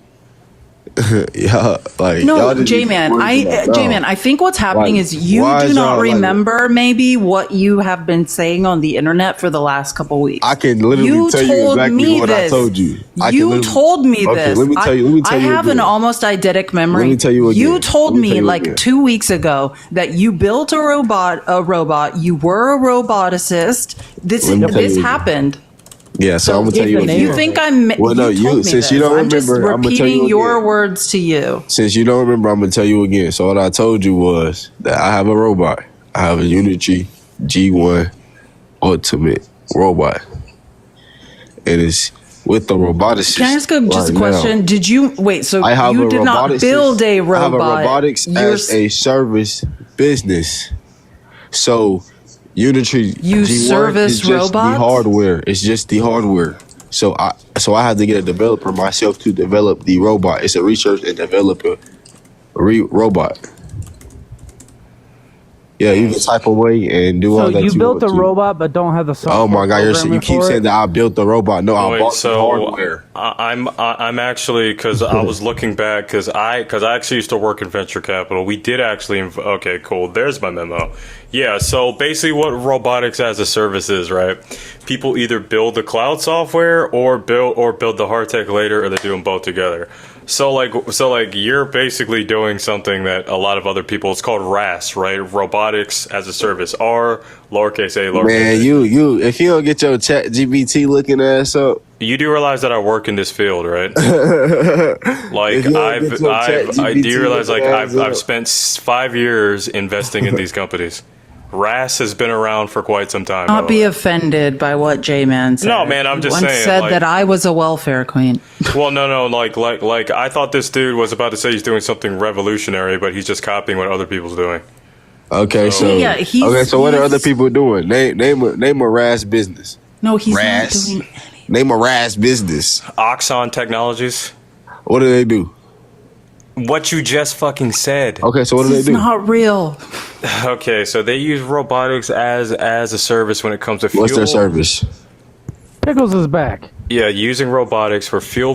Yeah, like no, J-Man. I think what's happening is you do not remember maybe what you have been saying on the internet for the last couple weeks. I can literally tell you exactly what I told you. You told me this. Let me tell you. I have an almost eidetic memory. Let me tell you again. You told me like 2 weeks ago that you built a robot. You were a roboticist. This happened. Yeah, so I'm gonna tell you. You think I'm? Well, no, since you don't remember, I'm just repeating your words to you. Since you don't remember, I'm gonna tell you again. So what I told you was that I have a robot. I have a Unity G1 Ultimate robot. It is with the roboticist. Can I ask just a question? Did you wait? So you did not build a robot. I have a robotics as a service business. So. Unity G1 service is just robots? the hardware. It's just the hardware. So I have to get a developer myself to develop the robot. It's a research and develop a robot. Yeah, you can type away and do all So that. you built want a to. robot, but don't have the software. Oh my God! You keep saying that I built the robot. No, I Wait, bought the so hardware. I'm actually, because I was looking back, because I actually used to work in venture capital. We did actually. Okay, cool. There's my memo. Yeah. So basically, what robotics as a service is, right? People either build the cloud software or build the hard tech later, or they do them both together. So like you're basically doing something that a lot of other people, it's called RAS, right? Robotics as a service. R, lowercase a, lowercase Man, a. you if you don't get your chat GBT looking ass up. You do realize that I work in this field, right? Like I do realize like I've spent 5 years investing in these companies. RAS has been around for quite some time. Not be offended by what J-Man said. No, man, I'm just Once saying. said like, that I was a welfare queen. Well, no, like I thought this dude was about to say he's doing something revolutionary, but he's just copying what other people's doing. Okay, so Yeah, so what are other people doing? Name a RAS business. No, he's RAS. not doing. Name a RAS business. Oxon Technologies. What do they do? What you just fucking said. Okay, so what do they It's do? not real. Okay, so they use robotics as a service when it comes to fuel. What's their service? Pickles is back. Yeah, using robotics for fuel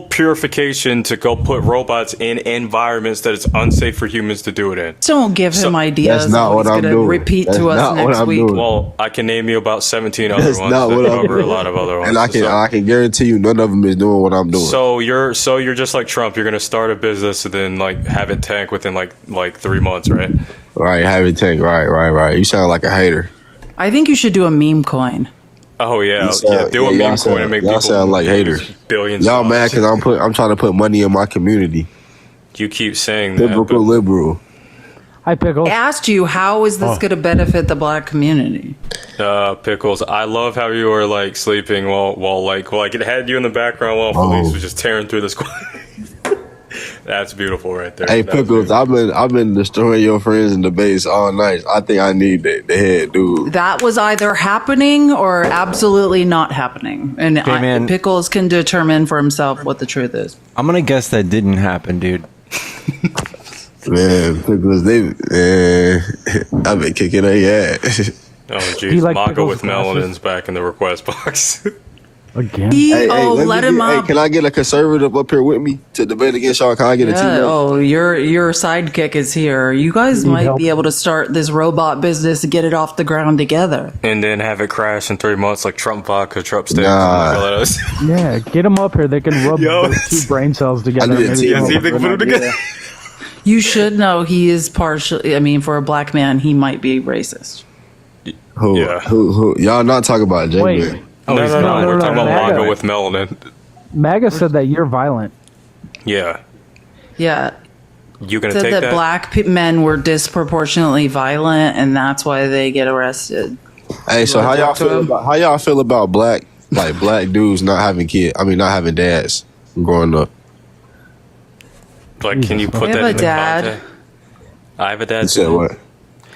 purification to go put robots in environments that it's unsafe for humans to do it in. Don't give him ideas. That's not what he's I'm gonna doing. repeat That's to us not what next I'm week. doing. Well, I can name you about 17 other That's ones not that what I'm cover a doing. lot of other ones. And I can guarantee you none of them is doing what I'm doing. So you're just like Trump. You're gonna start a business and then like have it tank within like 3 months, right? Right, have it tank. Right. You sound like a hater. I think you should do a meme coin. Oh yeah, Sound- do a y'all meme sound- coin and make y'all people sound like haters. billions. Y'all of mad dollars. because I'm trying to put money in my community. You keep saying that. Biblical liberal. Hi, Pickles. I asked you, how is this going to benefit the black community? Pickles, I love how you were like sleeping while it had you in the background while police was just tearing through the squad. That's beautiful right there. Hey That's Pickles, I've been destroying your friends in the base all night. I think I need the head, dude. That was either happening or absolutely not happening. And man. Pickles can determine for himself what the truth is. I'm gonna guess that didn't happen, dude. Man, Pickles, I've been kicking their ass. Oh You jeez, like MAGA Pickles' with glasses? melanin's back in the request box. Again. Let him up. Can I get a conservative up here with me to debate against y'all? Can I get a Yeah, teammate? your sidekick is here. You guys might be able to start this robot business and get it off the ground together. And then have it crash in 3 months like Trump vodka, Trump steaks. Nah. Yeah, get them up here. They can rub Yo, those two brain cells together. I need a Maybe team. they'll See if they can put them together. You should know he is partially. I mean, for a black man, he might be racist. Who? Y'all not talking about J Wait. Man. No, we're talking about MAGA. MAGA with melanin. MAGA said that you're violent. Yeah. Yeah, You gonna said take that that? black men were disproportionately violent, and that's why they get arrested. Hey, so You wanna how y'all talk to feel him? about black dudes not having kids? I mean, not having dads growing up. Like, can you put I that have in a the dad. context? I have a dad. You said too. what?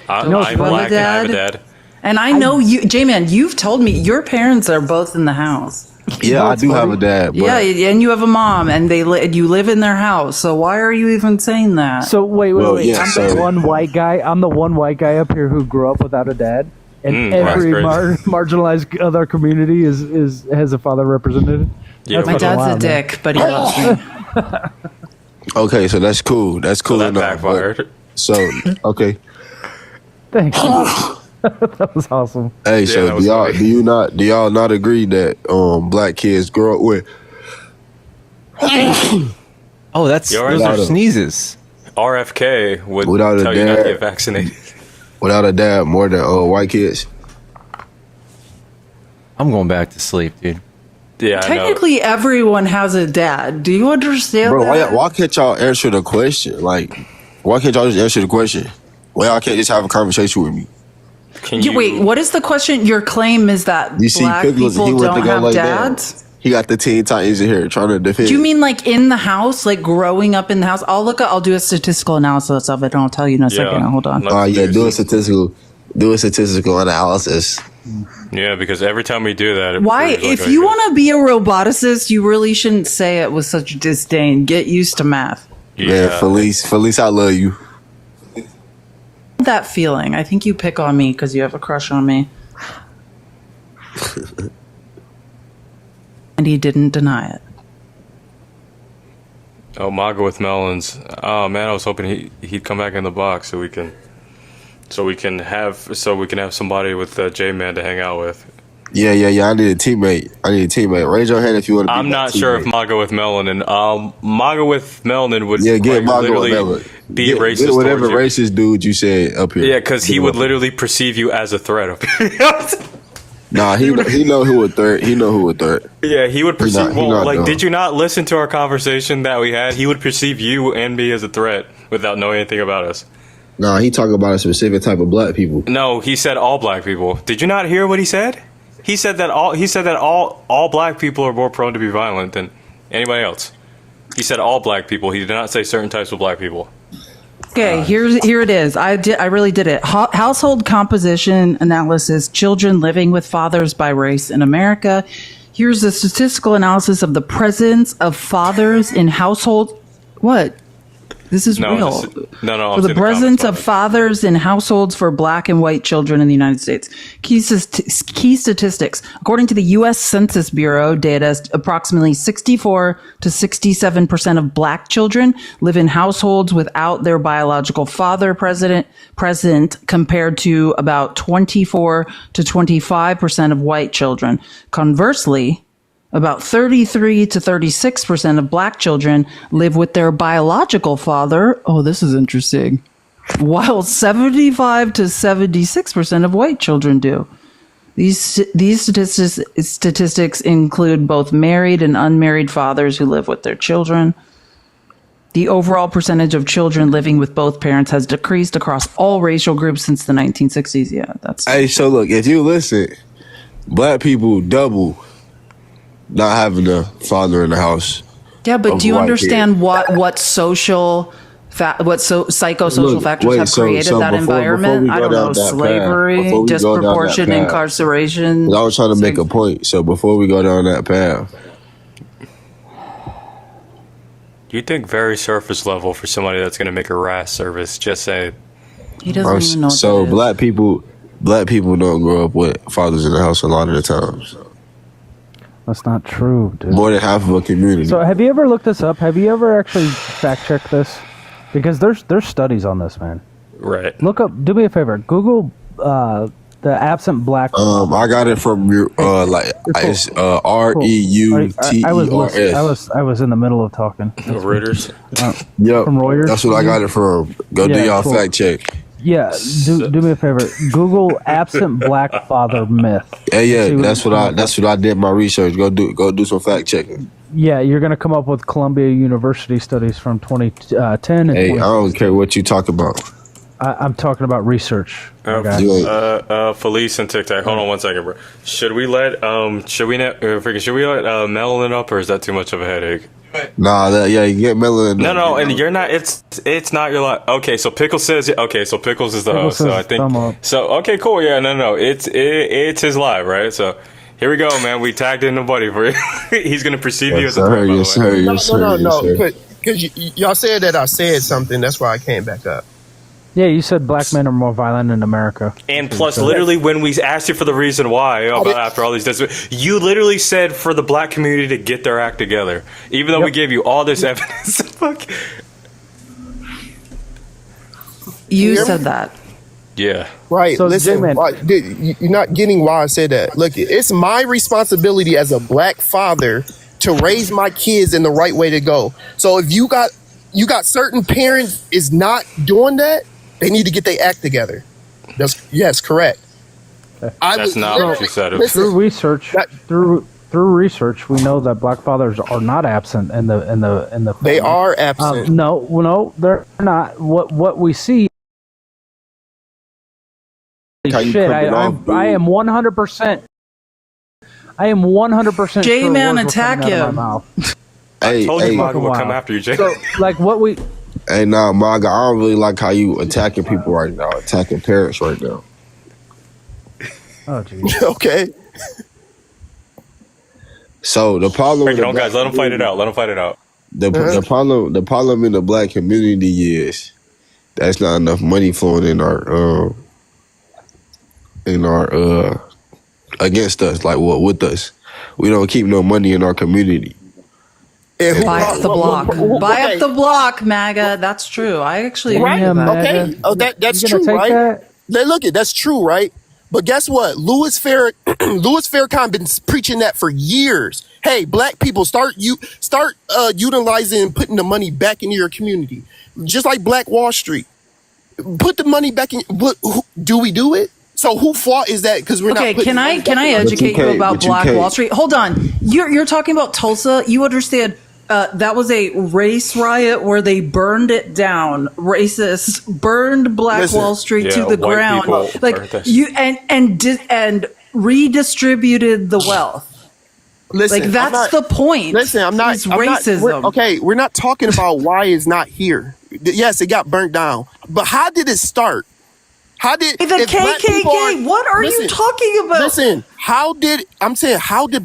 I'm You have a black and I have a dad? dad. And I know you, J-Man, you've told me your parents are both in the house. Yeah, I do have a dad. But Yeah, and you have a mom, and you live in their house. So why are you even saying that? So wait. yeah, I'm so- the one white guy. I'm the one white guy up here who grew up without a dad, and every that's crazy. marginalized other community has a father represented. Yeah, My fucking dad's a wild, man. dick, but he loves me. okay, so that's cool. That's cool that enough. backfired. So okay. Thank you. That was awesome. Hey, that so was funny. do y'all not agree that black kids grow up with Oh, those are Without a- sneezes. RFK would Without a tell you not to dad. get vaccinated. without a dad more than white kids? I'm going back to sleep, dude. Yeah, I know. Technically, everyone has a dad. Do you understand Bro, that? why can't y'all answer the question? Like, why can't y'all just answer the question? Why y'all can't just have a conversation with me? Can Wait, what is the question? Your claim is that You see, black Pickles, he people went to don't go have lay down. dads? He got the Teen Titans in here trying to defend. Do you mean like in the house, like growing up in the house? I'll do a statistical analysis of it, and I'll tell you in a second. Hold on. do a statistical analysis. Yeah, because every time we do that, it Why, proves, like, if you want to be a roboticist, you really shouldn't say it with such disdain. Get used to math. Yeah, Felice, I love you. that feeling. I think you pick on me because you have a crush on me. And he didn't deny it. Oh, MAGA with melons. Oh man, I was hoping he'd come back in the box so we can have somebody with J-Man to hang out with. Yeah. I need a teammate. Raise your hand if you want to. I'm not sure if MAGA with melanin. MAGA with melanin would get MAGA literally with melanin. Be racist. Get whatever towards you. racist dude you said up here. Yeah, because he would literally perceive you as a threat up here. Nah, he know who a threat. He know who a threat. Yeah, he would perceive. Dumb. Did you not listen to our conversation that we had? He would perceive you and me as a threat without knowing anything about us. Nah, he talking about a specific type of black people. No, he said all black people. Did you not hear what he said? He said that all black people are more prone to be violent than anybody else. He said all black people. He did not say certain types of black people. Okay, here it is. I really did it. Household composition analysis, children living with fathers by race in America. Here's a statistical analysis of the presence of fathers in households. What? This is real. For the presence of fathers in households for black and white children in the United States. Key statistics. According to the U.S. Census Bureau data, approximately 64 to 67% of black children live in households without their biological father present, compared to about 24 to 25% of white children. Conversely, about 33 to 36% of black children live with their biological father. Oh, this is interesting. While 75 to 76% of white children do. These statistics include both married and unmarried fathers who live with their children. The overall percentage of children living with both parents has decreased across all racial groups since the 1960s. Yeah, that's. Hey, so look, if you listen, black people double not having a father in the house. Yeah, but do you understand what psychosocial factors have created that environment? I don't know, slavery, disproportionate incarceration. I was trying to make a point. So before we go down that path, You think very surface level for somebody that's going to make a RAS service? Just say he doesn't even know. What so black people don't grow up with fathers in the house a lot of the time. So. That's not true, dude. More than half of a community. So have you ever looked this up? Have you ever actually fact checked this? Because there's studies on this, man. Right. Look up. Do me a favor. Google the absent black. I got it from your it's REUTERS. I was in the middle of talking. Reuters. Yep. From Reuters. That's what I got it from. Go do y'all fact check. Yeah, do me a favor. Google absent black father myth. Yeah, that's what I did my research. Go do some fact checking. Yeah, you're gonna come up with Columbia University studies from 2010. Hey, I don't care what you talk about. I'm talking about research. Felice and TikTok. Hold on one second, bro. Should we let Melanin up, or is that too much of a headache? Nah, you get Melanin. No, and you're not. It's not your life. Okay, so Pickles says. Okay, so Pickles is the host. So I think. So okay, cool. Yeah, no. It's his live, right? So here we go, man. We tagged in nobody for you. He's gonna perceive you as a threat. No. Because y'all said that I said something. That's why I came back up. Yeah, you said black men are more violent in America. And plus, literally, when we asked you for the reason why, after all these days, you literally said for the black community to get their act together, even though we gave you all this evidence. You said that. Yeah. Right. So, listen, you're not getting why I said that. Look, it's my responsibility as a black father to raise my kids in the right way to go. So if you got certain parents is not doing that, they need to get their act together. Yes, correct. That's not what you said. Through research, we know that black fathers are not absent in the family. They are absent. No, they're not. What we see. Shit, I am 100%. I am 100%. J-Man, attack him. I told you MAGA would come after you, Jay. So, like what we. Hey, nah, MAGA, I don't really like how you attacking people right now, attacking parents right now. Oh, geez. Okay. So the problem. Break it on, guys. Let them fight it out. The problem in the black community is that's not enough money flowing in our against us, like what with us. We don't keep no money in our community. Buy up the block. Buy up the block, MAGA. That's true. I actually agree Right? with that. Okay. Oh, that's You gonna true, take right? that? Look, that's true, right? But guess what? Louis Farrakhan been preaching that for years. Hey, black people, start utilizing, putting the money back into your community, just like Black Wall Street. Put the money back in. Do we do it? So who fault is that? Because we're Okay, not. can I educate you about Black Wall Street? Hold on. You're talking about Tulsa. You understand that was a race riot where they burned it down. Racists burned Black Wall Street to the ground. Like you and redistributed the wealth. Listen, like that's the point. Listen, I'm not. It's racism. We're not talking about why it's not here. Yes, it got burnt down, but how did it start? How did the KKK? What are you talking about? Listen, how did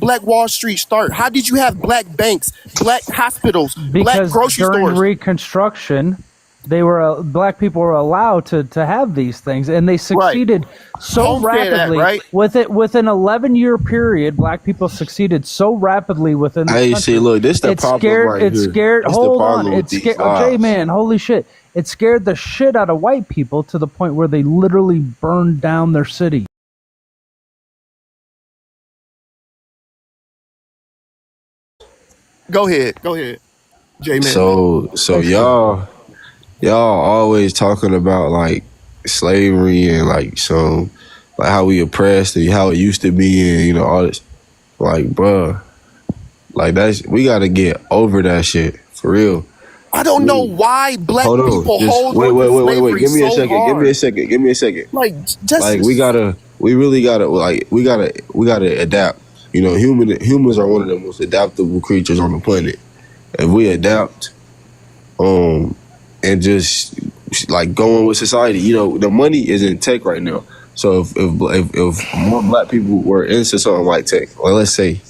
Black Wall Street start? How did you have black banks, black hospitals, black grocery during stores? Reconstruction, black people were allowed to have these things, and they succeeded so rapidly. Within 11-year period, black people succeeded so rapidly within the country. See, look, this the problem right here. It scared. Hold on, it scared. J-Man, holy shit! It scared the shit out of white people to the point where they literally burned down their city. Go ahead, J-Man. So y'all always talking about like slavery and like how we oppressed and how it used to be and all this. Like, bruh, like we gotta get over that shit for real. I don't know why black people hold wait. slavery Give me a so second. hard. Give me a second. Like, just like we really gotta adapt. Humans are one of the most adaptable creatures on the planet. If we adapt, and just like going with society, the money is in tech right now. So if more black people were into something like tech, or let's say,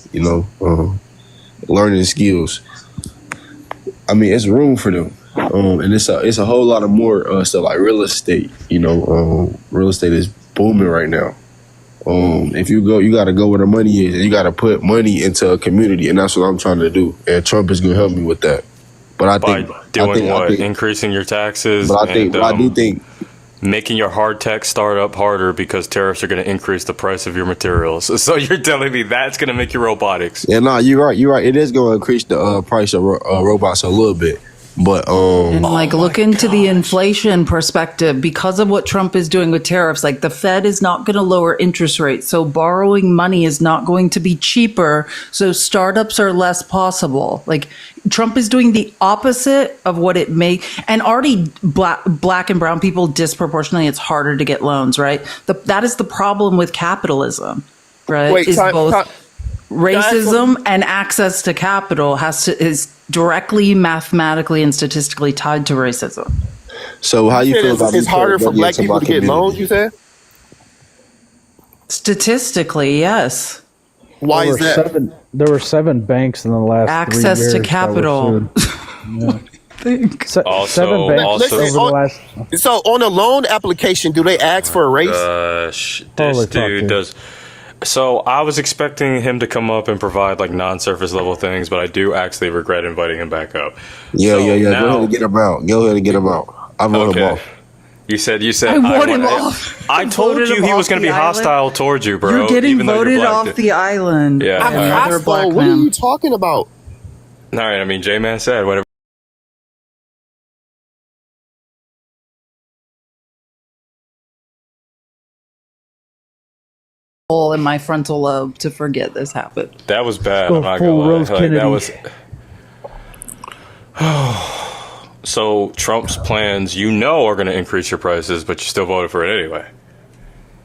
learning skills, I mean, it's room for them, and it's a whole lot of more stuff like real estate. Real estate is booming right now. If you got to go where the money is, and you got to put money into a community, and that's what I'm trying to do. And Trump is going to help me with that. But I think increasing your taxes. But I do think making your hard tech startup harder because tariffs are going to increase the price of your materials. So you're telling me that's going to make your robotics? Yeah, no, you're right. It is going to increase the price of robots a little bit. But and look into the inflation perspective because of what Trump is doing with tariffs. Like the Fed is not going to lower interest rates, so borrowing money is not going to be cheaper. So startups are less possible. Like Trump is doing the opposite of what it may. And already black and brown people disproportionately, it's harder to get loans. Right. That is the problem with capitalism. Right. Racism and access to capital is directly mathematically and statistically tied to racism. So how you feel about it's harder for black people to get loans, you said? Statistically, yes. Why is that? There were 7 banks in the last 3 years. Access to capital. So on a loan application, do they ask for a race? Gosh, this dude does. So I was expecting him to come up and provide like non-surface level things, but I do actually regret inviting him back up. Yeah. Go ahead and get him out. I vote him off. You said. I voted him off. I told you he was going to be hostile towards you, bro. You're getting voted off the island. Yeah. I'm hostile. What are you talking about? All right. I mean, J-Man said whatever. In my frontal lobe to forget this happened. That was bad. I'm not gonna lie. Like, that was. So Trump's plans, are going to increase your prices, but you still voted for it anyway.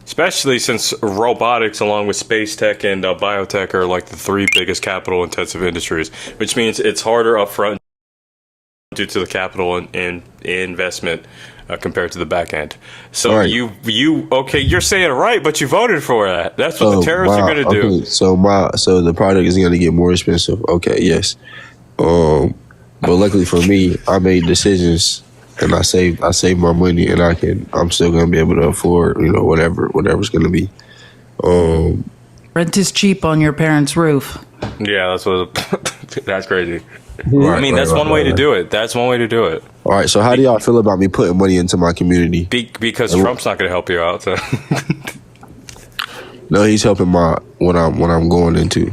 Especially since robotics, along with space tech and biotech, are like the 3 biggest capital-intensive industries, which means it's harder upfront due to the capital and investment compared to the back end. So right. You're saying it right, but you voted for that. That's what the terrorists are going to do. So the product is going to get more expensive. Okay, yes. But luckily for me, I made decisions and I save my money, and I'm still gonna be able to afford, whatever's gonna be. Rent is cheap on your parents' roof. Yeah, that's crazy. Right, I mean, that's one way to do it. That's one way to do it. All right, so how do y'all feel about me putting money into my community? Because Trump's not going to help you out. So. No, he's helping what I'm going into.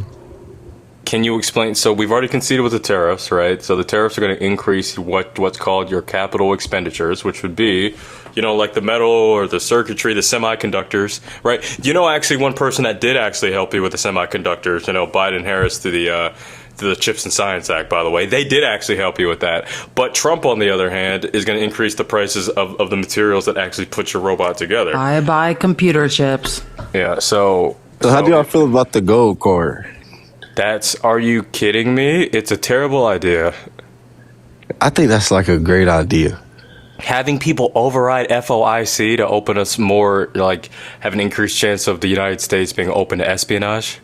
Can you explain? So we've already conceded with the tariffs, right? So the tariffs are going to increase what's called your capital expenditures, which would be, like the metal or the circuitry, the semiconductors, right? Actually, one person that did actually help you with the semiconductors, Biden Harris through the Chips and Science Act, by the way, they did actually help you with that. But Trump, on the other hand, is going to increase the prices of the materials that actually put your robot together. I buy computer chips. Yeah. So how do y'all feel about the gold card? Are you kidding me? It's a terrible idea. I think that's like a great idea. Having people override FOIC to open us more, have an increased chance of the United States being open to espionage.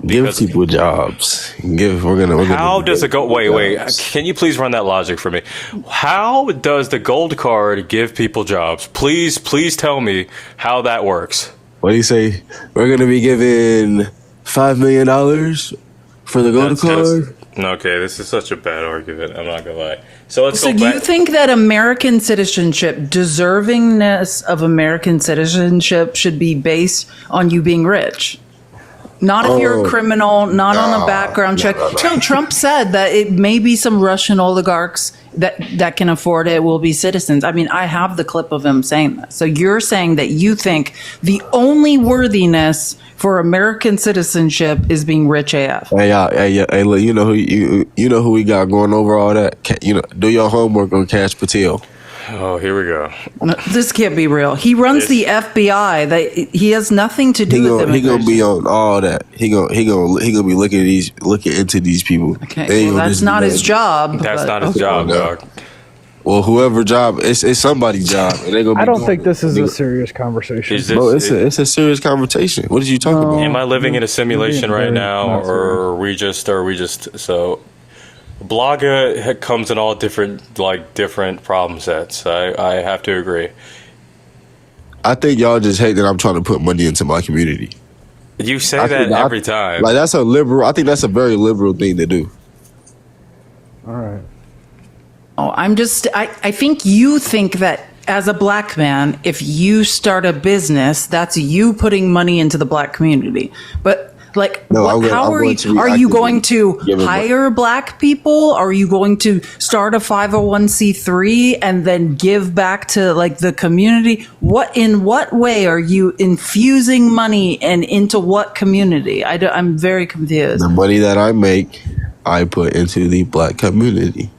Give people jobs. How does it go? Wait. Can you please run that logic for me? How does the gold card give people jobs? Please tell me how that works. What do you say? We're going to be given $5 million for the gold card? Okay, this is such a bad argument. I'm not gonna lie. So let's go So back. you think that American citizenship, deservingness of American citizenship, should be based on you being rich? Not if you're a criminal, not on a background check. Trump said that it may be some Russian oligarchs that can afford it will be citizens. I mean, I have the clip of him saying that. So you're saying that you think the only worthiness for American citizenship is being rich AF. Hey, look, you know who we got going over all that? Do your homework on Cash Patel. Oh, here we go. No, this can't be real. He runs the FBI. He has nothing to do with He gonna be on all that. He gonna be looking into these people. Okay, well, that's not his job. That's not his job, dog. Well, whoever job, it's somebody's job. And they gonna be I don't think this is a serious conversation. It's a serious conversation. What did you talk about? Am I living in a simulation right now, or are we just so? Blogger comes in all different problem sets. I have to agree. I think y'all just hate that I'm trying to put money into my community. You say that every time. Like that's a liberal. I think that's a very liberal thing to do. All right. Oh, I think you think that as a black man, if you start a business, that's you putting money into the black community. But how are you going to hire black people? Are you going to start a 501c3 and then give back to the community? In what way are you infusing money and into what community? I'm very confused. The money that I make, I put into the black community.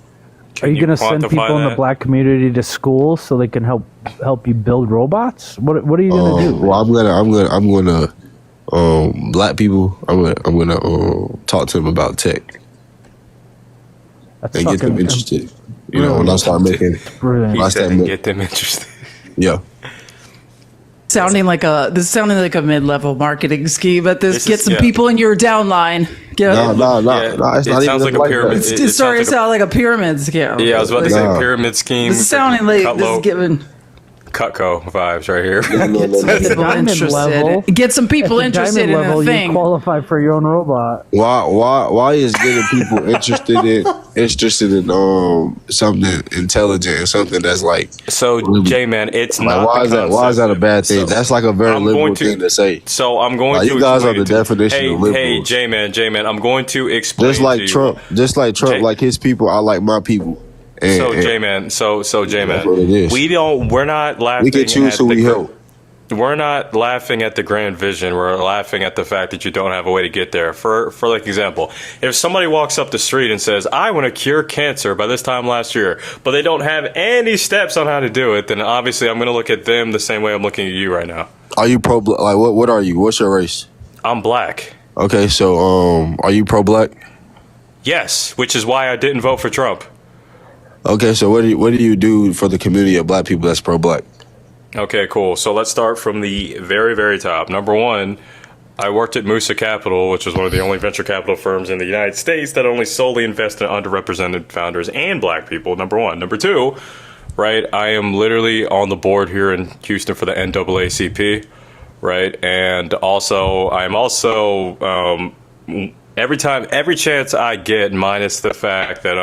Are you going to send people in the black community to school so they can help you build robots? What are you going to do? Well, I'm gonna black people. I'm gonna talk to them about tech and get them interested. When I start making, get them interested. Yeah. Sounding like a mid-level marketing scheme, but this gets some people in your downline. No. It's not sounds even like a pyramid. It sounds like a pyramid scheme. Yeah, I was about to say pyramid scheme. It's sounding like this is giving Cutco vibes right here. Get some people interested in the thing. You qualify for your own robot. Why is getting people interested in something intelligent and something that's J-Man, it's not. Why is that a bad thing? That's like a very liberal thing to say. So I'm going to. You guys are the definition of liberals. Hey, J-Man, I'm going to explain. Just like Trump, like his people, I like my people. J-Man, we're not laughing. We can choose who we help. We're not laughing at the grand vision. We're laughing at the fact that you don't have a way to get there. For example, if somebody walks up the street and says, "I want to cure cancer by this time last year," but they don't have any steps on how to do it, then obviously I'm going to look at them the same way I'm looking at you right now. Are you pro-black? Like, what are you? What's your race? I'm black. Okay, so are you pro-black? Yes, which is why I didn't vote for Trump. Okay, so what do you do for the community of black people that's pro-black? Okay, cool. So let's start from the very, very top. Number one, I worked at Musa Capital, which is one of the only venture capital firms in the United States that only solely invest in underrepresented founders and black people, number one. Number two, right, I am literally on the board here in Houston for the NAACP, right? And also, I'm also, every chance I get, minus the fact that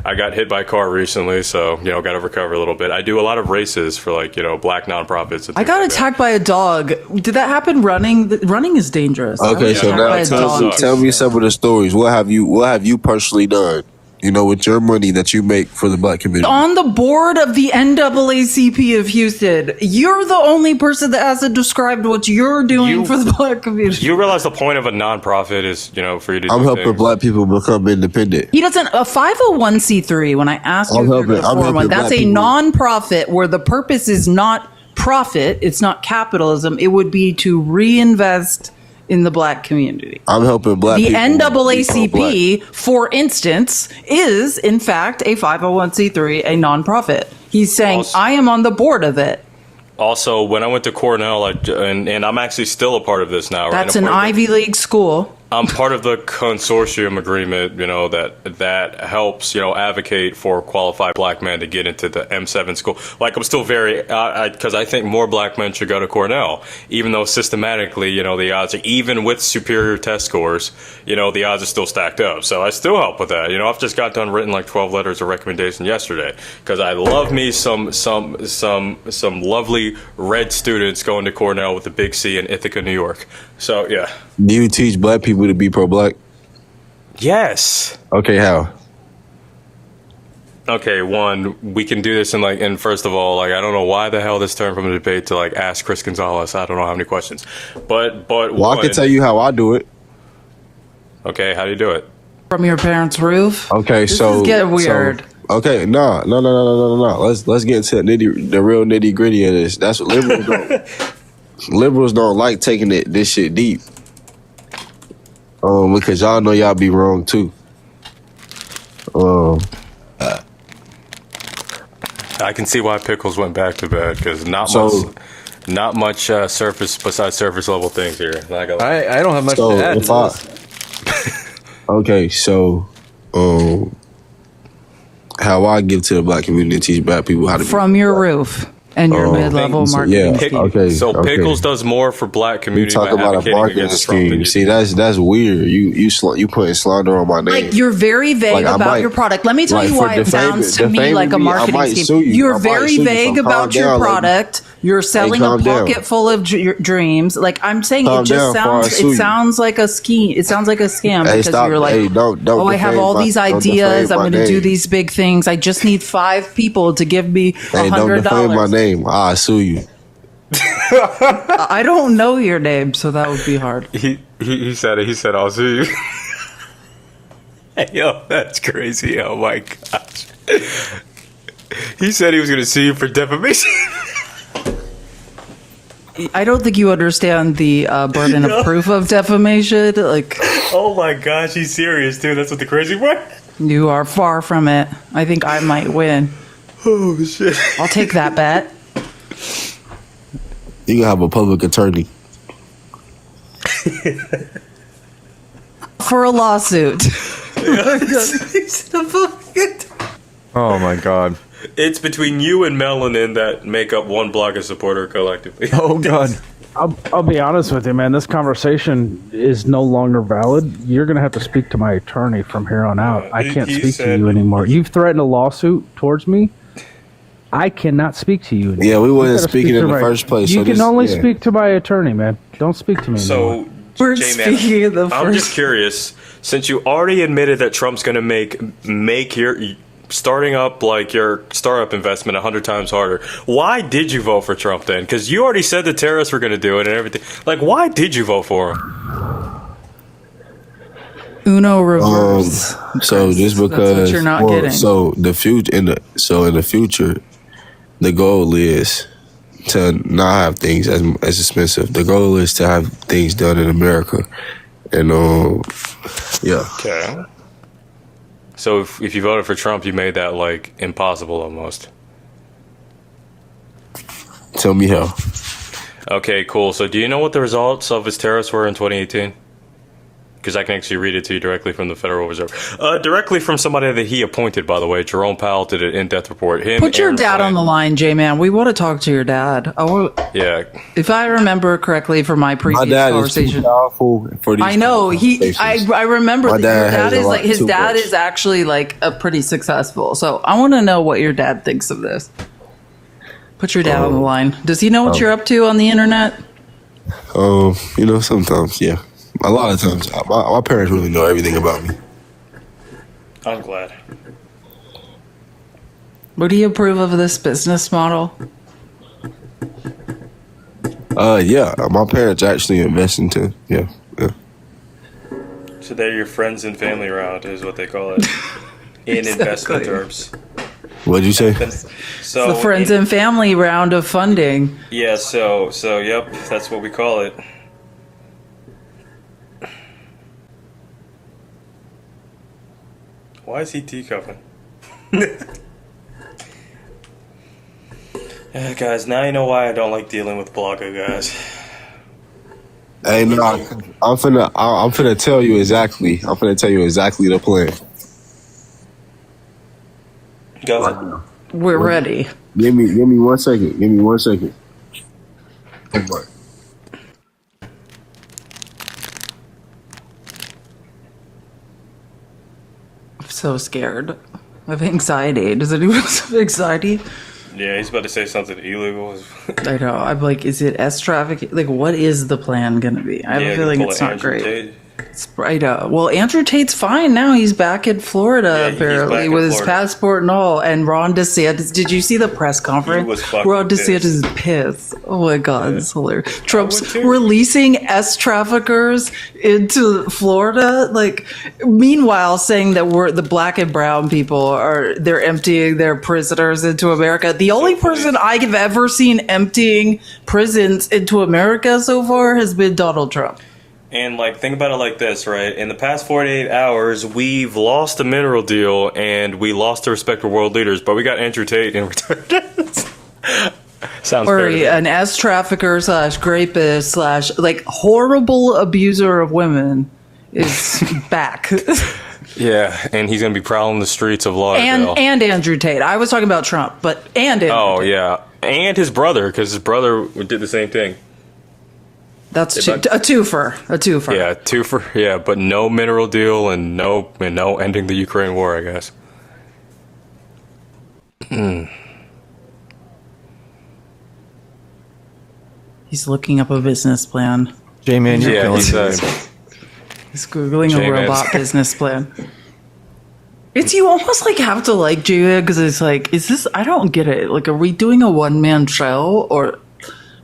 I got hit by a car recently, so got to recover a little bit. I do a lot of races for black nonprofits. I got attacked by a dog. Did that happen running? Running is dangerous. Okay, so now tell me some of the stories. What have you personally done? With your money that you make for the black community. On the board of the NAACP of Houston, you're the only person that hasn't described what you're doing for the black community. You realize the point of a nonprofit is, for you to. I'm helping black people become independent. He doesn't. A 501c3. When I asked you if you're going to form one, that's a nonprofit where the purpose is not profit. It's not capitalism. It would be to reinvest in the black community. I'm helping black people. The NAACP, for instance, is in fact a 501c3, a nonprofit. He's saying, I am on the board of it. Also, when I went to Cornell, and I'm actually still a part of this now. That's an Ivy League school. I'm part of the consortium agreement, that helps, advocate for qualified black men to get into the M7 school. I'm still very, because I think more black men should go to Cornell, even though systematically, the odds are, even with superior test scores, the odds are still stacked up. So I still help with that. I've just got done written 12 letters of recommendation yesterday, because I love me some lovely red students going to Cornell with a big C in Ithaca, New York. So, yeah. Do you teach black people to be pro-black? Yes. Okay, how? Okay, one, we can do this and first of all, I don't know why the hell this turned from a debate to ask Chris Gonzalez. I don't know how many questions. But well, I can tell you how I do it. Okay, how do you do it? From your parents' roof? Okay, this is getting weird. Okay, no. Let's get into the real nitty gritty of this. That's what liberals don't. Liberals don't like taking this shit deep. Because y'all know y'all be wrong too. I can see why Pickles went back to bed, because not much surface besides surface level things here. I don't have much to add. Okay, so how I give to the black community and teach black people how to from your roof and your mid-level marketing scheme. Okay, so Pickles does more for black community. You talk about a marketing scheme. See, that's weird. You putting slander on my name. You're very vague about your product. Let me tell you why it sounds to me like a marketing scheme. You're very vague about your product. You're selling a pocket full of dreams. I'm saying it just sounds like a scheme. It sounds like a scam because you're like, I have all these ideas. I'm going to do these big things. I just need 5 people to give me $100. Don't defame my name. I'll sue you. I don't know your name, so that would be hard. He said it. He said, I'll sue you. Yo, that's crazy. Oh my gosh. He said he was going to sue you for defamation. I don't think you understand the burden of proof of defamation. Oh my gosh, he's serious, dude. That's what the crazy part. You are far from it. I think I might win. Oh shit! I'll take that bet. You can have a public attorney for a lawsuit. Oh my god. It's between you and Melanin that make up one Blogger supporter collectively. Oh god. I'll be honest with you, man. This conversation is no longer valid. You're going to have to speak to my attorney from here on out. I can't speak to you anymore. You've threatened a lawsuit towards me. I cannot speak to you anymore. Yeah, we wasn't speaking in the first place. You can only speak to my attorney, man. Don't speak to me anymore. We're speaking in the first. I'm just curious, since you already admitted that Trump's going to make your starting up your startup investment 100 times harder. Why did you vote for Trump then? Because you already said the terrorists were going to do it and everything. Why did you vote for him? Uno reverse. So just because that's what you're not getting. So the future in the future, the goal is to not have things as expensive. The goal is to have things done in America, and yeah. Okay. So if you voted for Trump, you made that impossible almost. Tell me how. Okay, cool. So do you know what the results of his tariffs were in 2018? Because I can actually read it to you directly from the Federal Reserve. Directly from somebody that he appointed, by the way. Jerome Powell did an in-depth report. Put your dad on the line, J-Man. We want to talk to your dad. Yeah. If I remember correctly from my previous My dad conversation. is too powerful for these. I know. I remember My that your dad has dad a is lot like, his too dad much. is actually like a pretty successful. So I want to know what your dad thinks of this. Put your dad on the line. Does he know what you're up to on the internet? Sometimes, yeah. A lot of times, my parents really know everything about me. I'm glad. Would he approve of this business model? Yeah. My parents actually invest into, yeah. So they're your friends and family round, is what they call it. In investment terms. What'd you say? So The friends and family round of funding. Yeah, so yep, that's what we call it. Why is he teacupping? Yeah, guys, now you know why I don't like dealing with Blanca, guys. Hey, no, I'm finna tell you exactly. I'm finna tell you exactly the plan. Go ahead. We're ready. Give me 1 second. Give me 1 second. Hold on. I'm so scared. I have anxiety. Does anyone else have anxiety? Yeah, he's about to say something illegal. I know. I'm like, is it S trafficking? Like, what is the plan going to be? I have a feeling it's not great. It's right. Well, Andrew Tate's fine now. He's back in Florida, apparently, with his passport and all. And Ron DeSantis, did you see the press conference? Ron DeSantis is pissed. Oh my God, it's hilarious. Trump's releasing S traffickers into Florida. Like, meanwhile, saying that the black and brown people they're emptying their prisoners into America. The only person I've ever seen emptying prisons into America so far has been Donald Trump. And, think about it like this, right? In the past 48 hours, we've lost the mineral deal, and we lost the respect of world leaders, but we got Andrew Tate in return. Sounds fair. An S trafficker / rapist / horrible abuser of women is back. Yeah, and he's going to be prowling the streets of Lauderdale. and Andrew Tate. I was talking about Trump, but Andrew Tate. Yeah. And his brother, because his brother did the same thing. That's a twofer. Yeah, twofer. Yeah, but no mineral deal and no ending the Ukraine war, I guess. He's looking up a business plan. J-Man, He's Googling a J-Man. robot business plan. You almost have to like J-Man because it's is this, I don't get it. Are we doing a one-man show or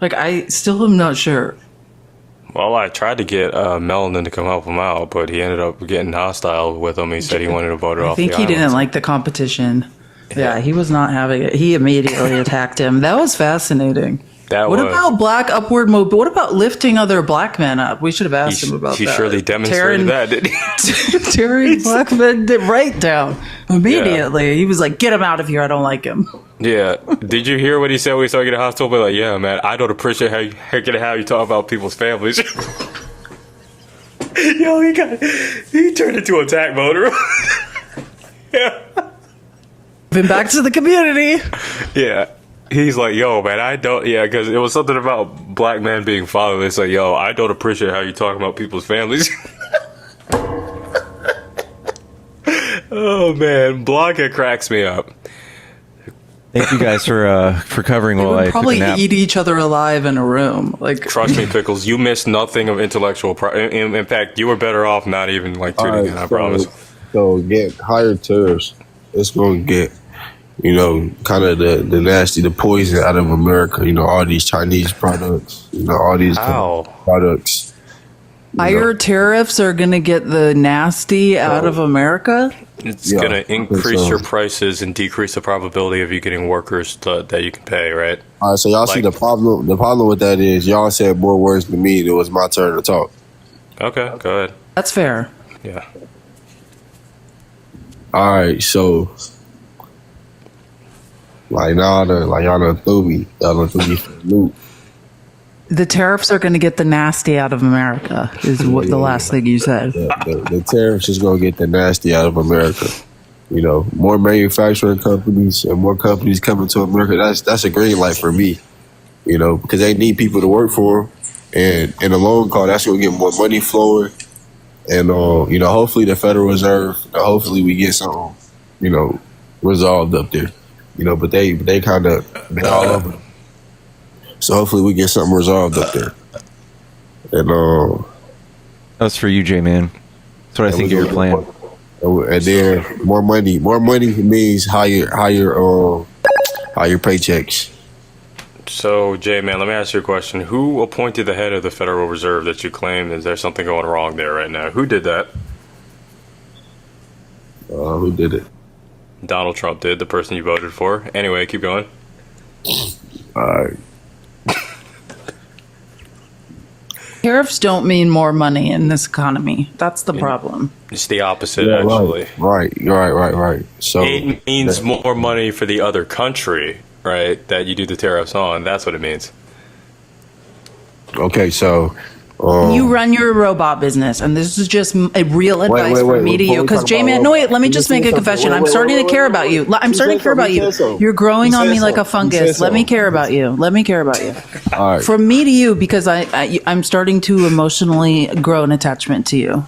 I still am not sure. Well, I tried to get Melanin to come help him out, but he ended up getting hostile with him. He said he wanted to vote her off the island. I think he didn't like the competition. Yeah, he was not having it. He immediately attacked him. That was fascinating. What about black upward mobility? What about lifting other black men up? We should have asked him about that. He surely demonstrated that, didn't he? Tearing black men right down immediately. Yeah. He was like, get him out of here. I don't like him. Yeah. Did you hear what he said when he started getting hostile? But yeah, man, I don't appreciate how you talk about people's families. Yo, he turned into attack mode. Yeah. Been back to the community. Yeah. He's like, yo, man, I don't, because it was something about black men being fatherless. Like, yo, I don't appreciate how you talk about people's families. Oh, man, Blanca cracks me up. Thank you guys for covering while I took a probably nap. eat each other alive in a room. Trust me, Pickles, you missed nothing of intellectual. In fact, you were better off not even tuning in. I promise. So get higher tariffs. It's going to get, kind of the nasty, the poison out of America. All these Chinese products. All these products. Higher tariffs are going to get the nasty out of America. It's going to increase your prices and decrease the probability of you getting workers that you can pay, right? All right, so y'all see the problem. The problem with that is y'all said more words than me. It was my turn to talk. Okay, go ahead. That's fair. Yeah. All right, so y'all done threw me. Y'all done threw me for the loop. The tariffs are going to get the nasty out of America, is what the last thing you said. The tariffs is going to get the nasty out of America. You know, more manufacturing companies and more companies coming to America. That's a green light for me. You know, because they need people to work for them, and in the long call, that's going to get more money flowing. And you know, hopefully the Federal Reserve, hopefully we get something, you know, resolved up there. You know, but they kind of been all over. So hopefully we get something resolved up there. And that's for you, J-Man. That's what I think you're playing. And then more money means higher paychecks. So, J-Man, let me ask you a question. Who appointed the head of the Federal Reserve that you claimed? Is there something going wrong there right now? Who did that? Who did it? Donald Trump did, the person you voted for. Anyway, keep going. All right. Tariffs don't mean more money in this economy. That's the problem. It's the opposite, actually. Right. So it means more money for the other country, right, that you do the tariffs on. That's what it means. Okay, so you run your robot business, and this is just a real advice from me to you. Because J-Man, no wait, let me just make a confession. I'm starting to care about you. I'm starting to care about you. You're growing on me like a fungus. Let me care about you. Let me care about you. All right. From me to you, because I'm starting to emotionally grow an attachment to you.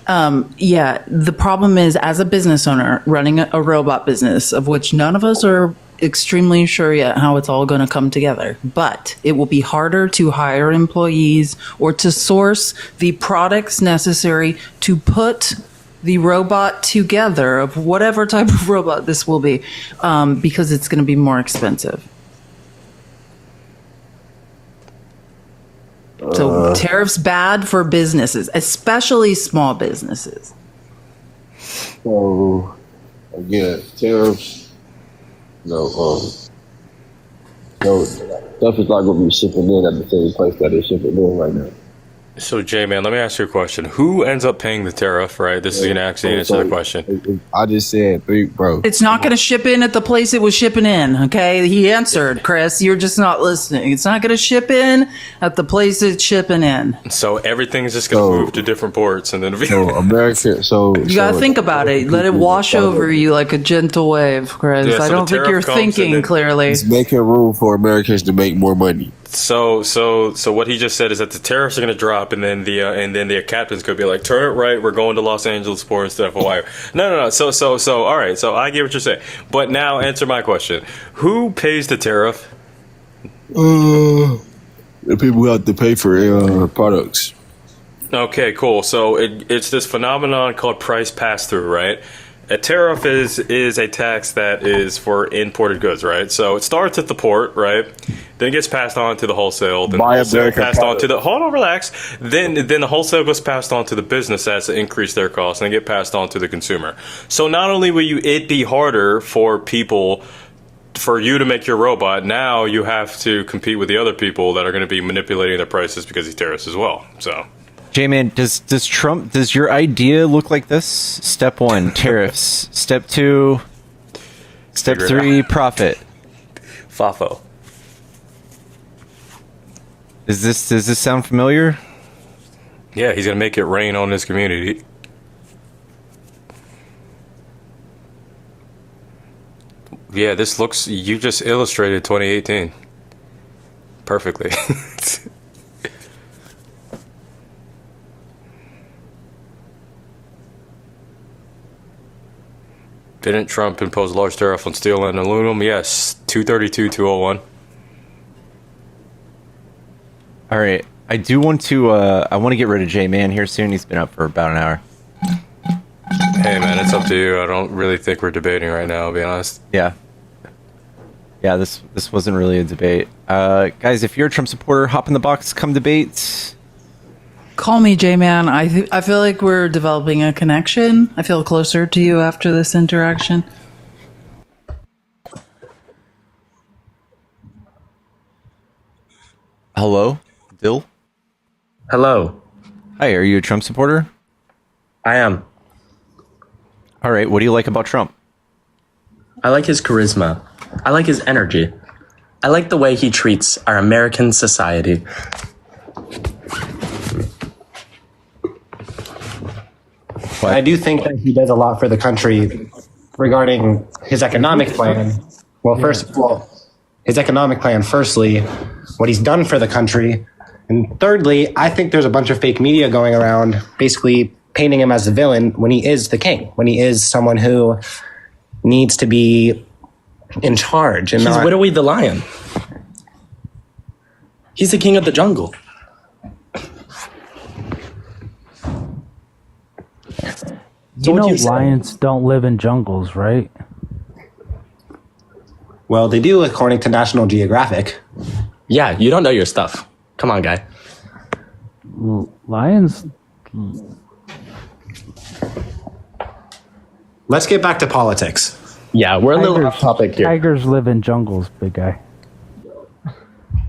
Yeah, the problem is, as a business owner running a robot business, of which none of us are extremely sure yet how it's all going to come together, but it will be harder to hire employees or to source the products necessary to put the robot together, of whatever type of robot this will be, because it's going to be more expensive. So tariffs bad for businesses, especially small businesses. So again, tariffs. No, stuff is not going to be shipping in at the same place that it's shipping in right now. So, J-Man, let me ask you a question. Who ends up paying the tariff, right? This is going to actually answer the question. I just said, bro. It's not going to ship in at the place it was shipping in, okay? He answered, Chris. You're just not listening. It's not going to ship in at the place it's shipping in. So everything's just going to move to different ports, and then you got to think about it. Let it wash over you like a gentle wave, Chris. Yeah, so I don't think you're thinking clearly. It's making room for Americans to make more money. So what he just said is that the tariffs are going to drop, and then the captain's going to be like, turn it right, we're going to Los Angeles port instead of Hawaii. No. So all right. So I get what you're saying, but now answer my question: who pays the tariff? The people who have to pay for products. Okay, cool. So it's this phenomenon called price pass through, right? A tariff is a tax that is for imported goods, right? So it starts at the port, right? Then it gets passed on to the wholesale. Then Buy the wholesale American passed on to product. the relax. Then the wholesale gets passed on to the business as to increase their costs, and they get passed on to the consumer. So not only will it be harder for you to make your robot, now you have to compete with the other people that are going to be manipulating their prices because of tariffs as well. So. J-Man, does your idea look like this? Step 1, tariffs. Step 2, step 3, profit. FAFO. Does this sound familiar? Yeah, he's gonna make it rain on his community. Yeah, this looks. You just illustrated 2018 perfectly. Didn't Trump impose a large tariff on steel and aluminum? Yes, 232, 201. All right, I do want to. I want to get rid of J-Man here soon. He's been up for about an hour. Hey man, it's up to you. I don't really think we're debating right now, I'll be honest. Yeah. This wasn't really a debate. Guys, if you're a Trump supporter, hop in the box, come debate. Call me, J-Man. I feel like we're developing a connection. I feel closer to you after this interaction. Hello, Dill? Hello. Hi, are you a Trump supporter? I am. All right, what do you like about Trump? I like his charisma. I like his energy. I like the way he treats our American society. I do think that he does a lot for the country regarding his economic plan. Well, first of all, his economic plan, firstly, what he's done for the country. And thirdly, I think there's a bunch of fake media going around basically painting him as the villain when he is the king, when he is someone who needs to be in charge. And He's Widowy the lion. He's the king of the jungle. You know, lions don't live in jungles, right? Well, they do according to National Geographic. Yeah, you don't know your stuff. Come on, guy. Lions. Let's get back to politics. Yeah, we're a little off topic here. Tigers live in jungles, big guy.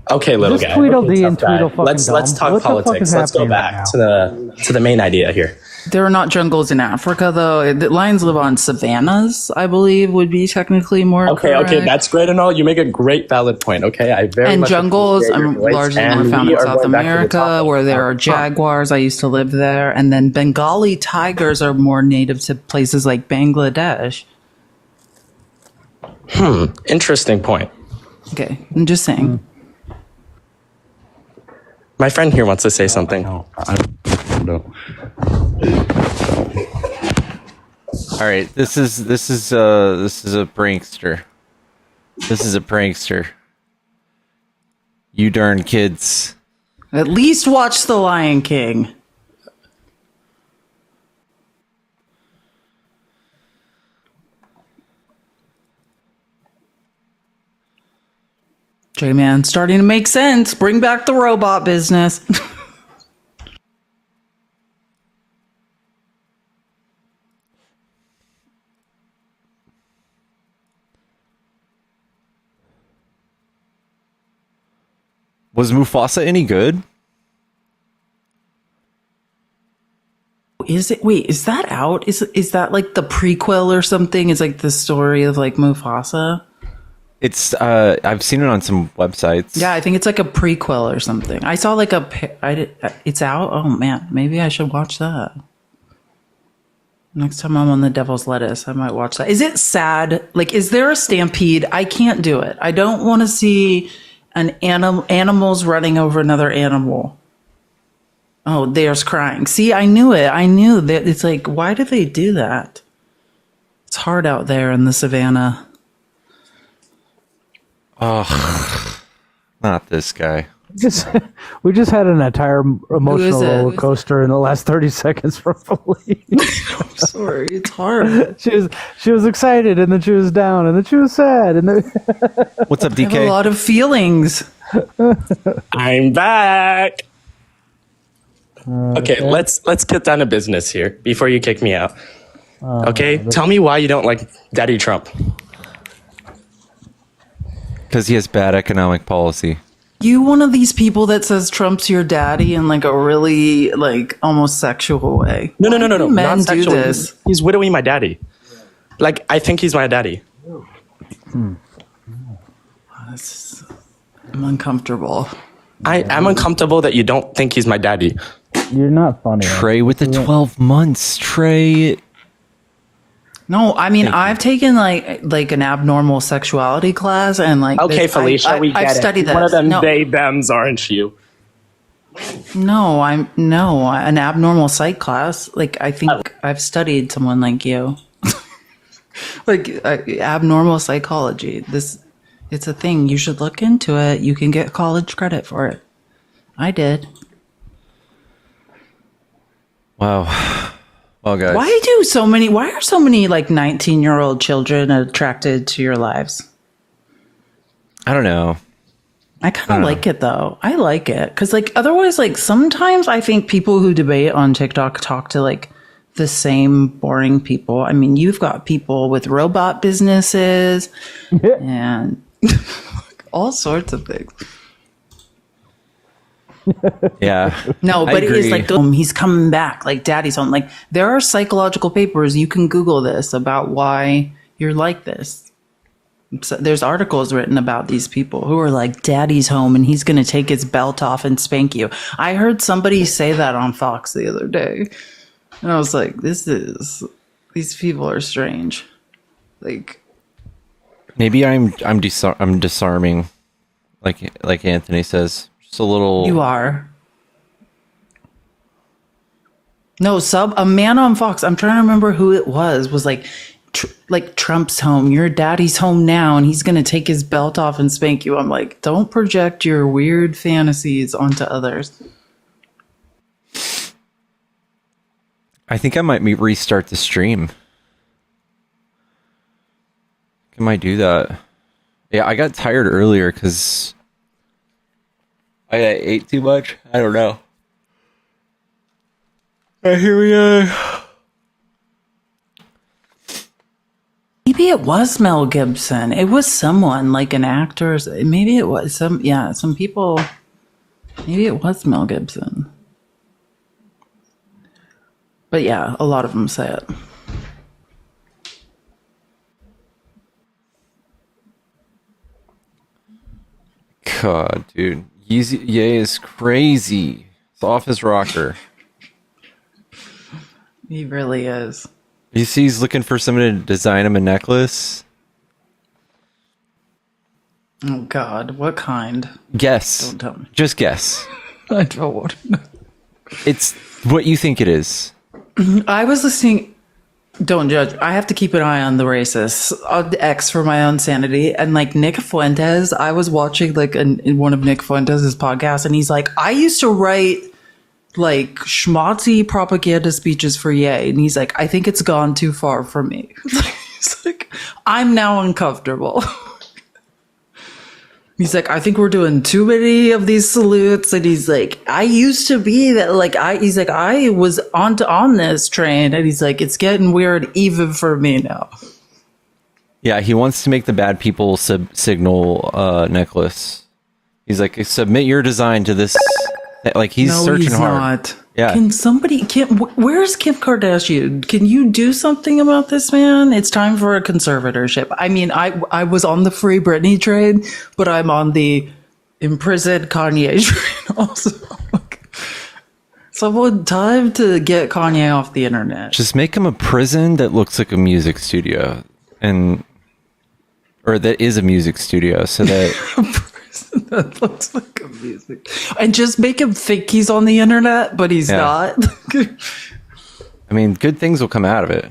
Okay, little Just guy. Tweedledee Okay, and tough guy. Tweedle fucking Let's Dum. talk What the fuck politics. is Let's go happening back right to the main idea here. There are not jungles in Africa, though. The lions live on savannas, I believe, would be technically more Okay, correct. that's great and all. You make a great valid point. Okay, I very And much jungles, appreciate your voice, largely and more found we in are South going back to the America, topic. where there are jaguars. I used to live there. And then Bengali tigers are more native to places like Bangladesh. Interesting point. Okay, I'm just saying. My friend here wants to say something. All right, this is a prankster. This is a prankster. You darn kids. At least watch The Lion King. J-Man, starting to make sense. Bring back the robot business. Was Mufasa any good? Is it? Wait, is that out? Is that like the prequel or something? It's like the story of like Mufasa. It's I've seen it on some websites. Yeah, I think it's like a prequel or something. I saw like it's out. Oh man, maybe I should watch that. Next time I'm on the Devil's Lettuce, I might watch that. Is it sad? Like, is there a stampede? I can't do it. I don't want to see animals running over another animal. Oh, there's crying. See, I knew it. I knew that. It's like, why do they do that? It's hard out there in the savannah. Oh, not this guy. We just had an entire emotional it? roller coaster in the last 30 seconds from Felice. I'm sorry, it's hard. She was excited, and then she was down, and then she was sad, and then what's up, I have a lot of feelings. I'm back. Okay, let's get down to business here before you kick me out. Okay, tell me why you don't like Daddy Trump. Because he has bad economic policy. You one of these people that says Trump's your daddy in like a really like almost sexual way. No. Men Not do sexual. this. He's widowing my daddy. Like, I think he's my daddy. I'm uncomfortable. I'm uncomfortable that you don't think he's my daddy. You're not funny. Trey with the 12 months. Trey. No, I mean I've taken like an abnormal sexuality class and like Okay, Felicia, we get I've it. studied this. One of them No. they thems, aren't you? No, an abnormal psych class. Like I think I've studied someone like you. Like abnormal psychology. It's a thing. You should look into it. You can get college credit for it. I did. Wow. Well, guys. Why are so many like 19-year-old children attracted to your lives? I don't know. I kind of like it though. I like it because like otherwise, like sometimes I think people who debate on TikTok talk to like the same boring people. I mean, you've got people with robot businesses and all sorts of things. Yeah. No, I but it is agree. like he's coming back, like daddy's home. Like there are psychological papers you can Google this about why you're like this. So there's articles written about these people who are like, daddy's home and he's going to take his belt off and spank you. I heard somebody say that on Fox the other day. And I was like, these people are strange. Like, maybe I'm disarming, like Anthony says. Just a little. you are. No, a man on Fox, I'm trying to remember who it was like Trump's home. Your daddy's home now and he's going to take his belt off and spank you. I'm like, don't project your weird fantasies onto others. I think I might restart the stream. I might do that. Yeah, I got tired earlier because I ate too much. I don't know. Here we are. Maybe it was Mel Gibson. It was someone like an actor. Maybe it was some people. Maybe it was Mel Gibson. But yeah, a lot of them say it. God, dude. Yeezy Ye is crazy. It's off his rocker. He really is. You see he's looking for someone to design him a necklace? Oh, God. What kind? Guess. Don't tell me. Just guess. I don't want to know. It's what you think it is. I was listening. Don't judge. I have to keep an eye on the racists. X for my own sanity. And like Nick Fuentes, I was watching like in one of Nick Fuentes' podcasts, and he's like, I used to write like schmaltzy propaganda speeches for Ye. And he's like, I think it's gone too far for me. He's like, I'm now uncomfortable. He's like, I think we're doing too many of these salutes. And he's like, I used to be that, like, he's like, I was on this train. And he's like, it's getting weird even for me now. Yeah, he wants to make the bad people signal necklace. He's like, submit your design to this. Like, he's searching hard. Not. Yeah. Where's Kim Kardashian? Can you do something about this, man? It's time for a conservatorship. I mean, I was on the free Britney train, but I'm on the imprisoned Kanye train also. Someone, time to get Kanye off the internet. Just make him a prison that looks like a music studio, or that is a music studio, so that that looks like a music. And just make him think he's on the internet, but he's not. I mean, good things will come out of it.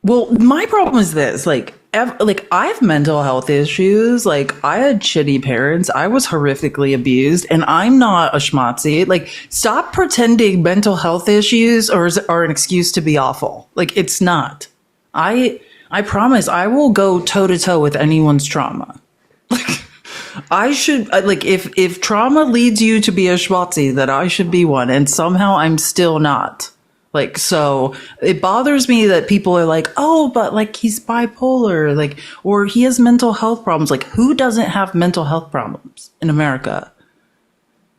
Well, my problem is this: like I have mental health issues. Like, I had shitty parents. I was horrifically abused, and I'm not a schmatzi. Like, stop pretending mental health issues are an excuse to be awful. Like, it's not. I promise I will go toe to toe with anyone's trauma. Like, I should, like, if trauma leads you to be a schmatzi, then I should be one, and somehow I'm still not. Like, so it bothers me that people are like, oh, but like he's bipolar, like, or he has mental health problems. Like, who doesn't have mental health problems in America?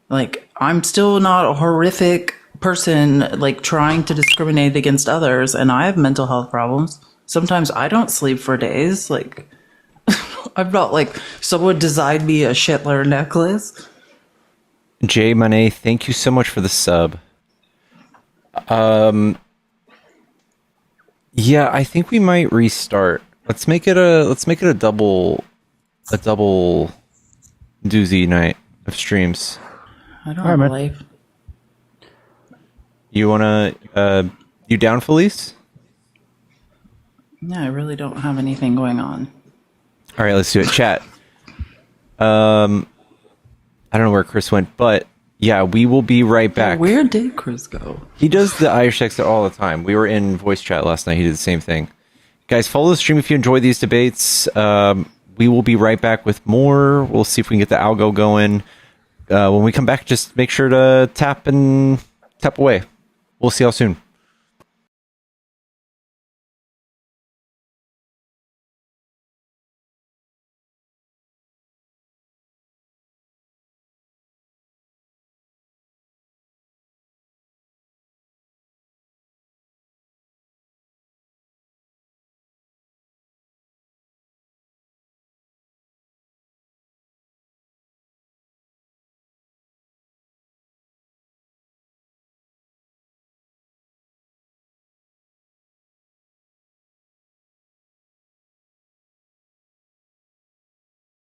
Like, I'm still not a horrific person, like, trying to discriminate against others, and I have mental health problems. Sometimes I don't sleep for days. Like, I'm not like someone designed me a Shetler necklace. Jay Monet, thank you so much for the sub. Yeah, I think we might restart. Let's make it a double doozy night of streams. I don't have a life. You you down, Felice? Yeah, I really don't have anything going on. All right, let's do it. Chat. I don't know where Chris went, but yeah, we will be right back. Where did Chris go? He does the Irish exit all the time. We were in voice chat last night. He did the same thing. Guys, follow the stream if you enjoy these debates. We will be right back with more. We'll see if we can get the algo going. When we come back, just make sure to tap away. We'll see y'all soon.